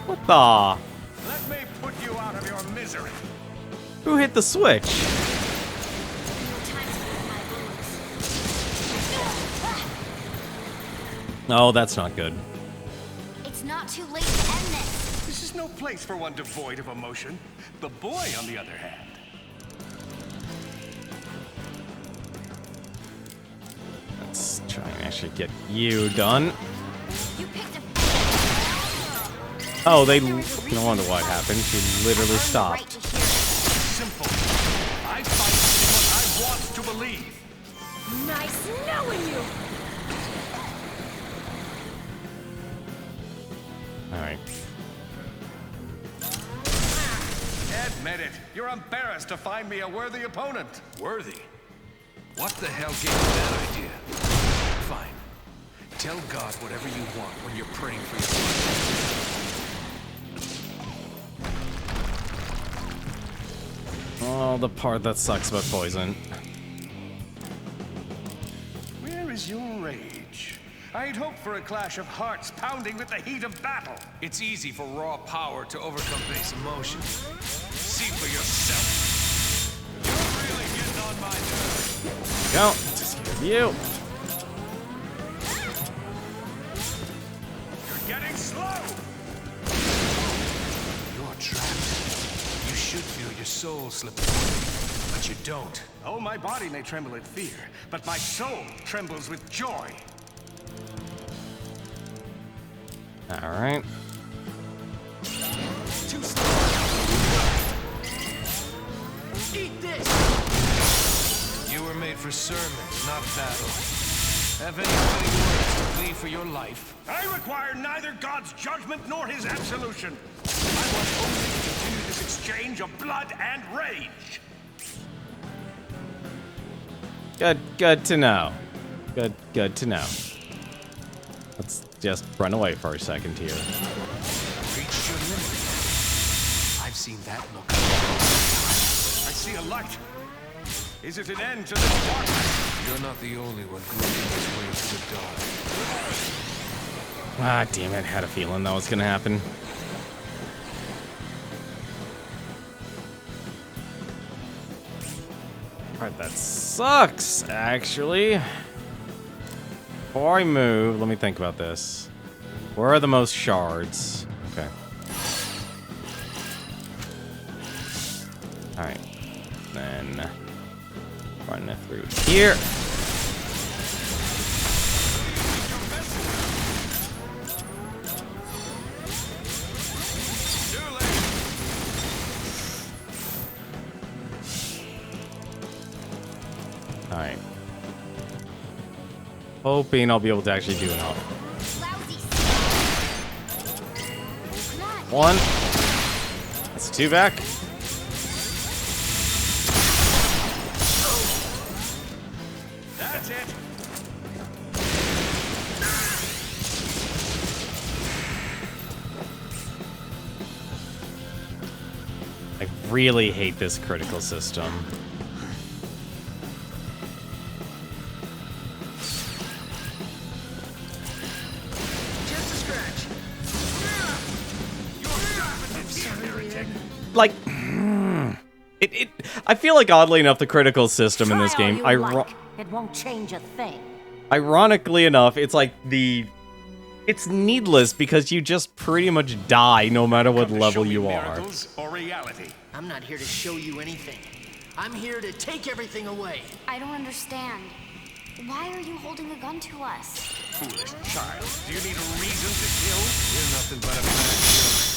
What the? Let me put you out of your misery. Who hit the switch? No time to lick my wounds. Oh, that's not good. It's not too late to end this. This is no place for one devoid of emotion. The boy, on the other hand. Let's try and actually get you done. You picked a Oh, they... No wonder what happened. She literally stopped. right to hear it. Simple. I fight what I want to believe. Nice knowing you. Alright. Admit it. You're embarrassed to find me a worthy opponent. Worthy? What the hell gave you that idea? Fine. Tell God whatever you want when you're praying for your life. Oh, the part that sucks about poison. Where is your rage? I'd hoped for a clash of hearts pounding with the heat of battle. It's easy for raw power to overcome base emotions. See for yourself. You're really getting on my nerves. Go. Just give you. You're getting slow. You're trapped. You should feel your soul slip away, but you don't. Oh, my body may tremble in fear, but my soul trembles with joy. Alright. Too slow. Eat this. You were made for sermons, not battle. Have any fighting words to plead for your life? I require neither God's judgment nor his absolution. I want only to continue this exchange of blood and rage. Good to know. Good to know. Let's just run away for a second here. Reached your limit. I've seen that look. I see a light. Is it an end to this darkness? You're not the only one groping his way to the dark. Ah, damn it. Had a feeling that was gonna happen. Alright, that sucks, actually. Before I move, let me think about this. Where are the most shards? Okay. Alright. Then run it through here. Alright. Hoping I'll be able to actually do enough. Lousy. One. That's two back. That's it. I really hate this critical system. Just a scratch. Like, I feel like oddly enough, the critical system in this Try all game, you like. It won't change a thing. ironically enough, it's like it's needless because you just pretty much die no matter what Come to level show me you are. miracles or reality. I'm not here to show you anything. I'm here to take everything away. I don't understand. Why are you holding a gun to us? Foolish child. Do you need a reason to kill? You're nothing but a bad joke.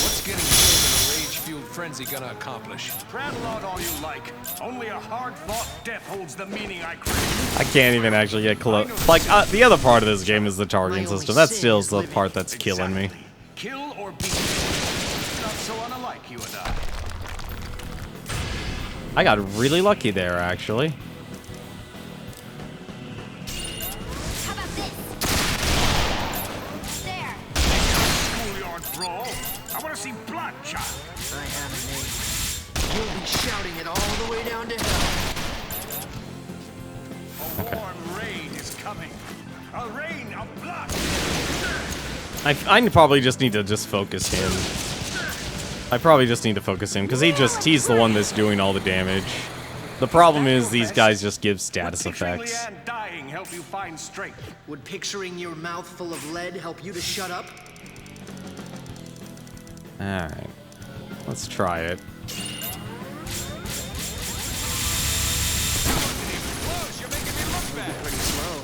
What's getting killed in a rage-fueled frenzy gonna accomplish? Prattle on all you like. Only a hard-fought death holds the meaning I crave. I can't even actually get close. Like, the other part of this game is the targeting My only system. That sin still is is the living. part that's killing me. Exactly. Kill or be killed. Not so unlike you and I. I got really lucky there, actually. How about this? There. Schoolyard brawl. I want to see blood, child. I have a name. You'll be shouting it all the way down to hell. A warm rain is coming. A rain of blood. I probably just need to focus him. I probably just need to focus him, because he's the one that's doing all the damage. The problem is these guys just give status Would picturing effects. Leanne dying help you find strength? Would picturing your mouth full of lead help you to shut up? Alright. Let's try it. Close, you're making me look bad. Pretty slow.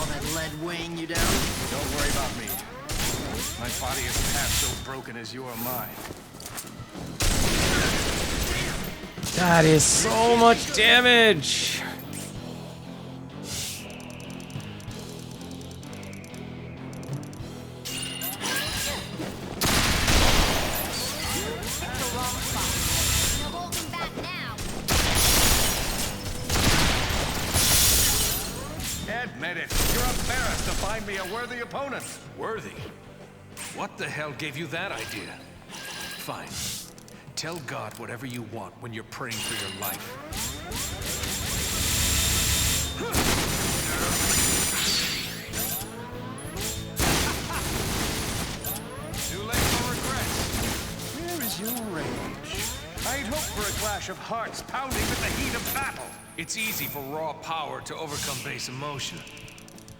All that lead weighing you down? Don't worry about me. My body is half so broken as your mind. That is so much damage! No holding back now. Admit it. You're embarrassed to find me a worthy opponent. Worthy? What the hell gave you that idea? Fine. Tell God whatever you want when you're praying for your life. Too late for regrets. Where is your rage? I'd hoped for a clash of hearts pounding with the heat of battle. It's easy for raw power to overcome base emotion.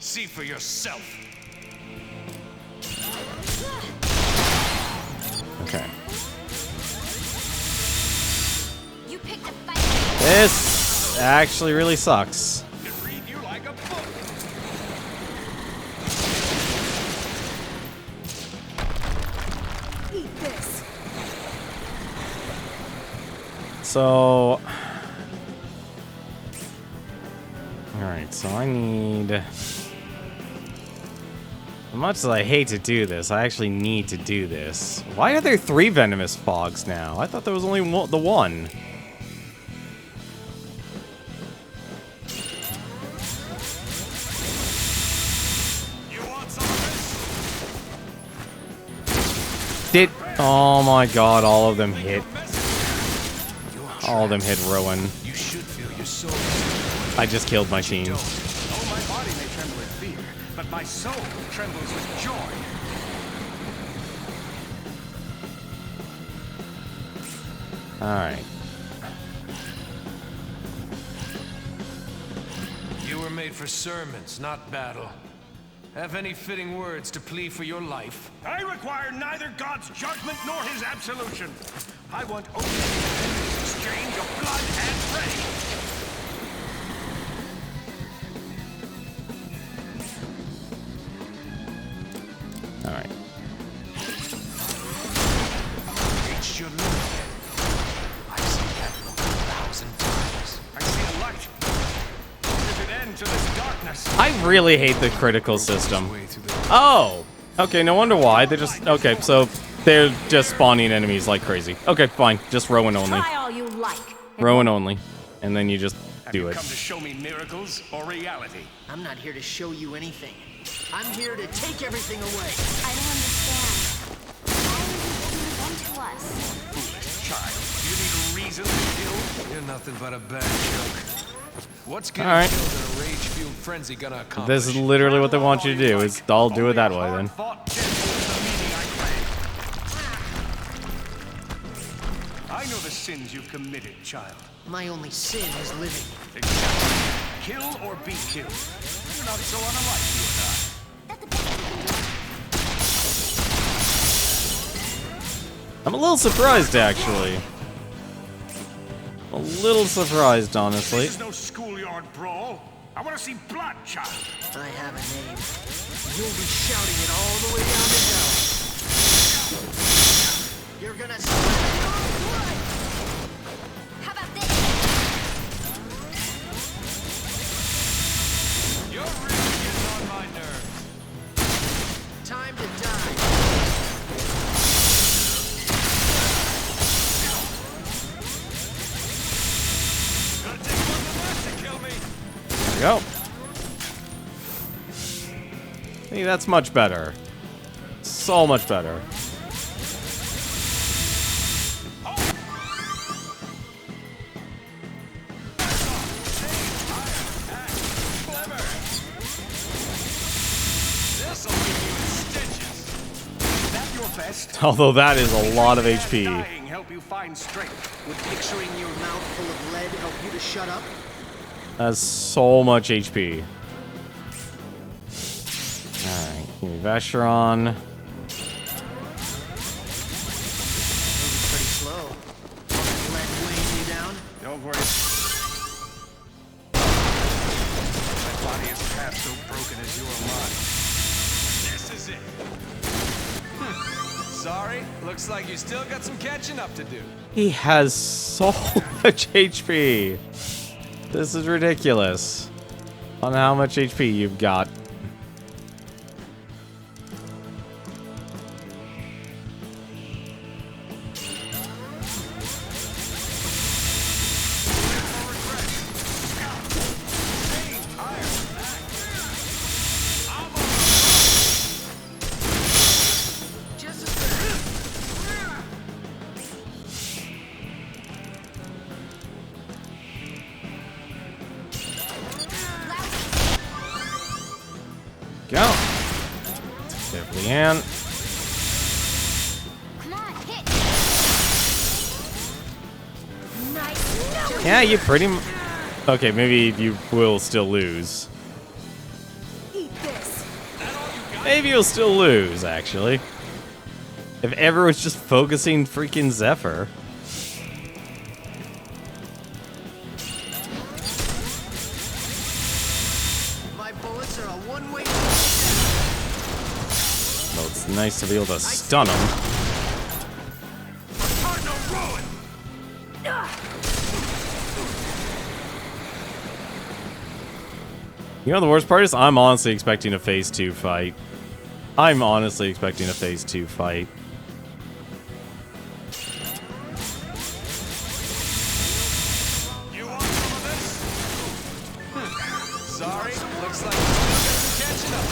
See for yourself. Okay. You picked a fight. This actually really sucks. Can read you like a book. Eat this. So... Alright, so I need... As much as I hate to do this, I actually need to do this. Why are there 3 venomous fogs now? I thought there was only the one. You want some of Did... Oh my god, all of them hit. All of them hit Rowan. You should feel your soul. I just killed my team. this? Oh, my body may tremble in fear, but my soul trembles with joy. Alright. You were made for sermons, not battle. Have any fitting words to plead for your life? I require neither God's judgment nor his absolution. I want only the exchange of blood and rain. Alright. Reach your limit. I've seen that look 1,000 times. I see a light. There's an end to this darkness. I really hate the critical system. Oh! Okay, no wonder why. They just... Okay, so they're just spawning enemies like crazy. Okay, fine. Just Rowan only. Try all you like. Rowan only. And then you just Have do you it. come to show me miracles or reality? I'm not here to show you anything. I'm here to take everything away. I don't understand. Why are you holding a gun to us? Foolish child. Do you need a reason to kill? You're nothing but a bad joke. What's getting Alright. killed in a rage-fueled frenzy gonna accomplish? This is literally what they want you to do, is I'll do it that way then. Hard-fought death is the meaning I crave. I know the sins you've committed, child. My only sin is living. Exactly. Kill or be killed. You're not so unlike you and I. That's the best you can do. I'm a little surprised, actually. A little surprised, honestly. This is no schoolyard brawl. I want to see blood, child. I have a name. You'll be shouting it all the way down to hell. You're gonna see. we go. Hey, that's much better. So much better. Although that is a lot of HP. Help you find strength. Would picturing your mouth full of lead help you to shut up? That's so much HP. Alright, give me Vacheron. Pretty slow. Lead weighing you down? Don't worry. My body is half so broken as your mind. This is it. Sorry, looks like you still got some catching up to do. He has so much HP. This is ridiculous. On how much HP you've got. Go. There, Leanne. Come on, hit. Nice. No. Yeah, you pretty much. Okay, maybe you will still lose. Eat this. Maybe you'll still lose, actually. If everyone's just focusing freaking Zephyr. My bullets are a one-way. Well, it's nice to be able to stun him. You know, the worst part is I'm honestly expecting a phase 2 fight. I'm honestly expecting a phase 2 fight. You want some of this? Sorry, looks like you still got some catching up.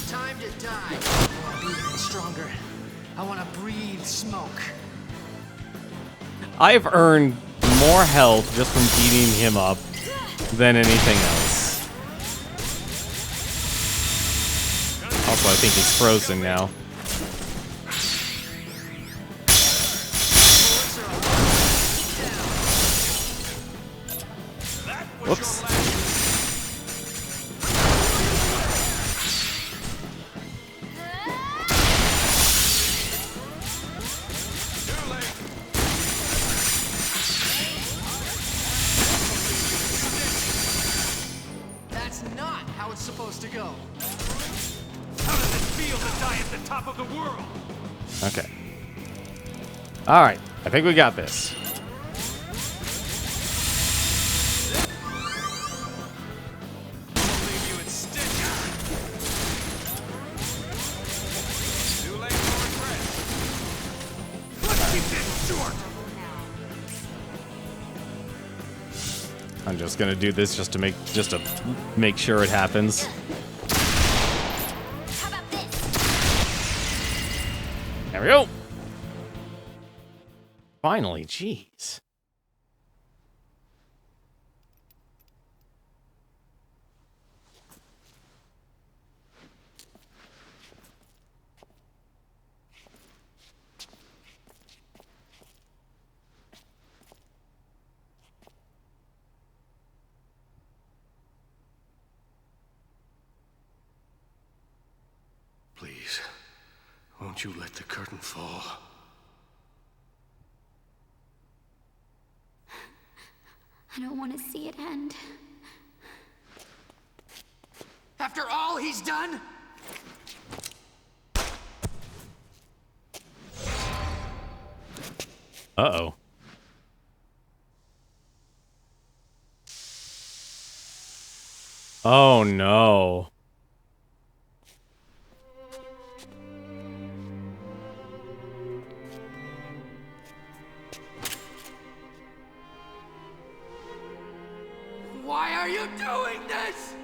Time to die. I want to be even stronger. I want to breathe smoke. I've earned more health just from beating him up than anything else. Also, I think he's frozen now. Whoops. That's not how it's supposed to go. How does it feel to die at the top of the world? Okay. Alright, I think we got this. Leave you in stitches. Too late for regret. Let's keep this short. I'm just gonna do this just to make sure it happens. How about this? There we go. Finally, jeez. Please, won't you let the curtain fall? I don't want to see it end. After all he's done? Uh-oh. Oh, no. Why are you doing this?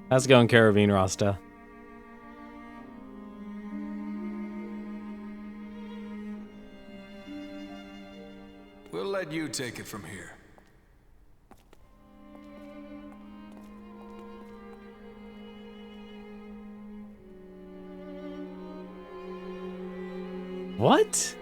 How's it going, Carabine Rasta? We'll let you take it from here. What?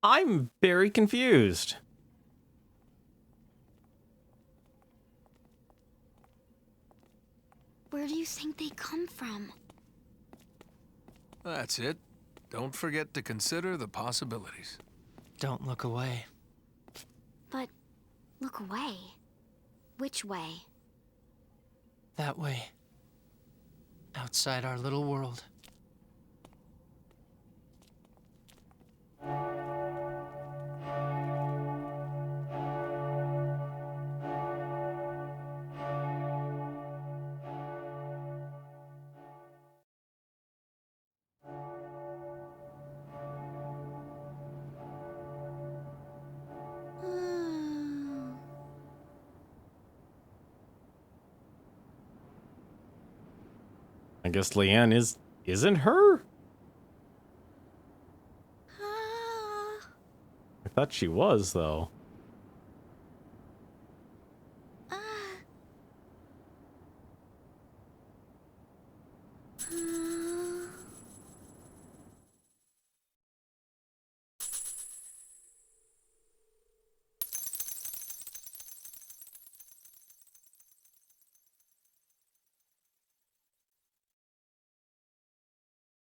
I'm very confused. Where do you think they come from? That's it. Don't forget to consider the possibilities. Don't look away. But look away. Which way? That way. Outside our little world. I guess Leanne isn't her? I thought she was, though.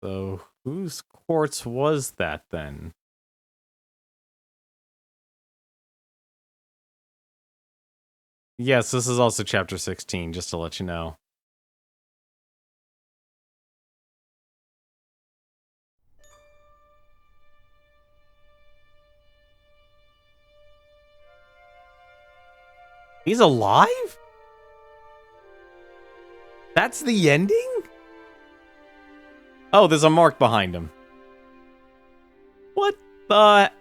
So, whose quartz was that then? Yes, this is also chapter 16, just to let you know. He's alive? That's the ending? Oh, there's a mark behind him. What the...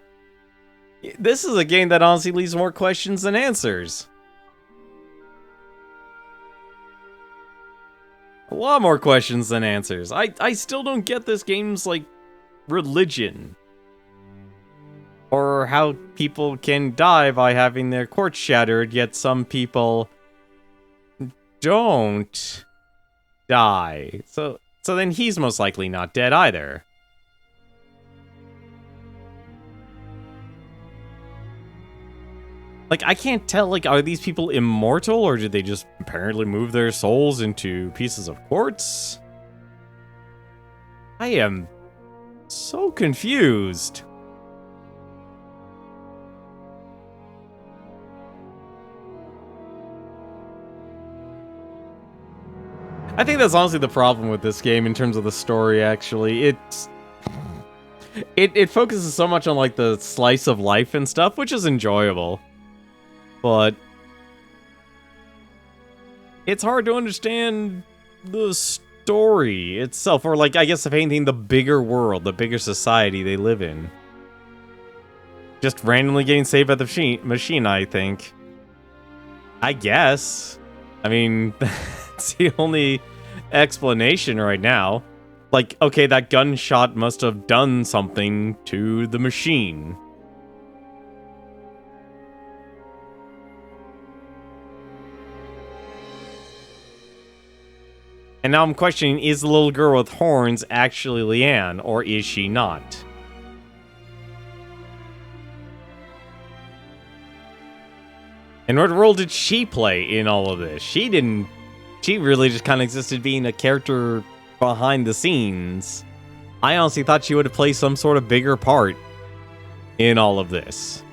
This is a game that honestly leaves more questions than answers. A lot more questions than answers. I still don't get this game's, like, religion. Or how people can die by having their quartz shattered, yet some people don't die. So then he's most likely not dead either. Like, I can't tell, like, are these people immortal, or did they just apparently move their souls into pieces of quartz? I am so confused. I think that's honestly the problem with this game in terms of the story, actually. It focuses so much on, like, the slice of life and stuff, which is enjoyable. But it's hard to understand the story itself, or, like, I guess if anything, the bigger world, the bigger society they live in. Just randomly getting saved by the machine, I think. I guess. I mean, that's the only explanation right now. Like, okay, that gunshot must have done something to the machine. And now I'm questioning, is the little girl with horns actually Leanne, or is she not? And what role did she play in all of this? She didn't... She really just kind of existed being a character behind the scenes. I honestly thought she would have played some sort of bigger part in all of this.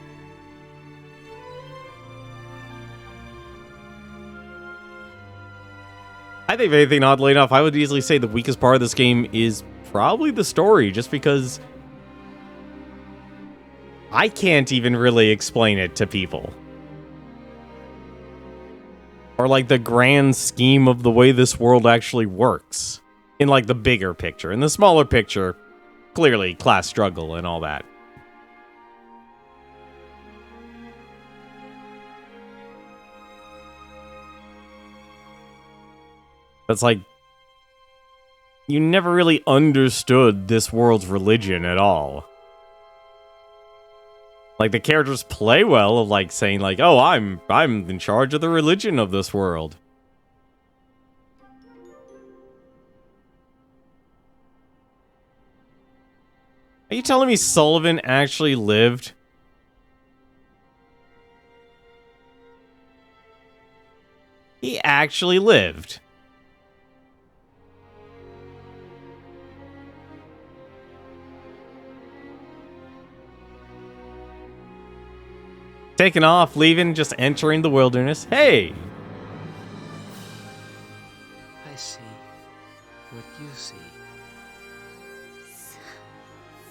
I think, if anything, oddly enough, I would easily say the weakest part of this game is probably the story, just because I can't even really explain it to people. Or, like, the grand scheme of the way this world actually works. In, like, the bigger picture. In the smaller picture, clearly, class struggle and all that. It's like, you never really understood this world's religion at all. Like, the characters play well of, like, saying, like, oh, I'm in charge of the religion of this world. Are you telling me Sullivan actually lived? He actually lived. Taking off, leaving, just entering the wilderness. Hey! I see what you see.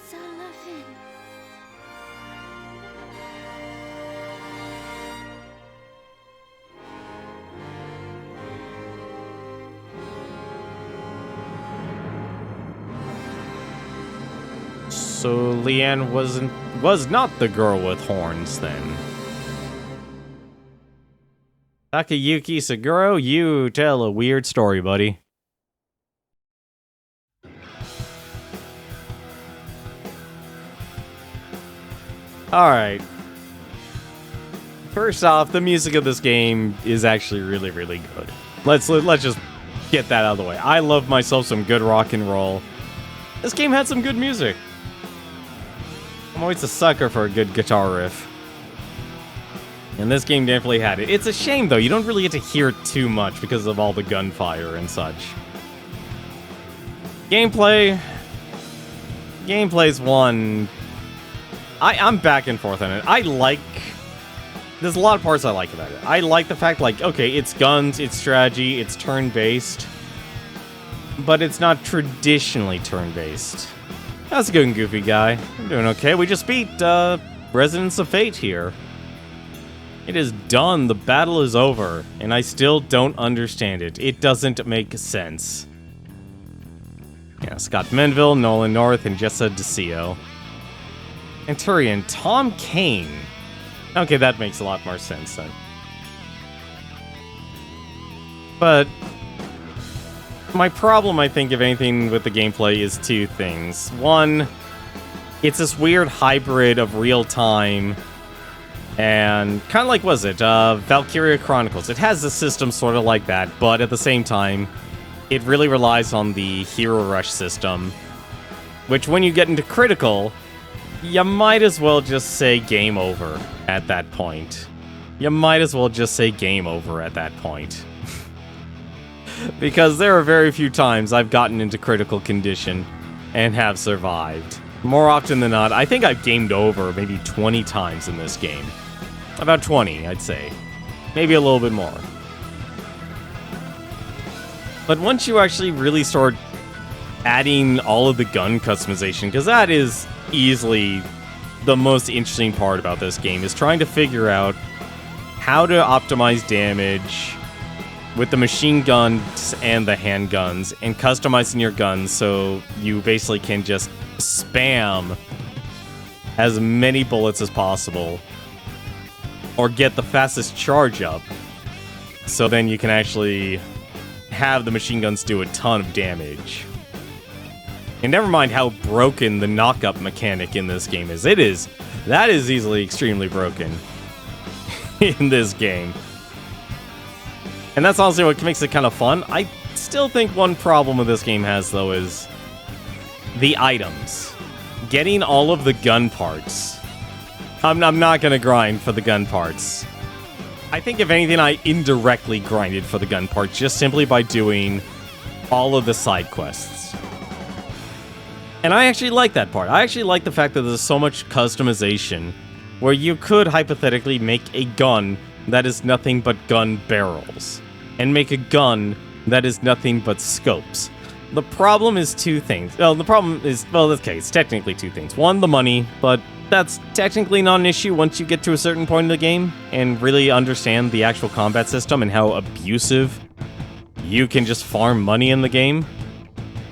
Sullivan. So Leanne was not the girl with horns then. Takayuki Seguro, you tell a weird story, buddy. Alright. First off, the music of this game is actually really, really good. Let's just get that out of the way. I love myself some good rock and roll. This game had some good music. I'm always a sucker for a good guitar riff. And this game definitely had it. It's a shame, though. You don't really get to hear it too much because of all the gunfire and such. Gameplay's one... I'm back and forth on it. There's a lot of parts I like about it. I like the fact, like, okay, it's guns, it's strategy, it's turn-based. But it's not traditionally turn-based. That's a good and goofy guy. I'm doing okay. We just beat, Residents of Fate here. It is done. The battle is over. And I still don't understand it. It doesn't make sense. Yeah, Scott Menville, Nolan North, and Jessa DeCio. Anturian, Tom Kane. Okay, that makes a lot more sense then. But my problem, I think, if anything, with the gameplay is two things. One, it's this weird hybrid of real-time and kind of like, was it, Valkyria Chronicles. It has a system sort of like that, but at the same time, it really relies on the Hero Rush system, which when you get into Critical, you might as well just say game over at that point. You might as well just say game over at that point. Because there are very few times I've gotten into critical condition and have survived. More often than not, I think I've gamed over maybe 20 times in this game. About 20, I'd say. Maybe a little bit more. But once you actually really start adding all of the gun customization, because that is easily the most interesting part about this game, is trying to figure out how to optimize damage with the machine guns and the handguns, and customizing your guns so you basically can just spam as many bullets as possible, or get the fastest charge up, so then you can actually have the machine guns do a ton of damage. And never mind how broken the knock-up mechanic in this game is. That is easily extremely broken in this game. And that's honestly what makes it kind of fun. I still think one problem with this game has, though, is the items. Getting all of the gun parts. I'm not going to grind for the gun parts. I think if anything, I indirectly grinded for the gun parts just simply by doing all of the side quests. And I actually like that part. I actually like the fact that there's so much customization where you could hypothetically make a gun that is nothing but gun barrels and make a gun that is nothing but scopes. The problem is two things. Well, the problem is, well, in this case, technically two things. One, the money, but that's technically not an issue once you get to a certain point in the game and really understand the actual combat system and how abusive you can just farm money in the game.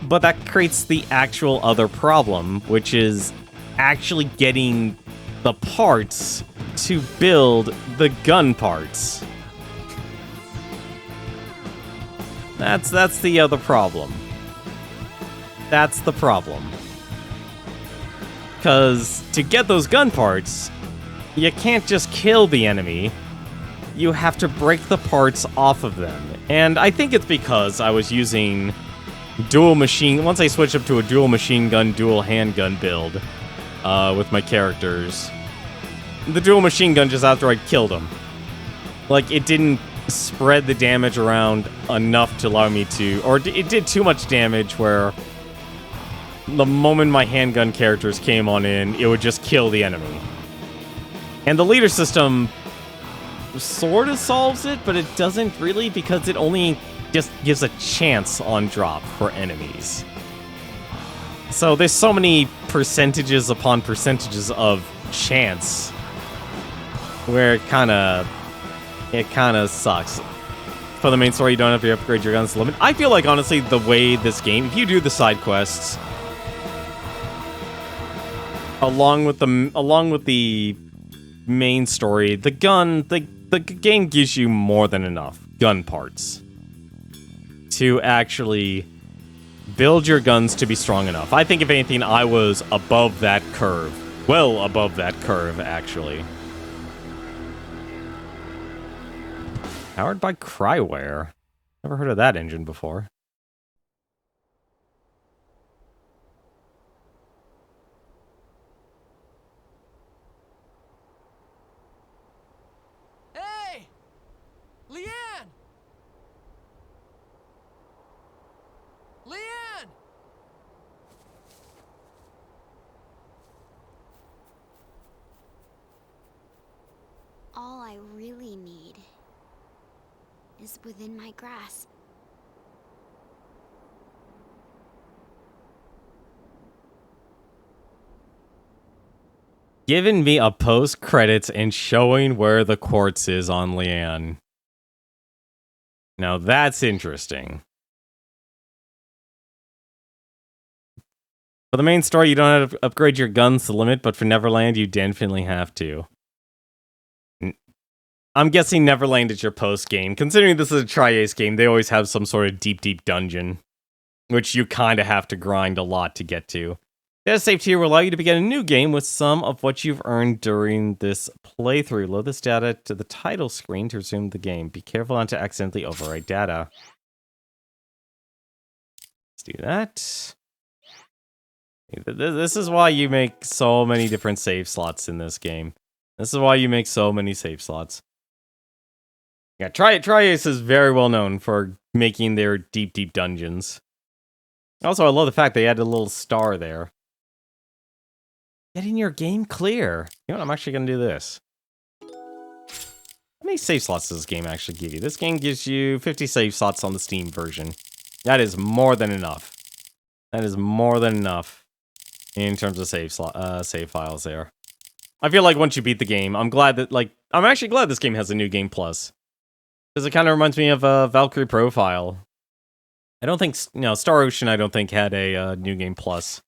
But that creates the actual other problem, which is actually getting the parts to build the gun parts. That's the other problem. That's the problem. Because to get those gun parts, you can't just kill the enemy. You have to break the parts off of them. And I think it's because I was using dual machine... Once I switched up to a dual machine gun, dual handgun build with my characters, the dual machine gun just outright killed them. Like, it didn't spread the damage around enough to allow me to... Or it did too much damage where the moment my handgun characters came on in, it would just kill the enemy. And the leader system sort of solves it, but it doesn't really, because it only just gives a chance on drop for enemies. So there's so many percentages upon percentages of chance where it kind of sucks. For the main story, you don't have to upgrade your guns to the limit. I feel like, honestly, the way this game, if you do the side quests along with the main story, the game gives you more than enough gun parts to actually build your guns to be strong enough. I think, if anything, I was above that curve. Well above that curve, actually. Powered by Cryware. Never heard of that engine before. Hey! Leanne! Leanne! All I really need is within my grasp. Giving me a post-credits and showing where the quartz is on Leanne. Now that's interesting. For the main story, you don't have to upgrade your guns to the limit, but for Neverland, you definitely have to. I'm guessing Neverland is your post-game. Considering this is a Tri-Ace game, they always have some sort of deep dungeon, which you kind of have to grind a lot to get to. Data saved here will allow you to begin a new game with some of what you've earned during this playthrough. Load this data to the title screen to resume the game. Be careful not to accidentally overwrite data. Let's do that. This is why you make so many different save slots in this game. This is why you make so many save slots. Yeah, Tri-Ace is very well known for making their deep dungeons. Also, I love the fact they added a little star there. Getting your game clear. You know what, I'm actually going to do this. How many save slots does this game actually give you? This game gives you 50 save slots on the Steam version. That is more than enough. That is more than enough in terms of save files there. I feel like once you beat the game, I'm actually glad this game has a New Game Plus. Because it kind of reminds me of Valkyrie Profile. I don't think, Star Ocean I don't think had a New Game Plus.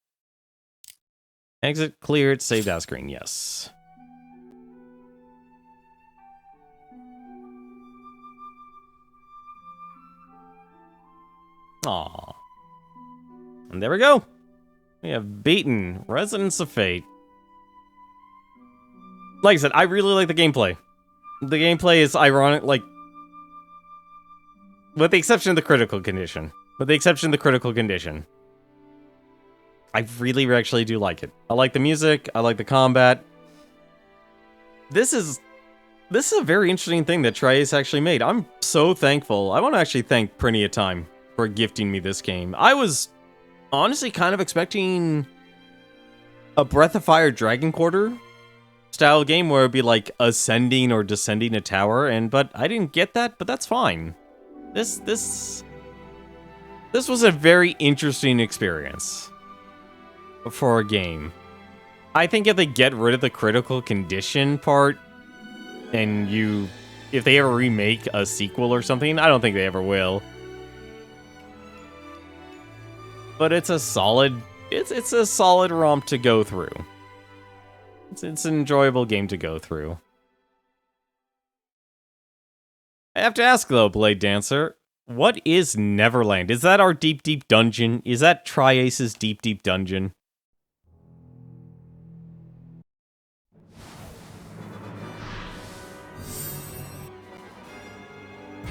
Exit cleared, saved as screen, yes. Aww. And there we go. We have beaten Residents of Fate. Like I said, I really like the gameplay. The gameplay is ironic, like, with the exception of the critical condition. I really actually do like it. I like the music. I like the combat. This is this is a very interesting thing that Tri-Ace actually made. I'm so thankful. I want to actually thank Prinny of Time for gifting me this game. I was honestly kind of expecting a Breath of Fire Dragon Quarter style game where it'd be like ascending or descending a tower, but I didn't get that, but that's fine. This was a very interesting experience for a game. I think if they get rid of the critical condition part, and if they ever remake a sequel or something, I don't think they ever will. But it's a solid romp to go through. It's an enjoyable game to go through. I have to ask though, Blade Dancer, what is Neverland? Is that our deep, deep dungeon? Is that Tri-Ace's deep, deep dungeon?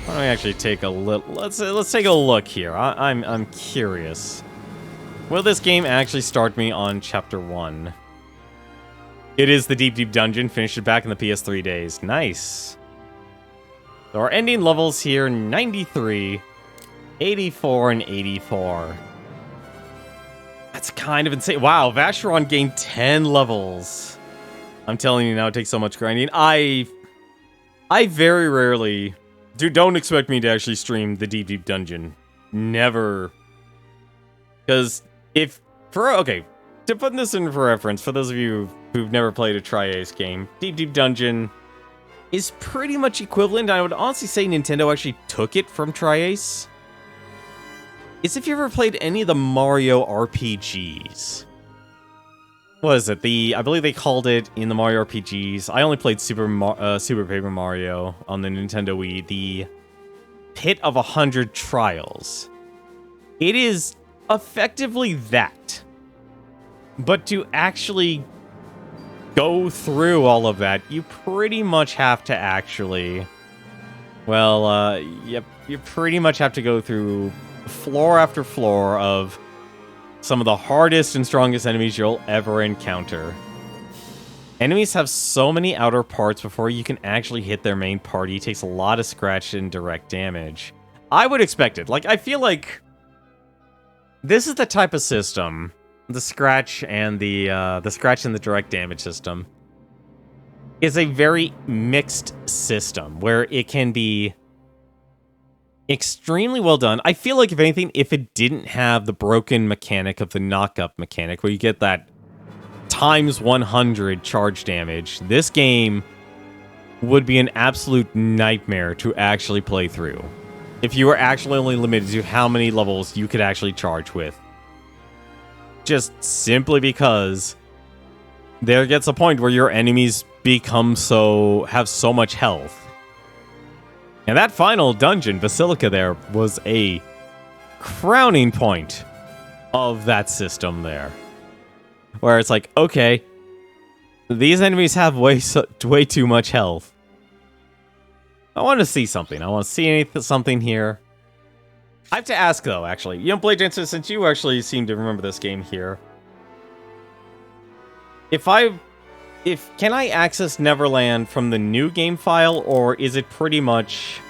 Why don't we actually take a little? Let's take a look here. I'm curious. Will this game actually start me on Chapter 1? It is the Deep Deep Dungeon. Finished it back in the PS3 days. Nice. So our ending levels here, 93, 84, and 84. That's kind of insane. Wow, Vacheron gained 10 levels. I'm telling you now, it takes so much grinding. I very rarely... Dude, don't expect me to actually stream the Deep Deep Dungeon. Never. Because okay, to put this in for reference, for those of you who've never played a Tri-Ace game, Deep Deep Dungeon is pretty much equivalent. I would honestly say Nintendo actually took it from Tri-Ace. Is if you ever played any of the Mario RPGs. What is it? I believe they called it in the Mario RPGs. I only played Super Paper Mario on the Nintendo Wii. The Pit of 100 Trials. It is effectively that. But to actually go through all of that, you pretty much have to actually... Well, yep, you pretty much have to go through floor after floor of some of the hardest and strongest enemies you'll ever encounter. Enemies have so many outer parts before you can actually hit their main party. It takes a lot of scratch and direct damage. I would expect it. Like, I feel like this is the type of system, the scratch and the direct damage system, is a very mixed system where it can be extremely well done. I feel like, if anything, if it didn't have the broken mechanic of the knock-up mechanic, where you get that times 100 charge damage, this game would be an absolute nightmare to actually play through. If you were actually only limited to how many levels you could actually charge with. Just simply because there gets a point where your enemies have so much health. And that final dungeon, Basilica, there was a crowning point of that system there. Where it's like, okay, these enemies have way too much health. I want to see something. I want to see something here. I have to ask, though, actually. You know, Blade Dancer, since you actually seem to remember this game here. Can I access Neverland from the new game file, or is it pretty much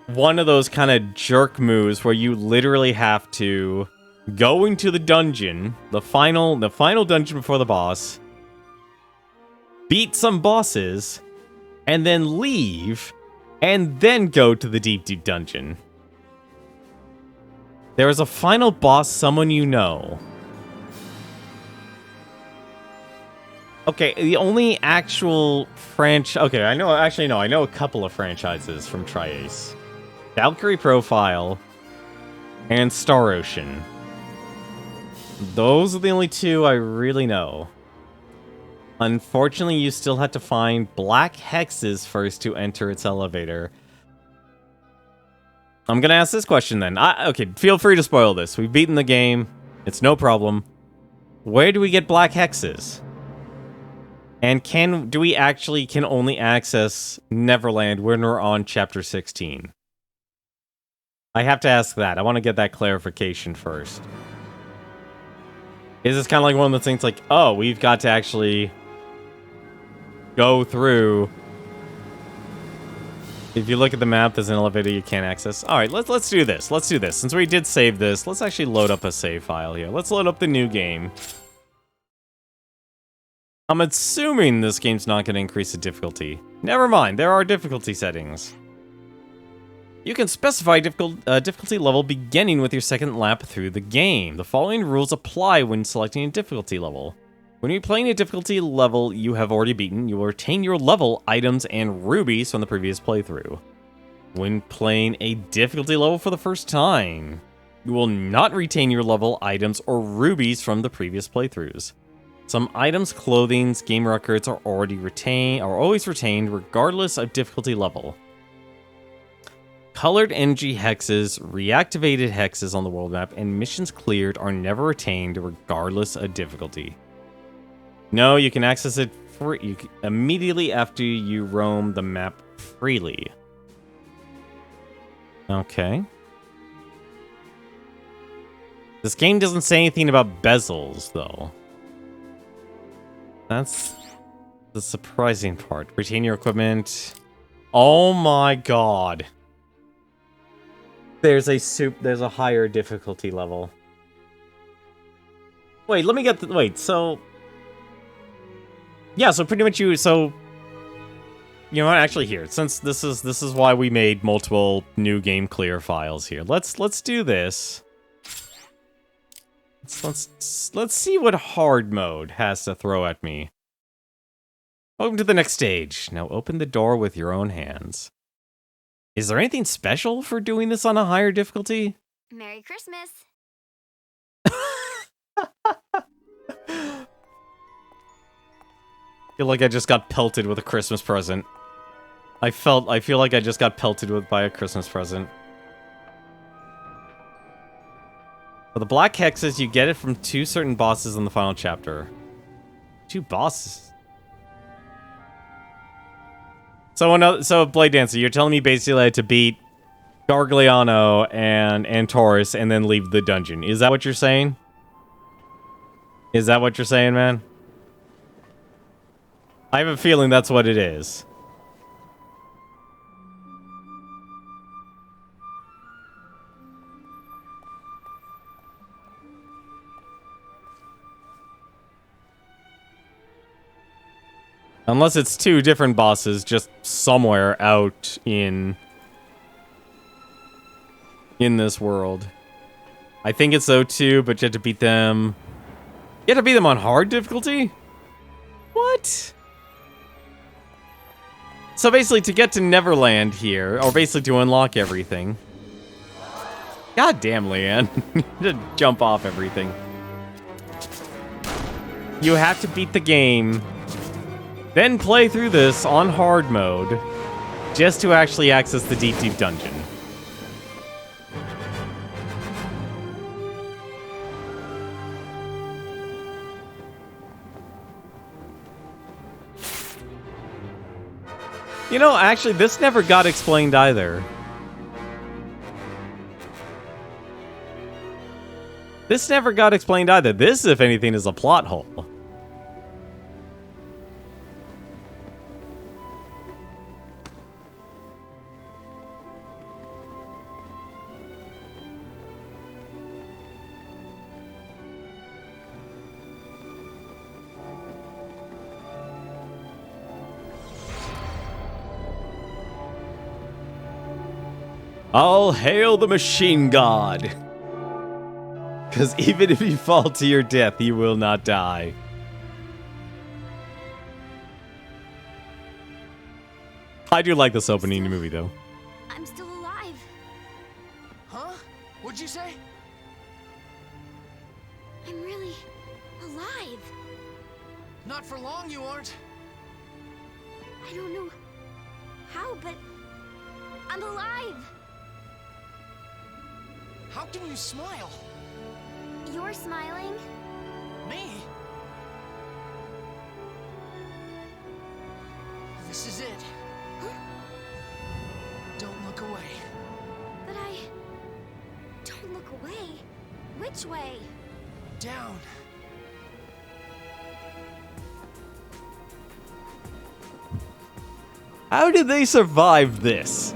one of those kind of jerk moves where you literally have to go into the dungeon, the final dungeon before the boss, beat some bosses, and then leave, and then go to the Deep Deep Dungeon? There is a final boss, someone you know. Okay, the only actual franchise... Okay, I know a couple of franchises from Tri-Ace. Valkyrie Profile and Star Ocean. Those are the only two I really know. Unfortunately, you still have to find black hexes first to enter its elevator. I'm gonna ask this question then. Okay, feel free to spoil this. We've beaten the game. It's no problem. Where do we get black hexes? And can only access Neverland when we're on Chapter 16? I have to ask that. I want to get that clarification first. Is this kind of like one of the things like, oh, we've got to actually go through If you look at the map, there's an elevator you can't access. All right, let's do this. Let's do this. Since we did save this, let's actually load up a save file here. Let's load up the new game. I'm assuming this game's not going to increase the difficulty. Never mind, there are difficulty settings. You can specify difficulty level beginning with your second lap through the game. The following rules apply when selecting a difficulty level. When you're playing a difficulty level you have already beaten, you will retain your level, items, and rubies from the previous playthrough. When playing a difficulty level for the first time, you will not retain your level, items, or rubies from the previous playthroughs. Some items, clothing, game records are always retained regardless of difficulty level. Colored energy hexes, reactivated hexes on the world map, and missions cleared are never retained regardless of difficulty. No, you can access it immediately after you roam the map freely. Okay. This game doesn't say anything about bezels, though. That's the surprising part. Retain your equipment. Oh my god. There's a higher difficulty level. Wait, let me get so yeah, so pretty much you know what, actually here, since this is why we made multiple new game clear files here. Let's do this. Let's see what hard mode has to throw at me. Welcome to the next stage. Now open the door with your own hands. Is there anything special for doing this on a higher difficulty? Merry Christmas. I feel like I just got pelted with a Christmas present. I feel like I just got pelted by a Christmas present. For the black hexes, you get it from 2 certain bosses in the final chapter. 2 bosses? So Blade Dancer, you're telling me basically I had to beat Gargliano and Taurus and then leave the dungeon. Is that what you're saying? Is that what you're saying, man? I have a feeling that's what it is. Unless it's 2 different bosses just somewhere out in this world. I think it's O2, but you have to beat them. You have to beat them on hard difficulty? What? So basically, to get to Neverland here, or basically to unlock everything. God damn, Leanne. To jump off everything. You have to beat the game, then play through this on hard mode, just to actually access the deep, deep dungeon. You know, actually, this never got explained either. This never got explained either. This, if anything, is a plot hole. All hail the machine god. Because even if you fall to your death, you will not die. I do like this opening movie, though. I'm still alive. Huh? What'd you say? I'm really alive. Not for long, you aren't. I don't know how, but I'm alive. How can you smile? You're smiling? Me? This is it. Don't look away. But I don't look away. Which way? Down. How did they survive this?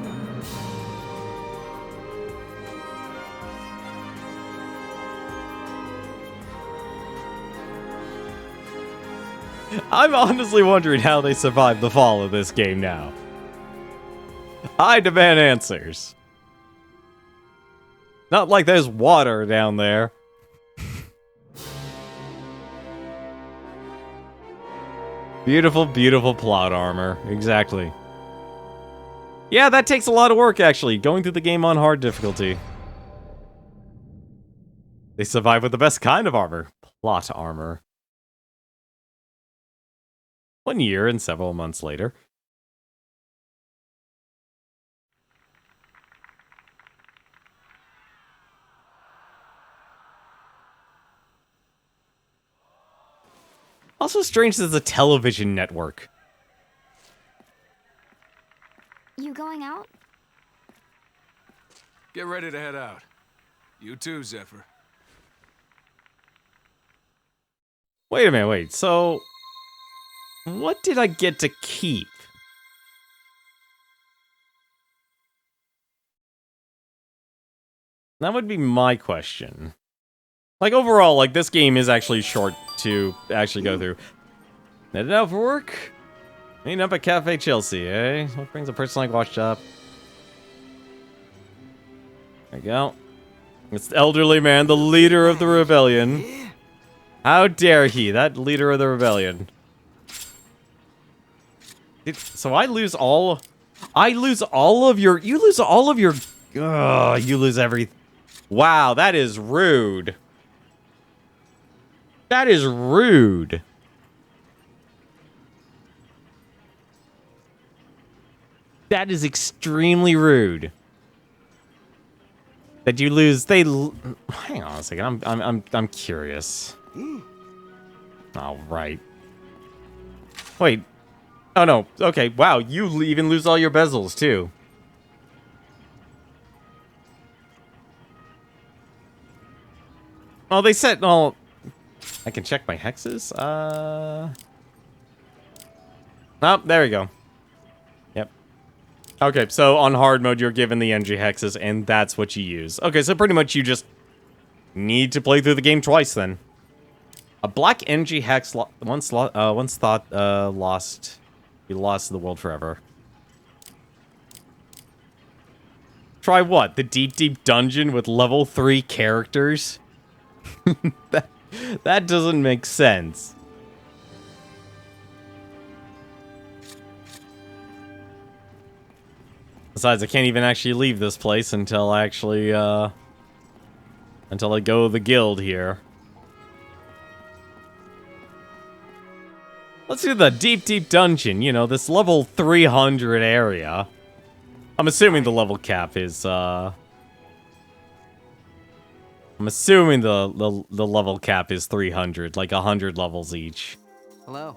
I'm honestly wondering how they survived the fall of this game now. I demand answers. Not like there's water down there. Beautiful, beautiful plot armor. Exactly. Yeah, that takes a lot of work, actually, going through the game on hard difficulty. They survive with the best kind of armor. Plot armor. 1 year and several months later. Also strange that it's a television network. You going out? Get ready to head out. You too, Zephyr. Wait a minute, wait. So, what did I get to keep? That would be my question. Like, overall, like, this game is actually short to actually go through. Headed out for work? Meeting up at Cafe Chelsea, eh? What brings a person like Washed Up? There you go. It's the elderly man, the leader of the rebellion. How dare he, that leader of the rebellion. So I lose all of your... You lose all of your... Ugh, you lose everything. Wow, that is rude. That is rude. That is extremely rude. That you lose. Hang on a second. I'm curious. All right. Wait. Oh no. Okay. Wow. You even lose all your bezels too. Oh, they said. Oh, I can check my hexes. Oh, there we go. Yep. Okay, so on hard mode, you're given the NG hexes, and that's what you use. Okay, so pretty much you just need to play through the game twice, then. A black NG hex once thought lost. You lost the world forever. Try what? The deep, deep dungeon with level 3 characters? that doesn't make sense. Besides, I can't even actually leave this place until I actually, until I go to the guild here. Let's do the deep, deep dungeon. You know, this level 300 area. I'm assuming the level cap is, I'm assuming the level cap is 300, like 100 levels each. Hello.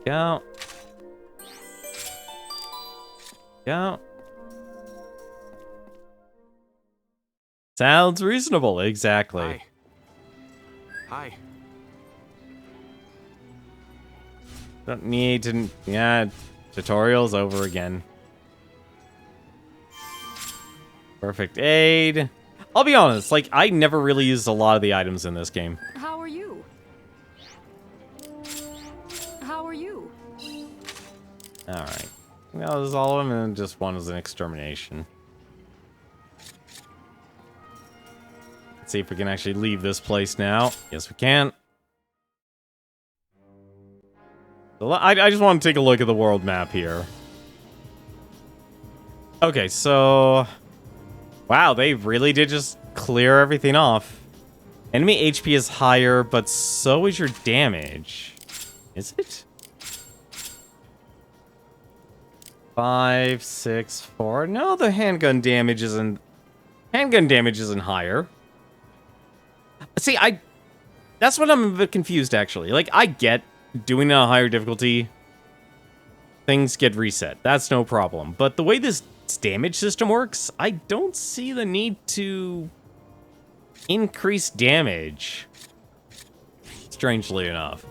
Yeah. Yeah. Sounds reasonable, exactly. Hi. Don't need to... Yeah, tutorial's over again. Perfect aid. I'll be honest, like, I never really used a lot of the items in this game. How are you? How are you? Alright. Well, there's all of them, and just one is an extermination. Let's see if we can actually leave this place now. Yes, we can. So I just want to take a look at the world map here. Okay, so... Wow, they really did just clear everything off. Enemy HP is higher, but so is your damage. Is it? 5, 6, 4. No, the handgun damage isn't... Handgun damage isn't higher. See, that's what I'm a bit confused, actually. Like, I get doing a higher difficulty, things get reset. That's no problem. But the way this damage system works, I don't see the need to increase damage. Strangely enough.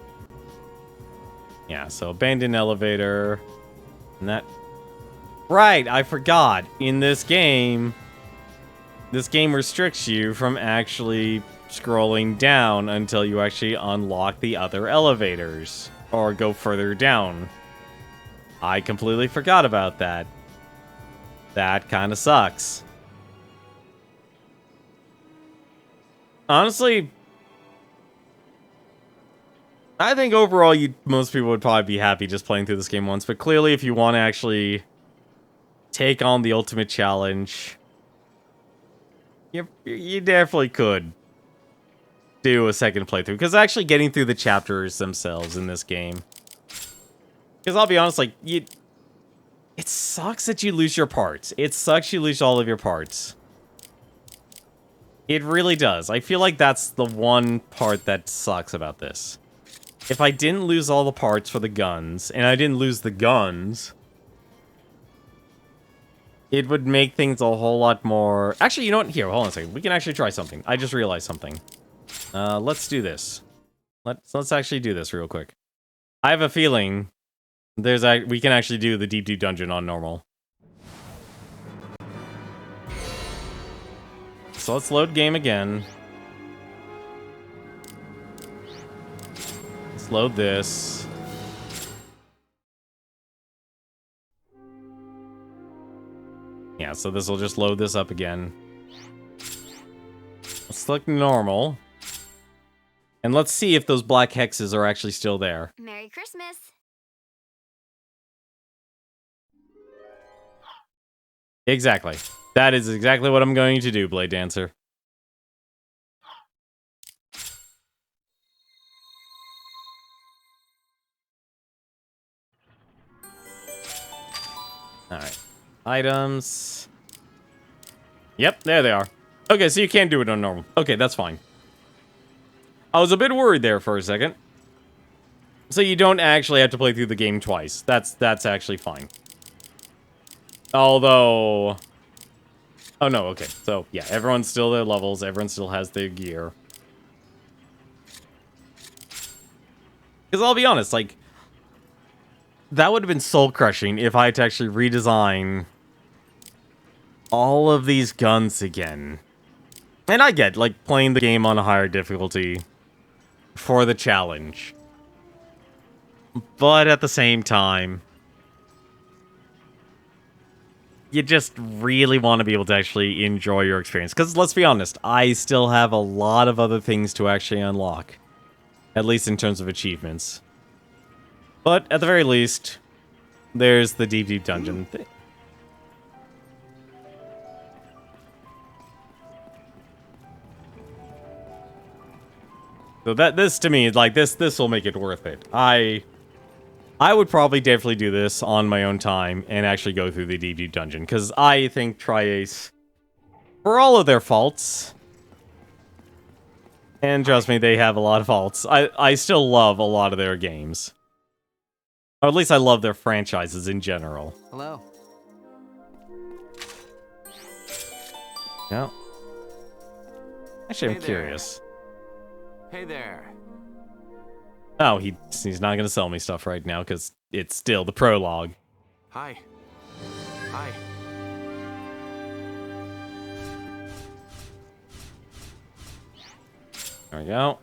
Yeah, so abandoned elevator. And that... Right, I forgot. In this game restricts you from actually scrolling down until you actually unlock the other elevators. Or go further down. I completely forgot about that. That kind of sucks. Honestly, I think overall most people would probably be happy just playing through this game once, but clearly if you want to actually take on the ultimate challenge, you definitely could do a second playthrough, because actually getting through the chapters themselves in this game, because I'll be honest, like, it sucks that you lose your parts. It sucks you lose all of your parts. It really does. I feel like that's the one part that sucks about this. If I didn't lose all the parts for the guns, and I didn't lose the guns, it would make things a whole lot more... Actually, you know what? Here, hold on a second. We can actually try something. I just realized something. Let's do this. Let's actually do this real quick. I have a feeling we can actually do the deep dungeon on normal. So let's load game again. Let's load this. Yeah, so this will just load this up again. Let's select normal. And let's see if those black hexes are actually still there. Merry Christmas. Exactly. That is exactly what I'm going to do, Blade Dancer. Alright. Items. Yep, there they are. Okay, so you can't do it on normal. Okay, that's fine. I was a bit worried there for a second. So you don't actually have to play through the game twice. That's actually fine. Although... Oh no, okay. So, yeah, everyone's still their levels. Everyone still has their gear. Because I'll be honest, like... That would have been soul-crushing if I had to actually redesign all of these guns again. And I get, like, playing the game on a higher difficulty for the challenge. But at the same time, you just really want to be able to actually enjoy your experience. Because let's be honest, I still have a lot of other things to actually unlock. At least in terms of achievements. But at the very least, there's the deep dungeon. So this to me, like, this will make it worth it. I would probably definitely do this on my own time and actually go through the deep dungeon, because I think Tri-Ace, for all of their faults, and trust me, they have a lot of faults, I still love a lot of their games. Or at least I love their franchises in general. Hello. Yeah. Actually, Hey I'm curious. Hey there. Oh, he's not going to sell me stuff right now because it's still the prologue. Hi. Hi. There we go.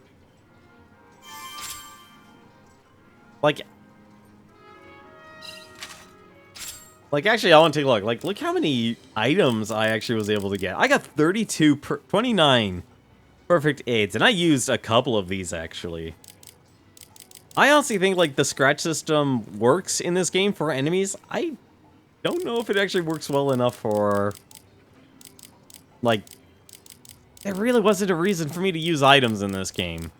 Like, actually, I want to take a look. Like, look how many items I actually was able to get. I got 29 perfect aids, and I used a couple of these, actually. I honestly think, like, the scratch system works in this game for enemies. I don't know if it actually works well enough for... Like, there really wasn't a reason for me to use items in this game.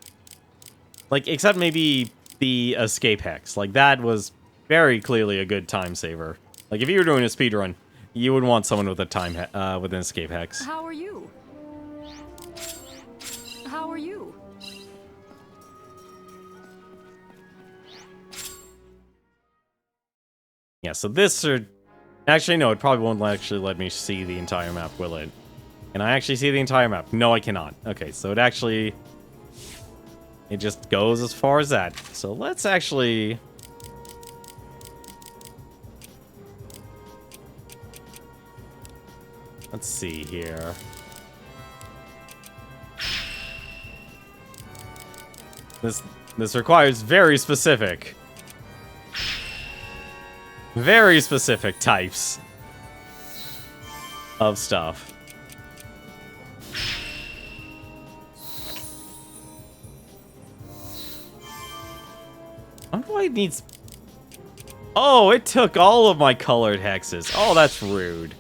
Like, except maybe the escape hex. Like, that was very clearly a good time saver. Like, if you were doing a speedrun, you would want someone with a with an escape hex. How are you? How are you? Yeah, so this are... Actually, no, it probably won't actually let me see the entire map, will it? Can I actually see the entire map? No, I cannot. Okay, so it actually... It just goes as far as that. So let's actually... Let's see here. This requires very specific types of stuff. I wonder why it needs... Oh, it took all of my colored hexes. Oh, that's rude.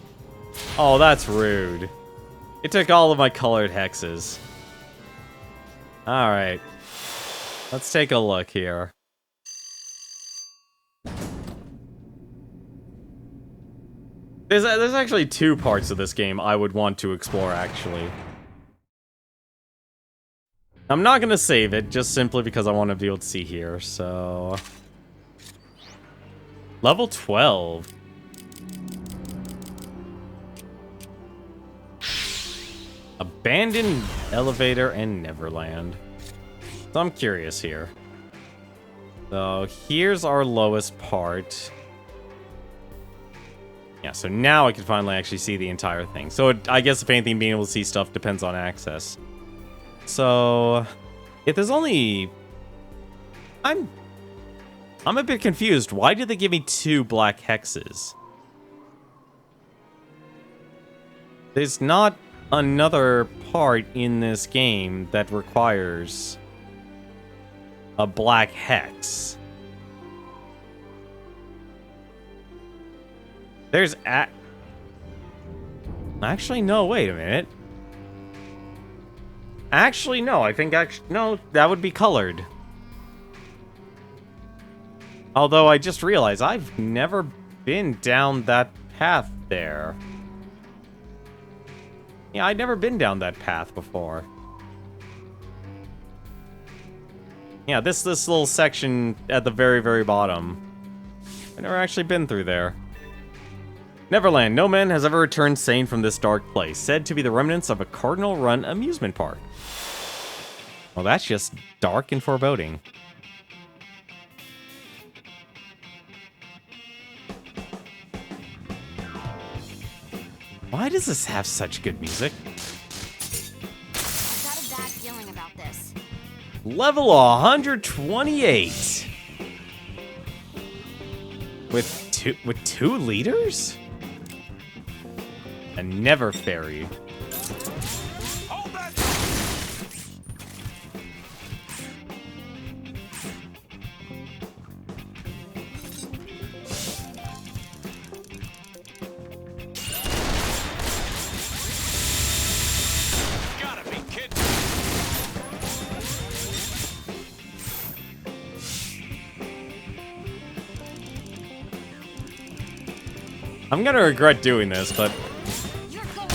Oh, that's rude. It took all of my colored hexes. Alright. Let's take a look here. There's actually two parts of this game I would want to explore, actually. I'm not gonna save it, just simply because I want to be able to see here, so... Level 12. Abandoned Elevator and Neverland. So I'm curious here. So here's our lowest part. Yeah, so now I can finally actually see the entire thing. So I guess if anything, being able to see stuff depends on access. So if there's only... I'm a bit confused. Why did they give me 2 black hexes? There's not another part in this game that requires a black hex. There's actually, no, wait a minute. Actually, no, I think no, that would be colored. Although I just realized I've never been down that path there. Yeah, I'd never been down that path before. Yeah, this little section at the very, very bottom. I've never actually been through there. Neverland. No man has ever returned sane from this dark place. Said to be the remnants of a Cardinal-run amusement park. Well, that's just dark and foreboding. Why does this have such good music? I've got a bad feeling about this. Level 128. With two leaders? A Never Fairy. Hold that! Gotta be kidding. I'm gonna regret doing this, but... You're going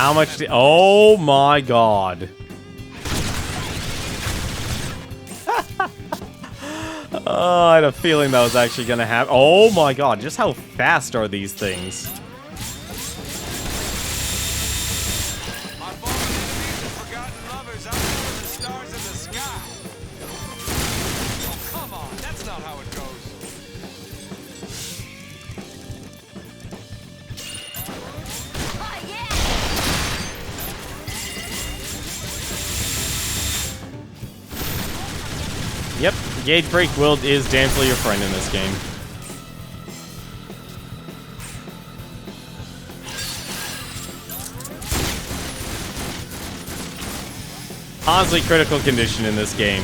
How much do... Oh my god. Oh, I had a feeling that was actually gonna happen. Oh my god, just how fast are these things? My fallen enemies and forgotten lovers outnumber the stars in the sky. Oh, come on, that's not how it goes. Oh, yeah! Yep, Gauge Break Will is definitely your friend in this game. Honestly, critical condition in this game.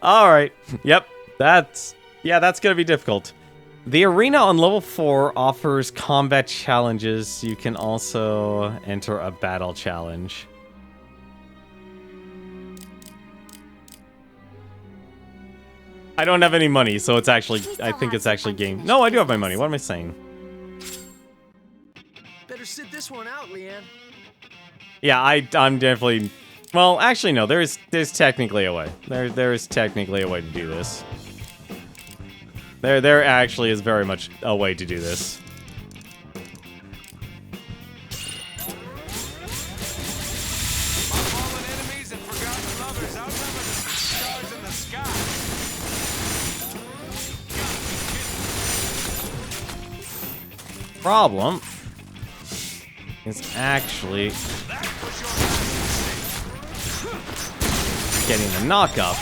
Alright, yep, that's gonna be difficult. The arena on level 4 offers combat challenges. You can also enter a battle challenge. I don't have any money, so it's actually, I think it's actually game. No, I do have my money. What am I saying? Better sit this one out, Leanne. Yeah, I'm definitely... Well, actually, no. There's technically a way. There is technically a way to do this. There actually is very much a way to do this. problem is actually getting the knock up.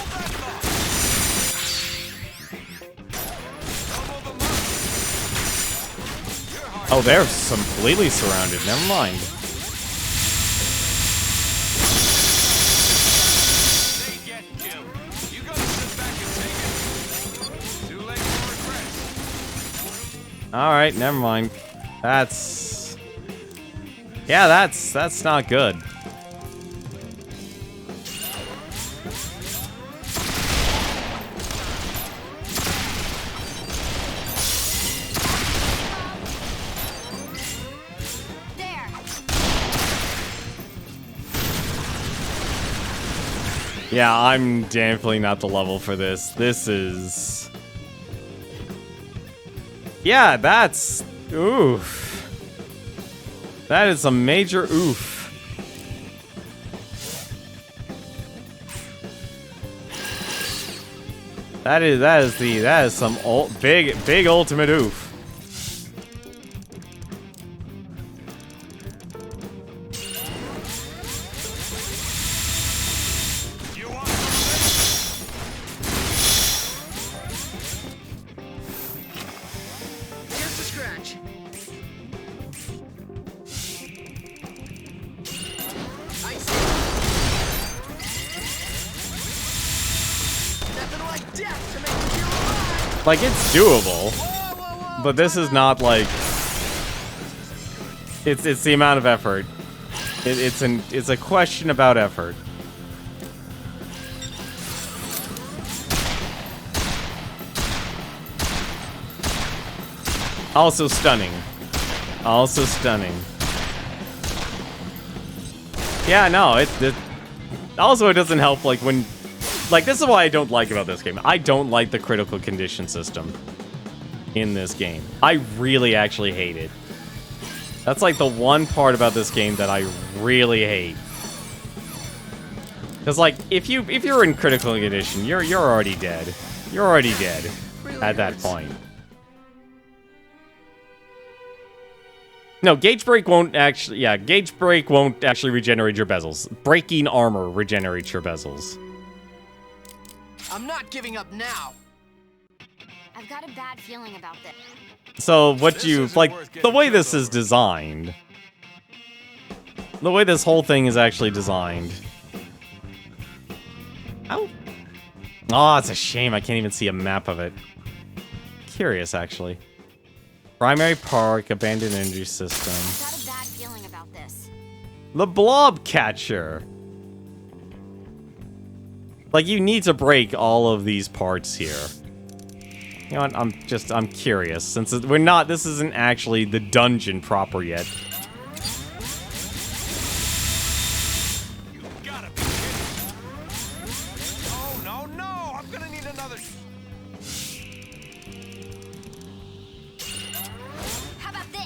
Oh, they're completely surrounded. Never mind. Alright, never mind. That's... Yeah, that's not good. There. Yeah, I'm definitely not the level for this. This is... Yeah, that's... Oof. That is a major oof. That is some big ultimate oof. Here's a scratch. I see. Nothing like death to make you feel alive. Like, it's doable, but this is not like... It's the amount of effort. It's a question about effort. Also stunning. Also stunning. Yeah, no, it also it doesn't help like when like this is what I don't like about this game. I don't like the critical condition system in this game. I really actually hate it. That's like the one part about this game that I really hate. Cuz like if you're in critical condition, you're already dead. You're already dead at that point. No, gauge break won't actually... Yeah, gauge break won't actually regenerate your bezels. Breaking armor regenerates your bezels. I'm not giving up now. I've got a bad feeling about this. So, what you... Like, the way this is designed... The way this whole thing is actually designed... Ow. Oh, it's a shame I can't even see a map of it. Curious, actually. Primary park, abandoned energy system. I've got a bad feeling about this. The blob catcher. Like, you need to break all of these parts here. You know what? I'm curious since this isn't actually the dungeon proper yet. You gotta be kidding. Oh, no, I'm gonna need another... How about this?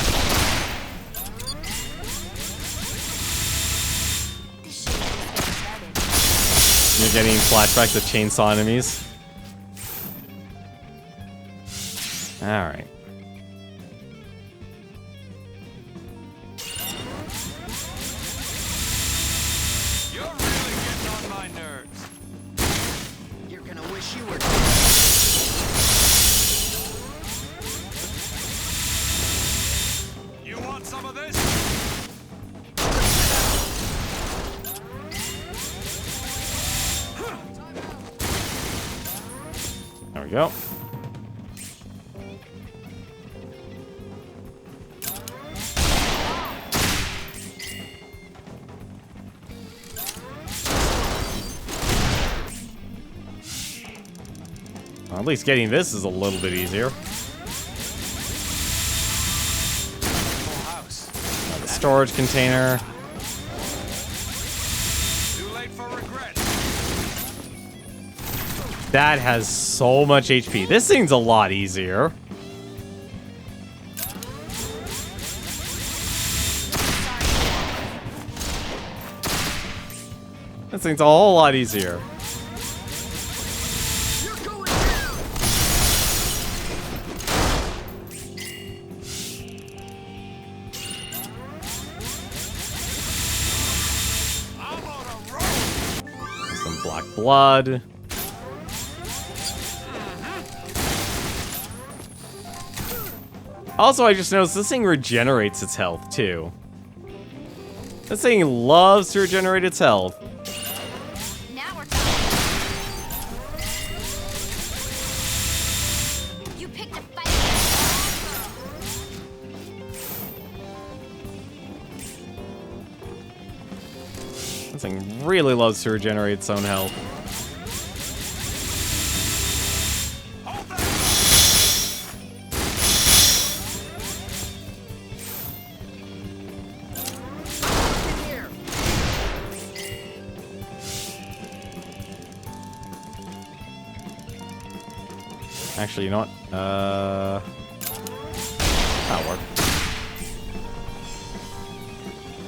This shit is started. You're getting flashbacks of chainsaw enemies. Alright. You're really getting on my nerves. You're gonna wish you were. You want some of this? There we go. Well, at least getting this is a little bit easier. The storage container. Too late for regret. That has so much HP. This thing's a lot easier. This thing's a whole lot easier. blood. Also, I just noticed this thing regenerates its health, too. This thing loves to regenerate its health. Now we're talking. You picked a fight. This thing really loves to regenerate its own health. Actually, you know what? That'll work.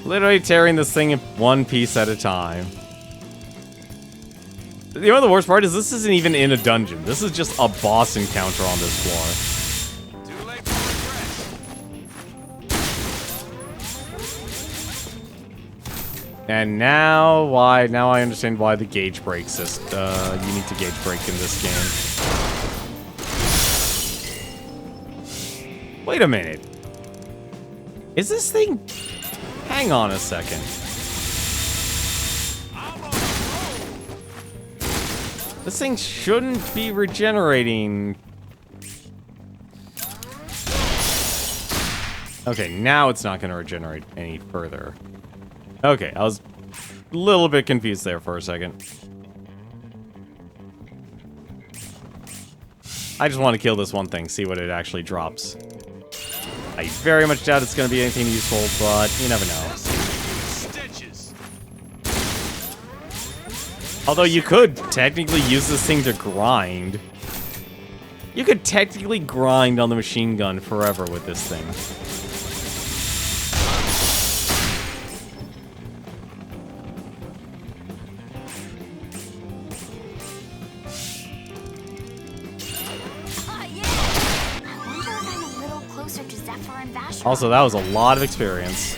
Literally tearing this thing in one piece at a time. You know the worst part is this isn't even in a dungeon. This is just a boss encounter on this floor. Too late for regret. And now I understand why the gauge breaks this. You need to gauge break in this game. Wait a minute. Is this thing... Hang on a second. This thing shouldn't be regenerating. Okay, now it's not going to regenerate any further. Okay, I was a little bit confused there for a second. I just want to kill this one thing, see what it actually drops. I very much doubt it's going to be anything useful, but you never know. Although you could technically use this thing to grind. You could technically grind on the machine gun forever with this thing. Also, that was a lot of experience.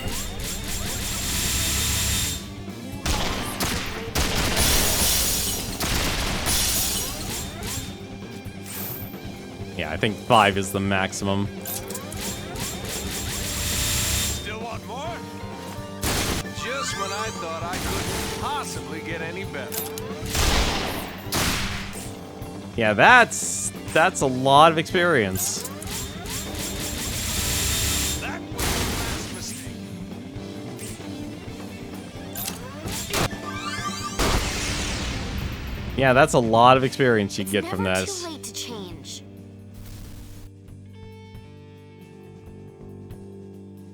Yeah, I think 5 is the maximum. Still want more? Just when I thought I couldn't possibly get any better. Yeah, that's a lot of experience. Yeah, that's a lot of experience you get from this. Too late to change.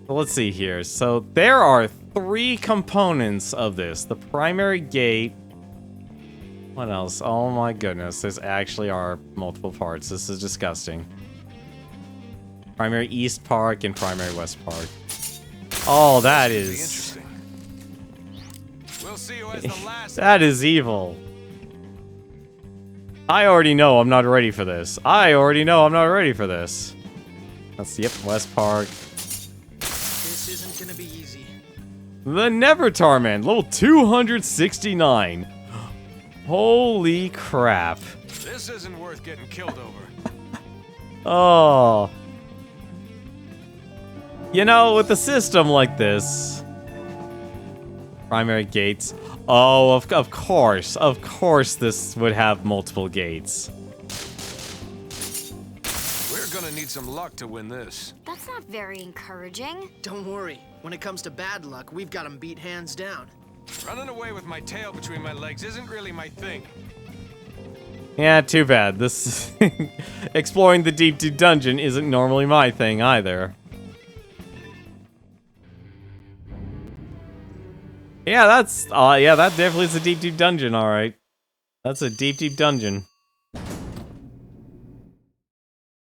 Let's see here. So there are 3 components of this. The primary gate. What else? Oh my goodness. There's actually are multiple parts. This is disgusting. Primary East Park and Primary West Park. Oh, that is... We'll see who has the last. That is evil. I already know I'm not ready for this. I already know I'm not ready for this. That's, yep, West Park. This isn't gonna be easy. The Nevertar Man, level 269. Holy crap. This isn't worth getting killed over. Oh. You know, with a system like this... Primary gates... Oh, of course this would have multiple gates. We're gonna need some luck to win this. That's not very encouraging. Don't worry. When it comes to bad luck, we've got him beat hands down. Running away with my tail between my legs isn't really my thing. Yeah, too bad. This... Exploring the deep dungeon isn't normally my thing either. Yeah, that's, yeah, that definitely is a deep dungeon, alright. That's a deep dungeon.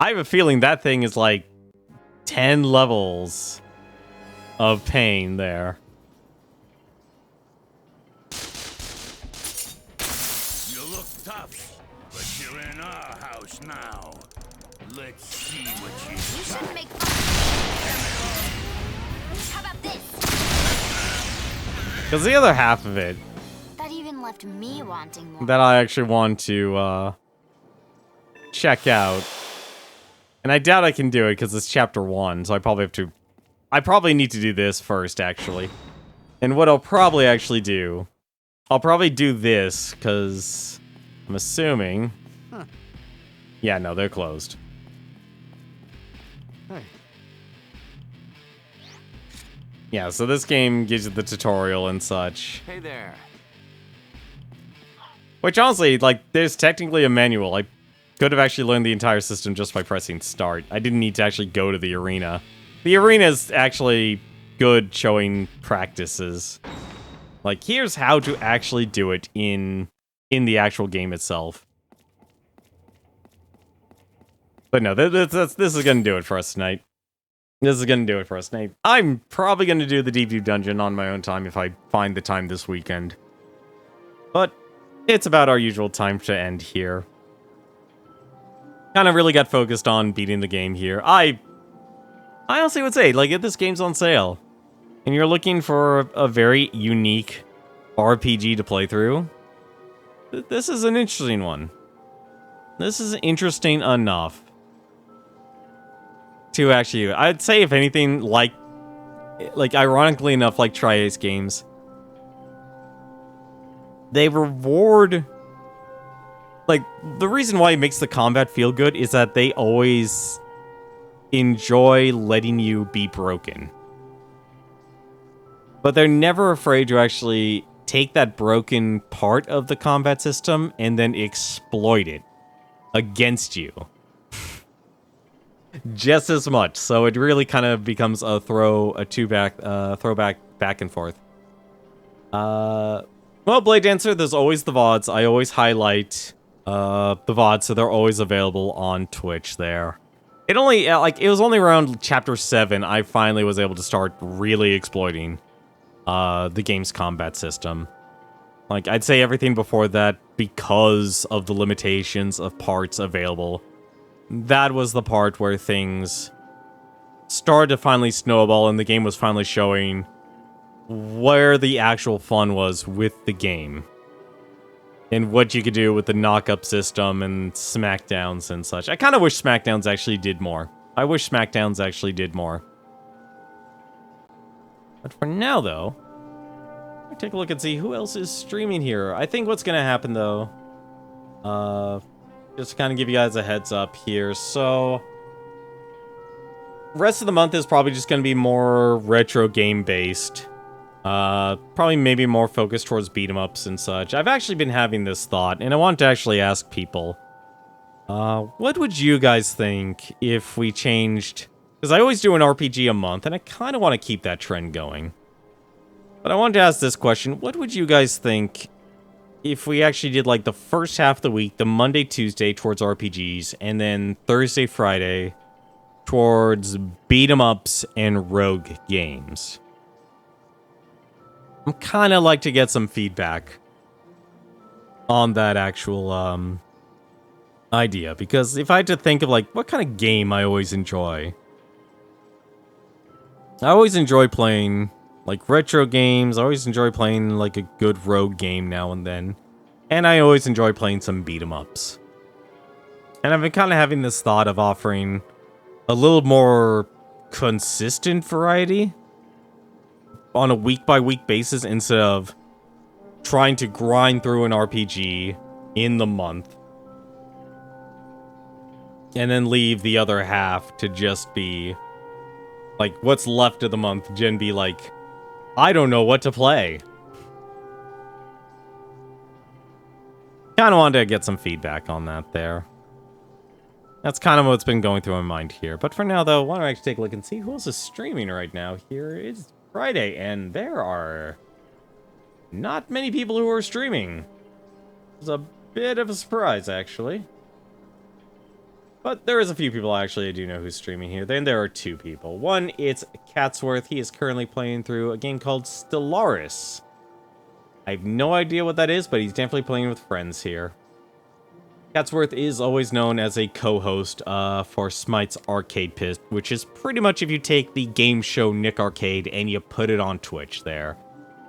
I have a feeling that thing is like 10 levels of pain there. You look tough, but you're in our house now. Let's see what you shouldn't make fun. How about this? Because the other half of it... That even left left me wanting more. that I actually want to check out. And I doubt I can do it because it's chapter 1, so I probably need to do this first, actually. And what I'll probably actually do, I'll probably do this, because I'm assuming... Huh. Yeah, no, they're closed. Hey. Yeah, so this game gives you the tutorial and such. Hey there. Which, honestly, like, there's technically a manual. I could have actually learned the entire system just by pressing start. I didn't need to actually go to the arena. The arena is actually good showing practices. Like, here's how to actually do it in the actual game itself. But no, this is going to do it for us tonight. This is going to do it for us tonight. I'm probably going to do the Deep View Dungeon on my own time if I find the time this weekend. But it's about our usual time to end here. Kind of really got focused on beating the game here. I honestly would say, like, if this game's on sale, and you're looking for a very unique RPG to play through, this is an interesting one. This is interesting enough to actually, I'd say if anything, like ironically enough, like Tri-Ace games, they reward, like, the reason why it makes the combat feel good is that they always enjoy letting you be broken. But they're never afraid to actually take that broken part of the combat system and then exploit it against you. Just as much. So it really kind of becomes a throwback back and forth. Well, Blade Dancer, there's always the VODs. I always highlight the VODs, so they're always available on Twitch there. It was only around chapter 7 I finally was able to start really exploiting the game's combat system. Like, I'd say everything before that, because of the limitations of parts available, that was the part where things started to finally snowball and the game was finally showing where the actual fun was with the game. And what you could do with the knock-up system and Smackdowns and such. I kind of wish Smackdowns actually did more. I wish Smackdowns actually did more. But for now, though, let me take a look and see who else is streaming here. I think what's going to happen, though, just to kind of give you guys a heads up here. So, rest of the month is probably just going to be more retro game-based. Probably maybe more focused towards beat-em-ups and such. I've actually been having this thought, and I want to actually ask people, what would you guys think if we changed... Because I always do an RPG a month, and I kind of want to keep that trend going. But I wanted to ask this question. What would you guys think if we actually did, like, the first half of the week, the Monday, Tuesday, towards RPGs, and then Thursday, Friday, towards beat-em-ups and rogue games? I'm kind of like to get some feedback on that actual, idea. Because if I had to think of, like, what kind of game I always enjoy... I always enjoy playing, like, retro games. I always enjoy playing, like, a good rogue game now and then. And I always enjoy playing some beat-em-ups. And I've been kind of having this thought of offering a little more consistent variety on a week-by-week basis instead of trying to grind through an RPG in the month. And then leave the other half to just be... like, what's left of the month, Jen be like, I don't know what to play. Kind of wanted to get some feedback on that there. That's kind of what's been going through my mind here. But for now, though, why don't I actually take a look and see who else is streaming right now. Here is Friday, and there are not many people who are streaming. It's a bit of a surprise, actually. But there is a few people actually I do know who's streaming here. Then there are two people. One, it's Catsworth. He is currently playing through a game called Stellaris. I have no idea what that is, but he's definitely playing with friends here. Catsworth is always known as a co-host for Smite's Arcade Pit, which is pretty much if you take the game show Nick Arcade and you put it on Twitch there.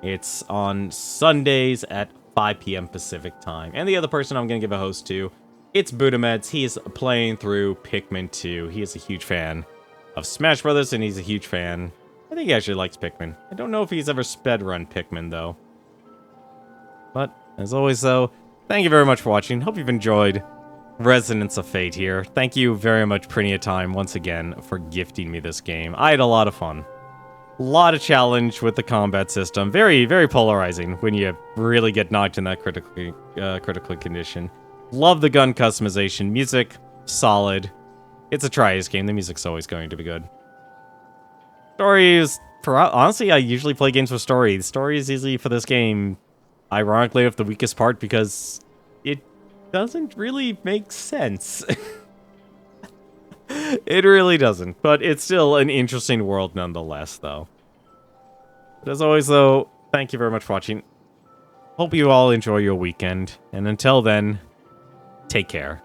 It's on Sundays at 5 p.m. Pacific time. And the other person I'm going to give a host to, it's Budameds. He is playing through Pikmin 2. He is a huge fan of Smash Brothers, and he's a huge fan. I think he actually likes Pikmin. I don't know if he's ever sped-run Pikmin, though. But, as always, though, thank you very much for watching. Hope you've enjoyed Resonance of Fate here. Thank you very much, Prinia Time, once again, for gifting me this game. I had a lot of fun. A lot of challenge with the combat system. Very, very polarizing when you really get knocked in that critical condition. Love the gun customization. Music, solid. It's a Trias game. The music's always going to be good. Story is... honestly, I usually play games with story. The story is easy for this game. Ironically, of the weakest part because it doesn't really make sense. It really doesn't. But it's still an interesting world nonetheless, though. But as always, though, thank you very much for watching. Hope you all enjoy your weekend. And until then, take care.